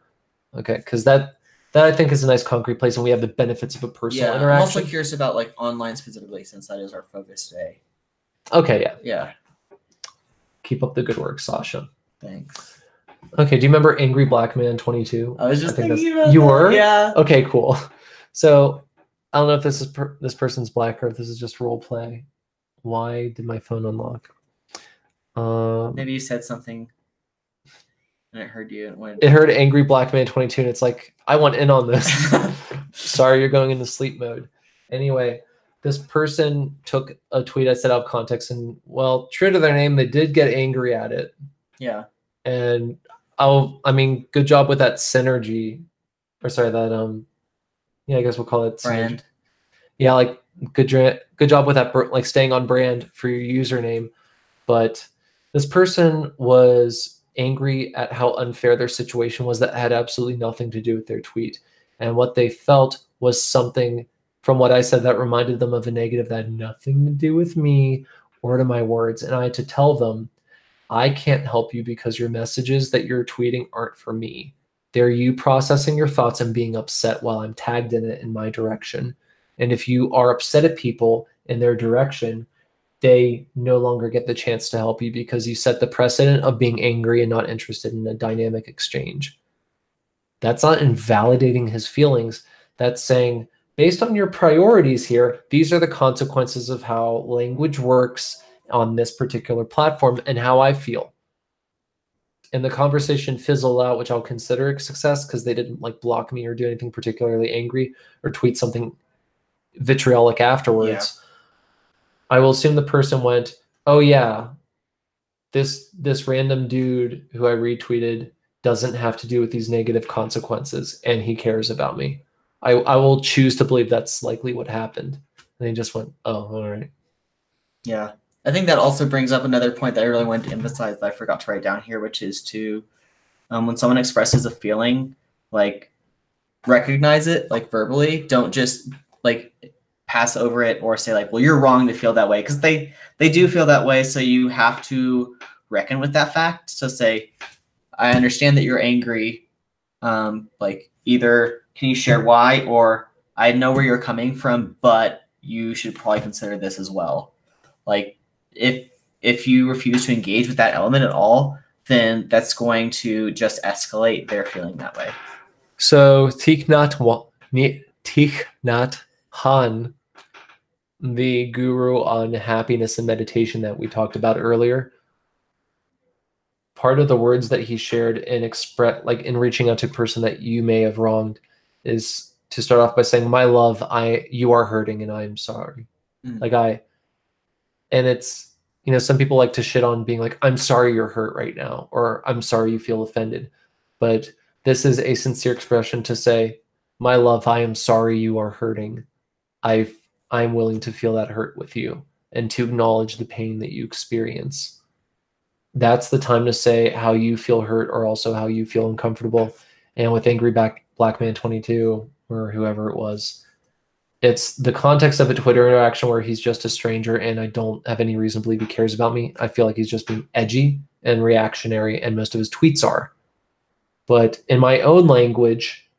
Okay, because that I think is a nice concrete place, and we have the benefits of a personal interaction. I'm also curious about like online specifically, since that is our focus today. Okay, yeah. Yeah. Keep up the good work, Sasha. Thanks. Okay, do you remember Angry Black Man 22? I was just think thinking about you that. were? Yeah. Okay, cool. So I don't know if this is this person's black or if this is just role play. Why did my phone unlock? Maybe you said something and it heard you. It heard Angry Black Man 22, and it's like, I want in on this. Sorry, you're going into sleep mode. Anyway, this person took a tweet I said out of context, and well, true to their name, they did get angry at it. Yeah. And I mean, good job with that synergy, or sorry, that yeah, I guess we'll call it Brand. synergy. Yeah, like good job with that, like staying on brand for your username. But this person was angry at how unfair their situation was that had absolutely nothing to do with their tweet. And what they felt was something from what I said that reminded them of a negative that had nothing to do with me or to my words. And I had to tell them, I can't help you because your messages that you're tweeting aren't for me. They're you processing your thoughts and being upset while I'm tagged in it in my direction. And if you are upset at people in their direction, they no longer get the chance to help you because you set the precedent of being angry and not interested in a dynamic exchange. That's not invalidating his feelings. That's saying, based on your priorities here, these are the consequences of how language works on this particular platform and how I feel. And the conversation fizzled out, which I'll consider a success because they didn't like block me or do anything particularly angry or tweet something vitriolic afterwards. Yeah. I will assume the person went, oh yeah, this random dude who I retweeted doesn't have to do with these negative consequences and he cares about me. I will choose to believe that's likely what happened. And he just went, oh, all right. Yeah. I think that also brings up another point that I really wanted to emphasize that I forgot to write down here, which is to, when someone expresses a feeling, like recognize it, like verbally, don't just like pass over it or say like, well, you're wrong to feel that way. Cause they do feel that way. So you have to reckon with that fact. So say, I understand that you're angry. Like either can you share why, or I know where you're coming from, but you should probably consider this as well. Like if you refuse to engage with that element at all, then that's going to just escalate their feeling that way. So Thich Nhat Hanh, the guru on happiness and meditation that we talked about earlier, part of the words that he shared in in reaching out to a person that you may have wronged is to start off by saying, my love, you are hurting and I am sorry. And it's, some people like to shit on being like, I'm sorry you're hurt right now, or I'm sorry you feel offended. But this is a sincere expression to say, my love, I am sorry you are hurting. I'm willing to feel that hurt with you and to acknowledge the pain that you experience. That's the time to say how you feel hurt or also how you feel uncomfortable. And with Angry Black Man 22 or whoever it was, it's the context of a Twitter interaction where he's just a stranger and I don't have any reason to believe he cares about me. I feel like he's just being edgy and reactionary, and most of his tweets are. But in my own language,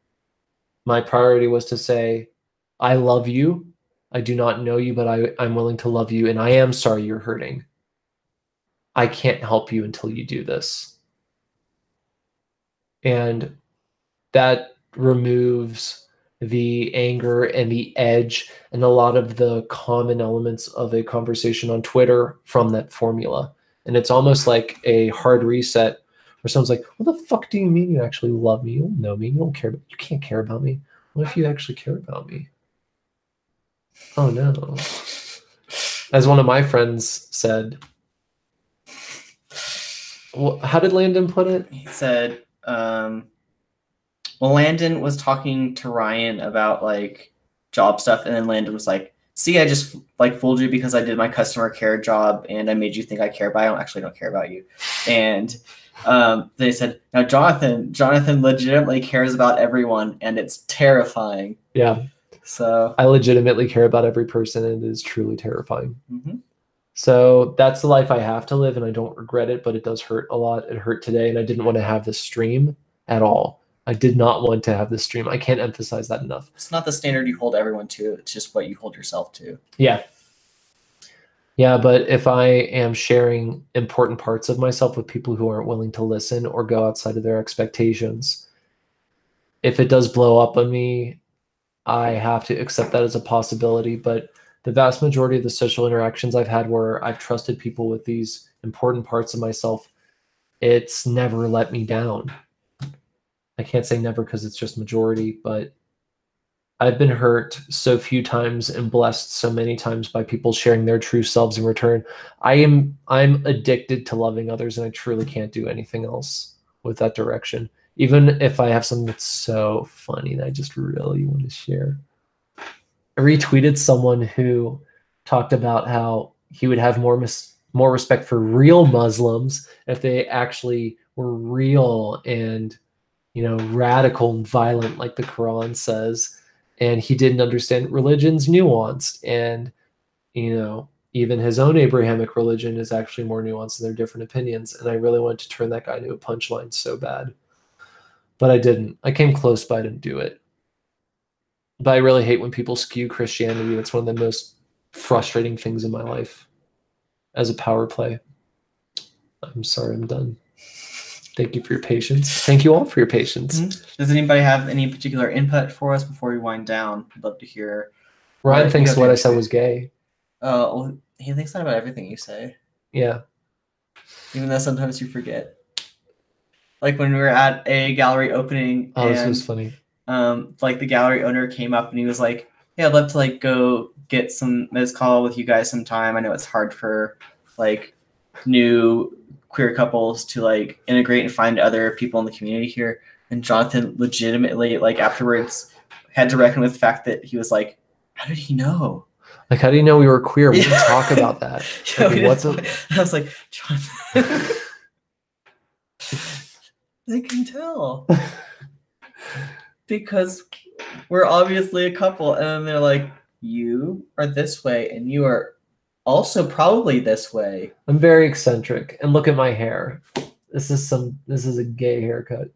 my priority was to say, I love you. I do not know you, but I'm willing to love you, and I am sorry you're hurting. I can't help you until you do this. And that removes the anger and the edge and a lot of the common elements of a conversation on Twitter from that formula. And it's almost like a hard reset where someone's like, what the fuck do you mean you actually love me? You don't know me. You don't care. You can't care about me. What if you actually care about me? Oh no. As one of my friends said, well, how did Landon put it? He said, well, Landon was talking to Ryan about like job stuff, and then Landon was like, see, I just like fooled you because I did my customer care job and I made you think I care, but I don't care about you. And they said, now Jonathan legitimately cares about everyone, and it's terrifying. Yeah. So I legitimately care about every person, and it is truly terrifying. Mm-hmm. So that's the life I have to live, and I don't regret it, but it does hurt a lot. It hurt today, and I didn't want to have this stream at all. I did not want to have this stream. I can't emphasize that enough. It's not the standard you hold everyone to. It's just what you hold yourself to. Yeah. Yeah, but if I am sharing important parts of myself with people who aren't willing to listen or go outside of their expectations, if it does blow up on me, I have to accept that as a possibility. But the vast majority of the social interactions I've had where I've trusted people with these important parts of myself, it's never let me down. I can't say never because it's just majority, but I've been hurt so few times and blessed so many times by people sharing their true selves in return. I'm addicted to loving others, and I truly can't do anything else with that direction. Even if I have something that's so funny that I just really want to share. I retweeted someone who talked about how he would have more respect for real Muslims if they actually were real and radical and violent like the Quran says. And he didn't understand religion's nuanced. And, even his own Abrahamic religion is actually more nuanced in their different opinions. And I really wanted to turn that guy into a punchline so bad. But I didn't. I came close, but I didn't do it. But I really hate when people skew Christianity. That's one of the most frustrating things in my life as a power play. I'm sorry, I'm done. Thank you for your patience. Thank you all for your patience. Does anybody have any particular input for us before we wind down? I'd love to hear. Ryan thinks what I said was gay. Well, he thinks that about everything you say. Yeah. Even though sometimes you forget. Like when we were at a gallery opening. Oh, this was funny. Like the gallery owner came up and he was like, "Yeah, I'd love to like go get some mezcal with you guys sometime. I know it's hard for like new queer couples to like integrate and find other people in the community here." And Jonathan legitimately like afterwards had to reckon with the fact that he was like, "How did he know? Like, how do you know we were queer? We didn't talk about that." I was like, Jonathan, they can tell. Because we're obviously a couple. And then they're like, "You are this way and you are also probably this way." I'm very eccentric. And look at my hair. This is a gay haircut.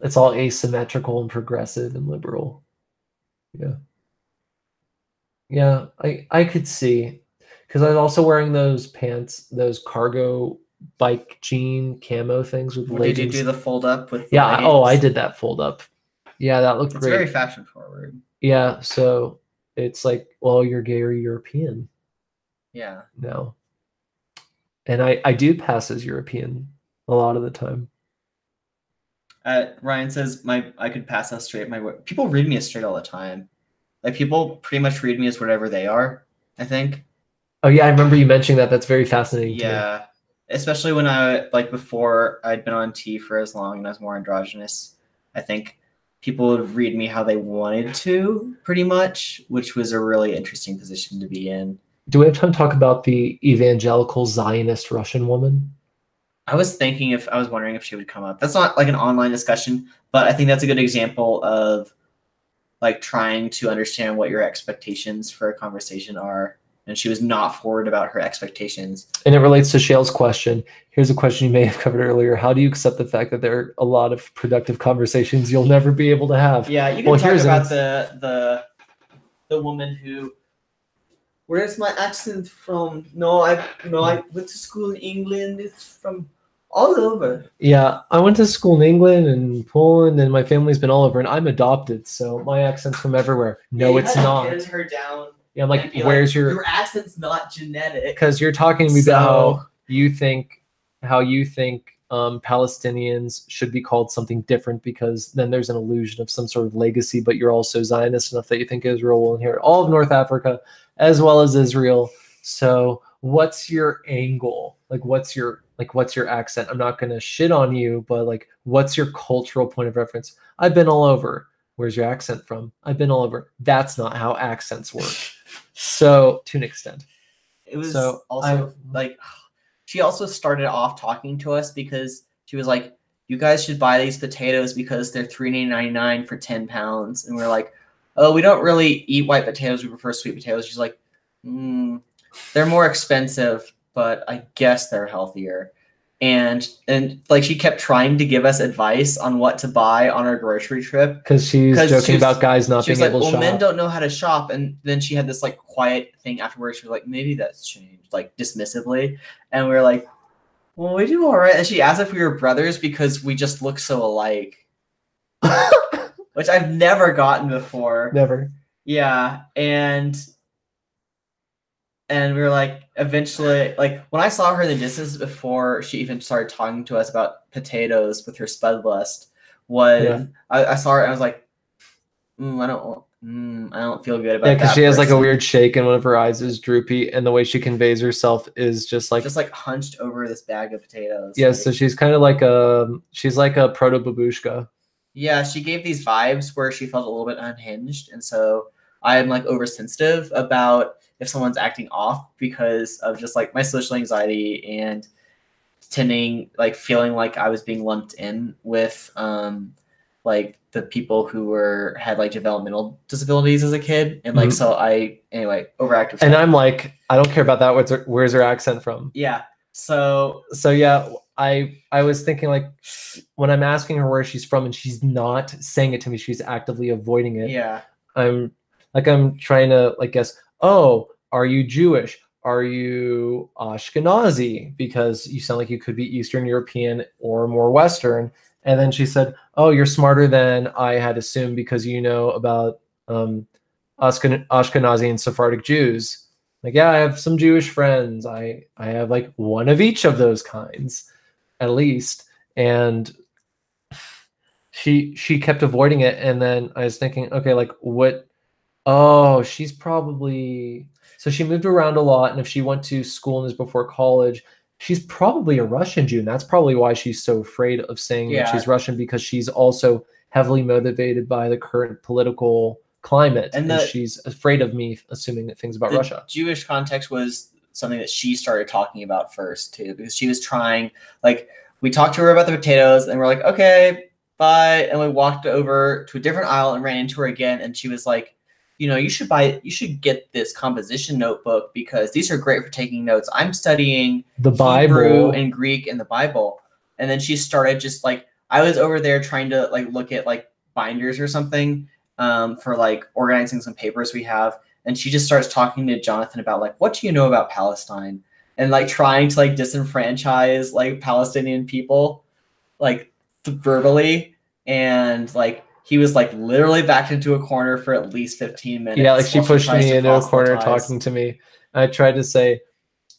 It's all asymmetrical and progressive and liberal. Yeah. Yeah, I could see. Because I was also wearing those pants, those cargo bike jean camo things with leggings. Did you do the fold up with the leggings? I did that fold up. Yeah, that looked great. It's very fashion forward. Yeah, so it's like, well, you're gay or European. Yeah. No. And I do pass as European a lot of the time. Ryan says I could pass as straight. People read me as straight all the time. Like people pretty much read me as whatever they are, I think. Oh yeah, I remember you mentioning that. That's very fascinating to me. Yeah. Especially when before I'd been on T for as long and I was more androgynous. I think people would read me how they wanted to, pretty much, which was a really interesting position to be in. Do we have time to talk about the evangelical Zionist Russian woman? I was wondering if she would come up. That's not like an online discussion, but I think that's a good example of like trying to understand what your expectations for a conversation are. And she was not forward about her expectations. And it relates to Shale's question. Here's a question you may have covered earlier. How do you accept the fact that there are a lot of productive conversations you'll never be able to have? Yeah, you can talk about the woman who, where's my accent from? I went to school in England. It's from all over. Yeah, I went to school in England and Poland, and my family's been all over, and I'm adopted, so my accent's from everywhere. No, it's not. Pin her down. Yeah, I'm like, where's your accent's not genetic? Because you're talking to me about how you think Palestinians should be called something different, because then there's an illusion of some sort of legacy, but you're also Zionist enough that you think Israel will inherit all of North Africa as well as Israel. So what's your angle? What's your accent? I'm not going to shit on you, but like, what's your cultural point of reference? I've been all over. Where's your accent from? I've been all over. That's not how accents work. So to an extent. It was she also started off talking to us because she was like, "You guys should buy these potatoes because they're $3.99 for 10 pounds." And we're like, "Oh, we don't really eat white potatoes. We prefer sweet potatoes." She's like, "They're more expensive, but I guess they're healthier." and like she kept trying to give us advice on what to buy on our grocery trip because she's joking about guys not being able to shop. Men don't know how to shop. And then she had this like quiet thing afterwards. She was like, maybe that's changed, like dismissively. And we were like, well, we do all right. And she asked if we were brothers because we just look so alike, which I've never gotten before. Never. Yeah. And we were like, eventually, like when I saw her in the distance before she even started talking to us about potatoes with her spud lust, I saw her and I was like, I don't feel good about that. Yeah, because she has like a weird shake and one of her eyes is droopy, and the way she conveys herself is just like hunched over this bag of potatoes. Yeah, so she's kind of like she's like a proto babushka. Yeah, she gave these vibes where she felt a little bit unhinged, and so I'm like oversensitive about if someone's acting off because of just like my social anxiety and feeling like I was being lumped in with like the people who had like developmental disabilities as a kid, and like so I overactive. And I'm like, I don't care about that. Where's her accent from? Yeah. So yeah, I was thinking like when I'm asking her where she's from and she's not saying it to me, she's actively avoiding it. Yeah. I'm trying to like guess, oh, are you Jewish? Are you Ashkenazi? Because you sound like you could be Eastern European or more Western. And then she said, oh, you're smarter than I had assumed because you know about Ashkenazi and Sephardic Jews. Like, yeah, I have some Jewish friends. I have like one of each of those kinds, at least. And she kept avoiding it. And then I was thinking, okay, like what? Oh, she's probably... So she moved around a lot. And if she went to school and is before college, she's probably a Russian Jew. And that's probably why she's so afraid of saying that she's Russian, because she's also heavily motivated by the current political climate. And she's afraid of me assuming that things about Russia. Jewish context was something that she started talking about first too, because she was trying, like, we talked to her about the potatoes and we're like, okay, bye. And we walked over to a different aisle and ran into her again. And she was like, you know, you should get this composition notebook because these are great for taking notes. I'm studying the Bible, Hebrew and Greek and the Bible. And then she started just like, I was over there trying to like look at like binders or something for like organizing some papers we have. And she just starts talking to Jonathan about like, what do you know about Palestine? And like trying to like disenfranchise like Palestinian people, like verbally. And like, he was like literally backed into a corner for at least 15 minutes. Yeah, like she pushed me into a corner talking to me. I tried to say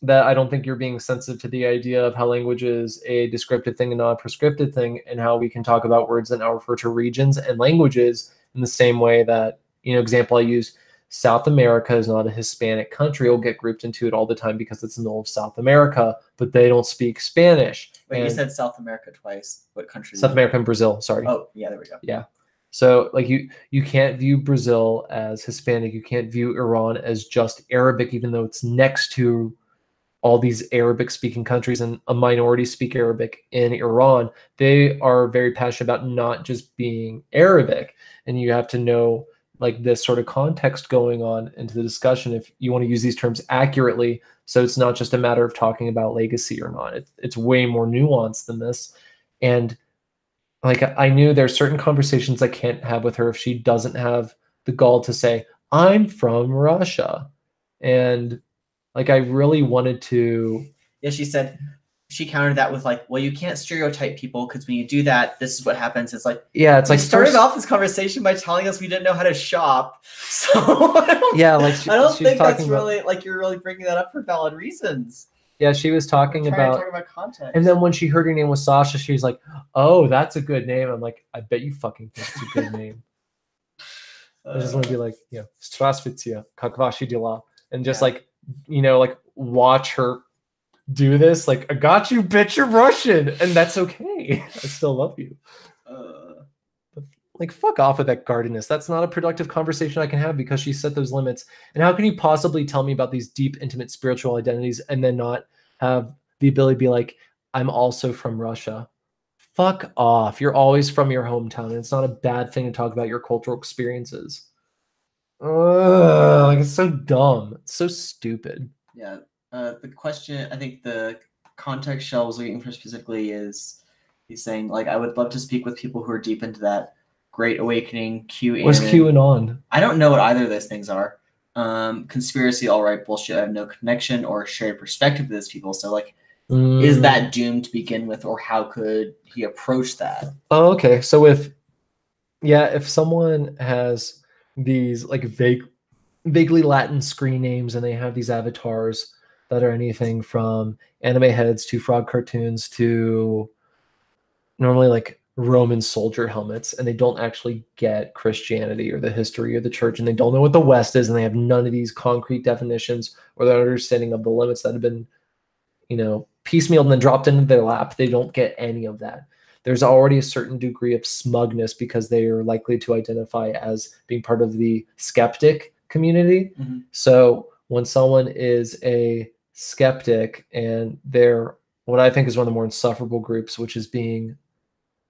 that I don't think you're being sensitive to the idea of how language is a descriptive thing and not a prescriptive thing, and how we can talk about words that now refer to regions and languages in the same way that, you know, example I use, South America is not a Hispanic country. It'll get grouped into it all the time because it's in the middle of South America, but they don't speak Spanish. Wait, you said South America twice. What country? South America and Brazil, sorry. Oh, yeah, there we go. Yeah. So like you can't view Brazil as Hispanic. You can't view Iran as just Arabic, even though it's next to all these Arabic speaking countries and a minority speak Arabic in Iran. They are very passionate about not just being Arabic. And you have to know like this sort of context going on into the discussion if you want to use these terms accurately. So it's not just a matter of talking about legacy or not. It's way more nuanced than this. And like, I knew there's certain conversations I can't have with her if she doesn't have the gall to say, I'm from Russia. And like, I really wanted to. Yeah, she countered that with like, well, you can't stereotype people because when you do that, this is what happens. It's like, yeah, it's like started off this conversation by telling us we didn't know how to shop. So I don't think that's really like you're really bringing that up for valid reasons. Yeah, she was talking about context. And then when she heard her name was Sasha, she's like, oh, that's a good name. I'm like, I bet you fucking think it's a good name. I just want to be like, you know, Strasvitia, как ваши дела? And just like, you know, like watch her do this. Like, I got you, bitch, you're Russian. And that's okay. I still love you. But, like, fuck off with that guardedness. That's not a productive conversation I can have because she set those limits. And how can you possibly tell me about these deep, intimate spiritual identities and then not have the ability to be like, I'm also from Russia? Fuck off. You're always from your hometown. And it's not a bad thing to talk about your cultural experiences. Like, it's so dumb. It's so stupid. Yeah. The question, I think the context Shell was looking for specifically is he's saying, like, I would love to speak with people who are deep into that Great Awakening, QAnon. What's QAnon? I don't know what either of those things are. Conspiracy, all right, bullshit. I have no connection or shared perspective with those people. So, like, is that doomed to begin with, or how could he approach that? Oh, okay. So if someone has these like vaguely Latin screen names and they have these avatars that are anything from anime heads to frog cartoons to normally like Roman soldier helmets, and they don't actually get Christianity or the history of the church, and they don't know what the West is, and they have none of these concrete definitions or their understanding of the limits that have been, piecemealed and then dropped into their lap. They don't get any of that. There's already a certain degree of smugness because they are likely to identify as being part of the skeptic community. Mm-hmm. So when someone is a skeptic and they're what I think is one of the more insufferable groups, which is being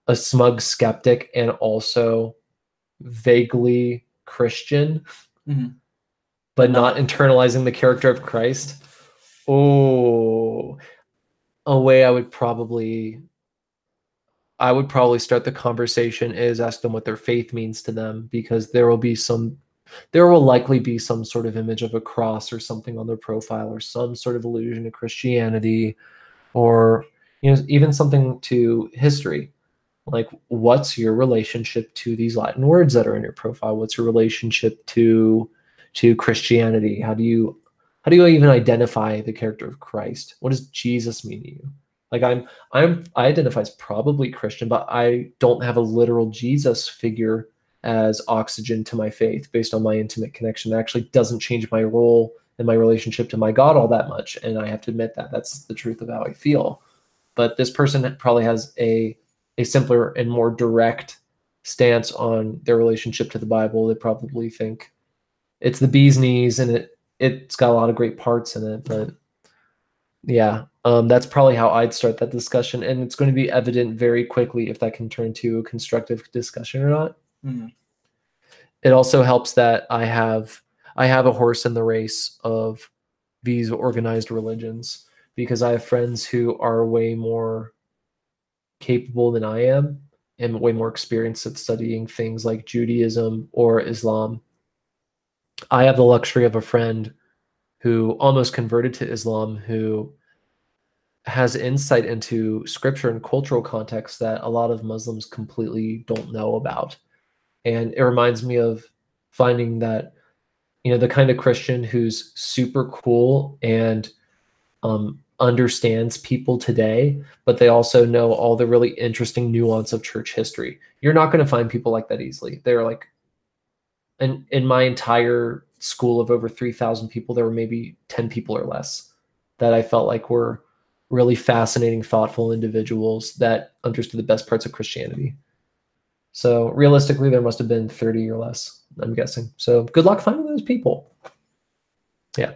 a smug skeptic and also vaguely Christian, but not internalizing the character of Christ. Oh, a way I would probably start the conversation is ask them what their faith means to them, because there will likely be some sort of image of a cross or something on their profile, or some sort of allusion to Christianity, or even something to history. Like, what's your relationship to these Latin words that are in your profile? What's your relationship to Christianity? How do you even identify the character of Christ? What does Jesus mean to you? Like, I identify as probably Christian, but I don't have a literal Jesus figure as oxygen to my faith based on my intimate connection. It actually doesn't change my role and my relationship to my God all that much. And I have to admit that that's the truth of how I feel. But this person probably has a simpler and more direct stance on their relationship to the Bible. They probably think it's the bee's knees and it's got a lot of great parts in it. But yeah, that's probably how I'd start that discussion. And it's going to be evident very quickly if that can turn to a constructive discussion or not. Mm-hmm. It also helps that I have a horse in the race of these organized religions, because I have friends who are way more capable than I am and way more experienced at studying things like Judaism or Islam. I have the luxury of a friend who almost converted to Islam, who has insight into scripture and cultural context that a lot of Muslims completely don't know about. And it reminds me of finding that, the kind of Christian who's super cool and understands people today, but they also know all the really interesting nuance of church history. You're not going to find people like that easily. They're like, in my entire school of over 3,000 people, there were maybe 10 people or less that I felt like were really fascinating, thoughtful individuals that understood the best parts of Christianity. So realistically, there must have been 30 or less, I'm guessing. So good luck finding those people. Yeah.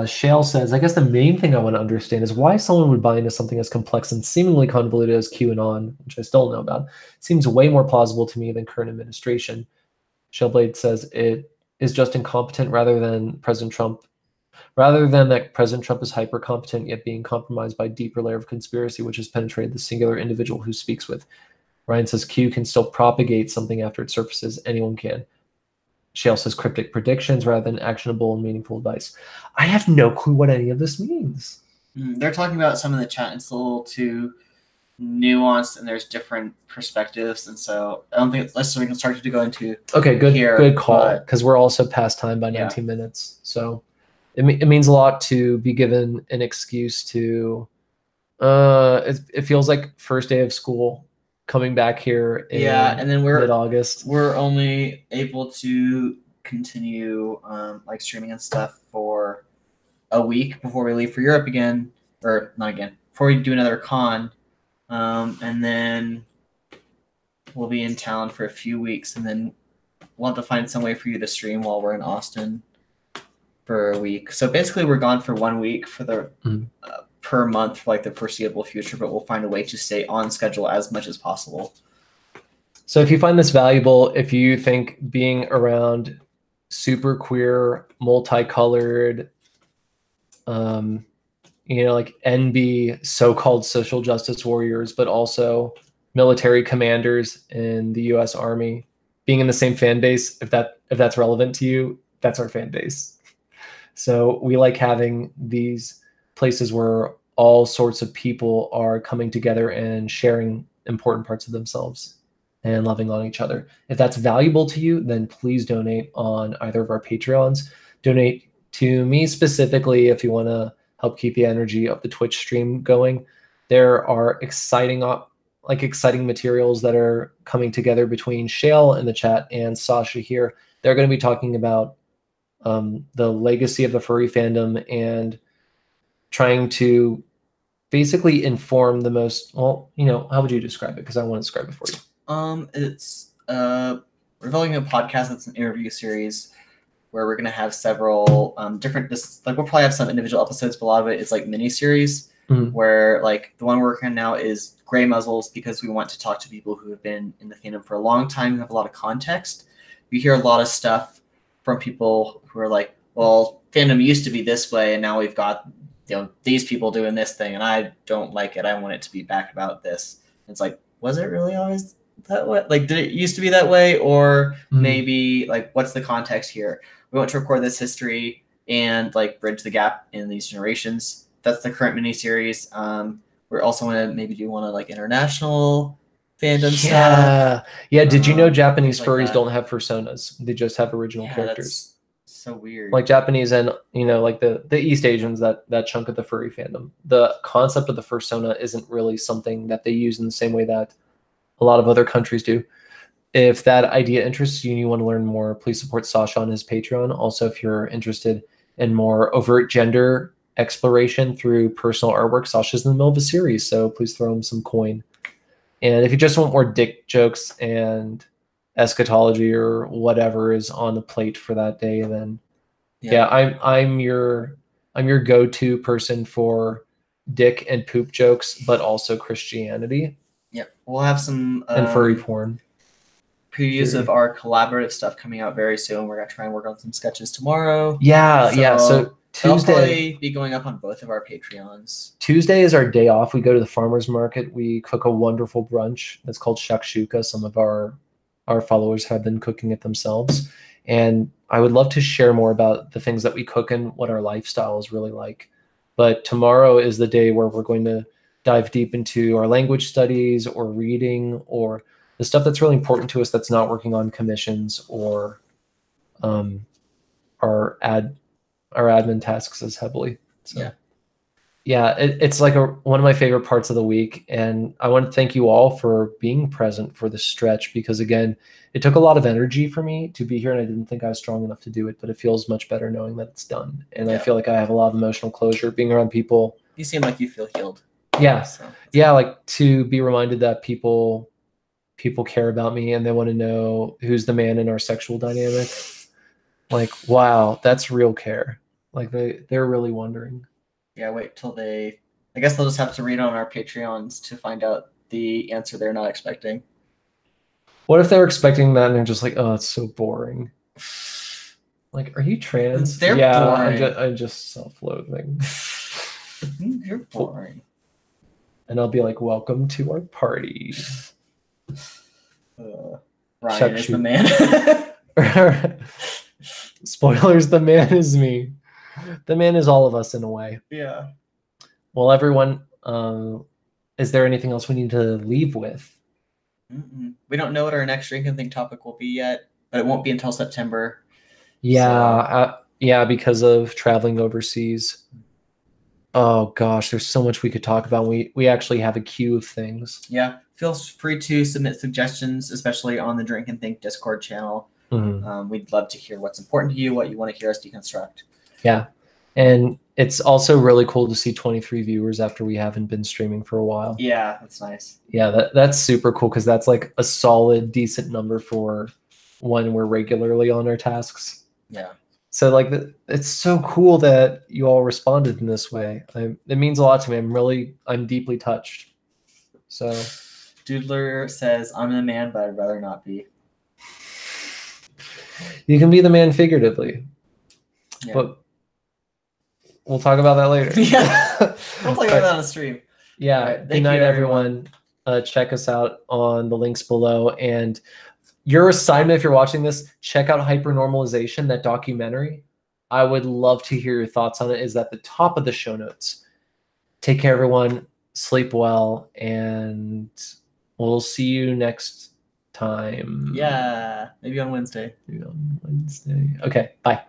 Shale says, I guess the main thing I want to understand is why someone would buy into something as complex and seemingly convoluted as QAnon, which I still don't know about. It seems way more plausible to me than current administration. Shellblade says it is just incompetent rather than that President Trump is hyper competent yet being compromised by a deeper layer of conspiracy which has penetrated the singular individual who speaks with. Ryan says Q can still propagate something after it surfaces. Anyone can. Shale says cryptic predictions rather than actionable and meaningful advice. I have no clue what any of this means. They're talking about some in the chat. It's a little too nuanced, and there's different perspectives, and so I don't think it's necessarily we can start to go into. Okay, good call, because we're also past time by 19 minutes. So it means a lot to be given an excuse to. It feels like first day of school. Coming back here in and then mid-August. We're only able to continue like streaming and stuff for a week before we leave for Europe again, or not again, before we do another con, and then we'll be in town for a few weeks, and then we'll have to find some way for you to stream while we're in Austin for a week. So basically, we're gone for 1 week for the per month for like the foreseeable future, but we'll find a way to stay on schedule as much as possible. So if you find this valuable, if you think being around super queer, multicolored, like NB so-called social justice warriors, but also military commanders in the US Army being in the same fan base. If that's relevant to you, that's our fan base. So we like having these places where all sorts of people are coming together and sharing important parts of themselves and loving on each other. If that's valuable to you, then please donate on either of our Patreons. Donate to me specifically if you want to help keep the energy of the Twitch stream going. There are exciting materials that are coming together between Shale in the chat and Sasha here. They're going to be talking about the legacy of the furry fandom and trying to basically inform the most, how would you describe it? Because I want to describe it for you. It's we're developing a podcast. It's an interview series where we're going to have several different, we'll probably have some individual episodes, but a lot of it is like mini series where like the one we're working on now is Gray Muzzles, because we want to talk to people who have been in the fandom for a long time, who have a lot of context. We hear a lot of stuff from people who are like, well, fandom used to be this way, and now we've got these people doing this thing, and I don't like it. I want it to be back about this. It's like, was it really always that way? Like, did it used to be that way? Or maybe, like, what's the context here? We want to record this history and, like, bridge the gap in these generations. That's the current mini-series. We're also want to maybe do one of, like, international fandom stuff. Yeah, did you know Japanese furries don't have personas? They just have original characters. So weird. Like Japanese and like the East Asians, that chunk of the furry fandom, the concept of the fursona isn't really something that they use in the same way that a lot of other countries do. If that idea interests you and you want to learn more, please support Sasha on his Patreon. Also, if you're interested in more overt gender exploration through personal artwork, Sasha's in the middle of a series, so please throw him some coin. And if you just want more dick jokes and eschatology or whatever is on the plate for that day, then I'm your go-to person for dick and poop jokes, but also Christianity. Yep, we'll have some and furry porn previews of our collaborative stuff coming out very soon. We're gonna try and work on some sketches tomorrow. So Tuesday will probably be going up on both of our Patreons. Tuesday is our day off. We go to the farmers market. We cook a wonderful brunch that's called shakshuka. Some of our followers have been cooking it themselves. And I would love to share more about the things that we cook and what our lifestyle is really like. But tomorrow is the day where we're going to dive deep into our language studies or reading or the stuff that's really important to us that's not working on commissions or our admin tasks as heavily. So it's like one of my favorite parts of the week. And I want to thank you all for being present for the stretch, because again, it took a lot of energy for me to be here and I didn't think I was strong enough to do it, but it feels much better knowing that it's done. And I feel like I have a lot of emotional closure being around people. You seem like you feel healed. Like to be reminded that people care about me and they want to know who's the man in our sexual dynamic. Like, wow, that's real care. Like they're really wondering. Yeah, wait till I guess they'll just have to read on our Patreons to find out the answer they're not expecting. What if they're expecting that and they're just like, oh, it's so boring. Like, are you trans? They're boring. I'm just self-loathing. You're boring. And I'll be like, welcome to our party. Ryan is the man. Spoilers, the man is me. The man is all of us in a way. Yeah. Well, everyone, is there anything else we need to leave with? We don't know what our next Drink and Think topic will be yet, but it won't be until September. Because of traveling overseas. Oh gosh, there's so much we could talk about. We actually have a queue of things. Yeah, feel free to submit suggestions, especially on the Drink and Think Discord channel. We'd love to hear what's important to you, what you want to hear us deconstruct. Yeah, and it's also really cool to see 23 viewers after we haven't been streaming for a while. Yeah, that's nice. Yeah, that's super cool because that's like a solid, decent number for when we're regularly on our tasks. Yeah. So like it's so cool that you all responded in this way. It means a lot to me. I'm deeply touched. So Doodler says, I'm the man, but I'd rather not be. You can be the man figuratively. Yeah. But we'll talk about that later. Yeah. I'll tell you that on the stream. Yeah. All right, Good thank night, you, everyone. Check us out on the links below. And your assignment, if you're watching this, check out Hypernormalisation, that documentary. I would love to hear your thoughts on it. Is at the top of the show notes. Take care, everyone. Sleep well, and we'll see you next time. Yeah, maybe on Wednesday. Maybe on Wednesday. Okay, bye.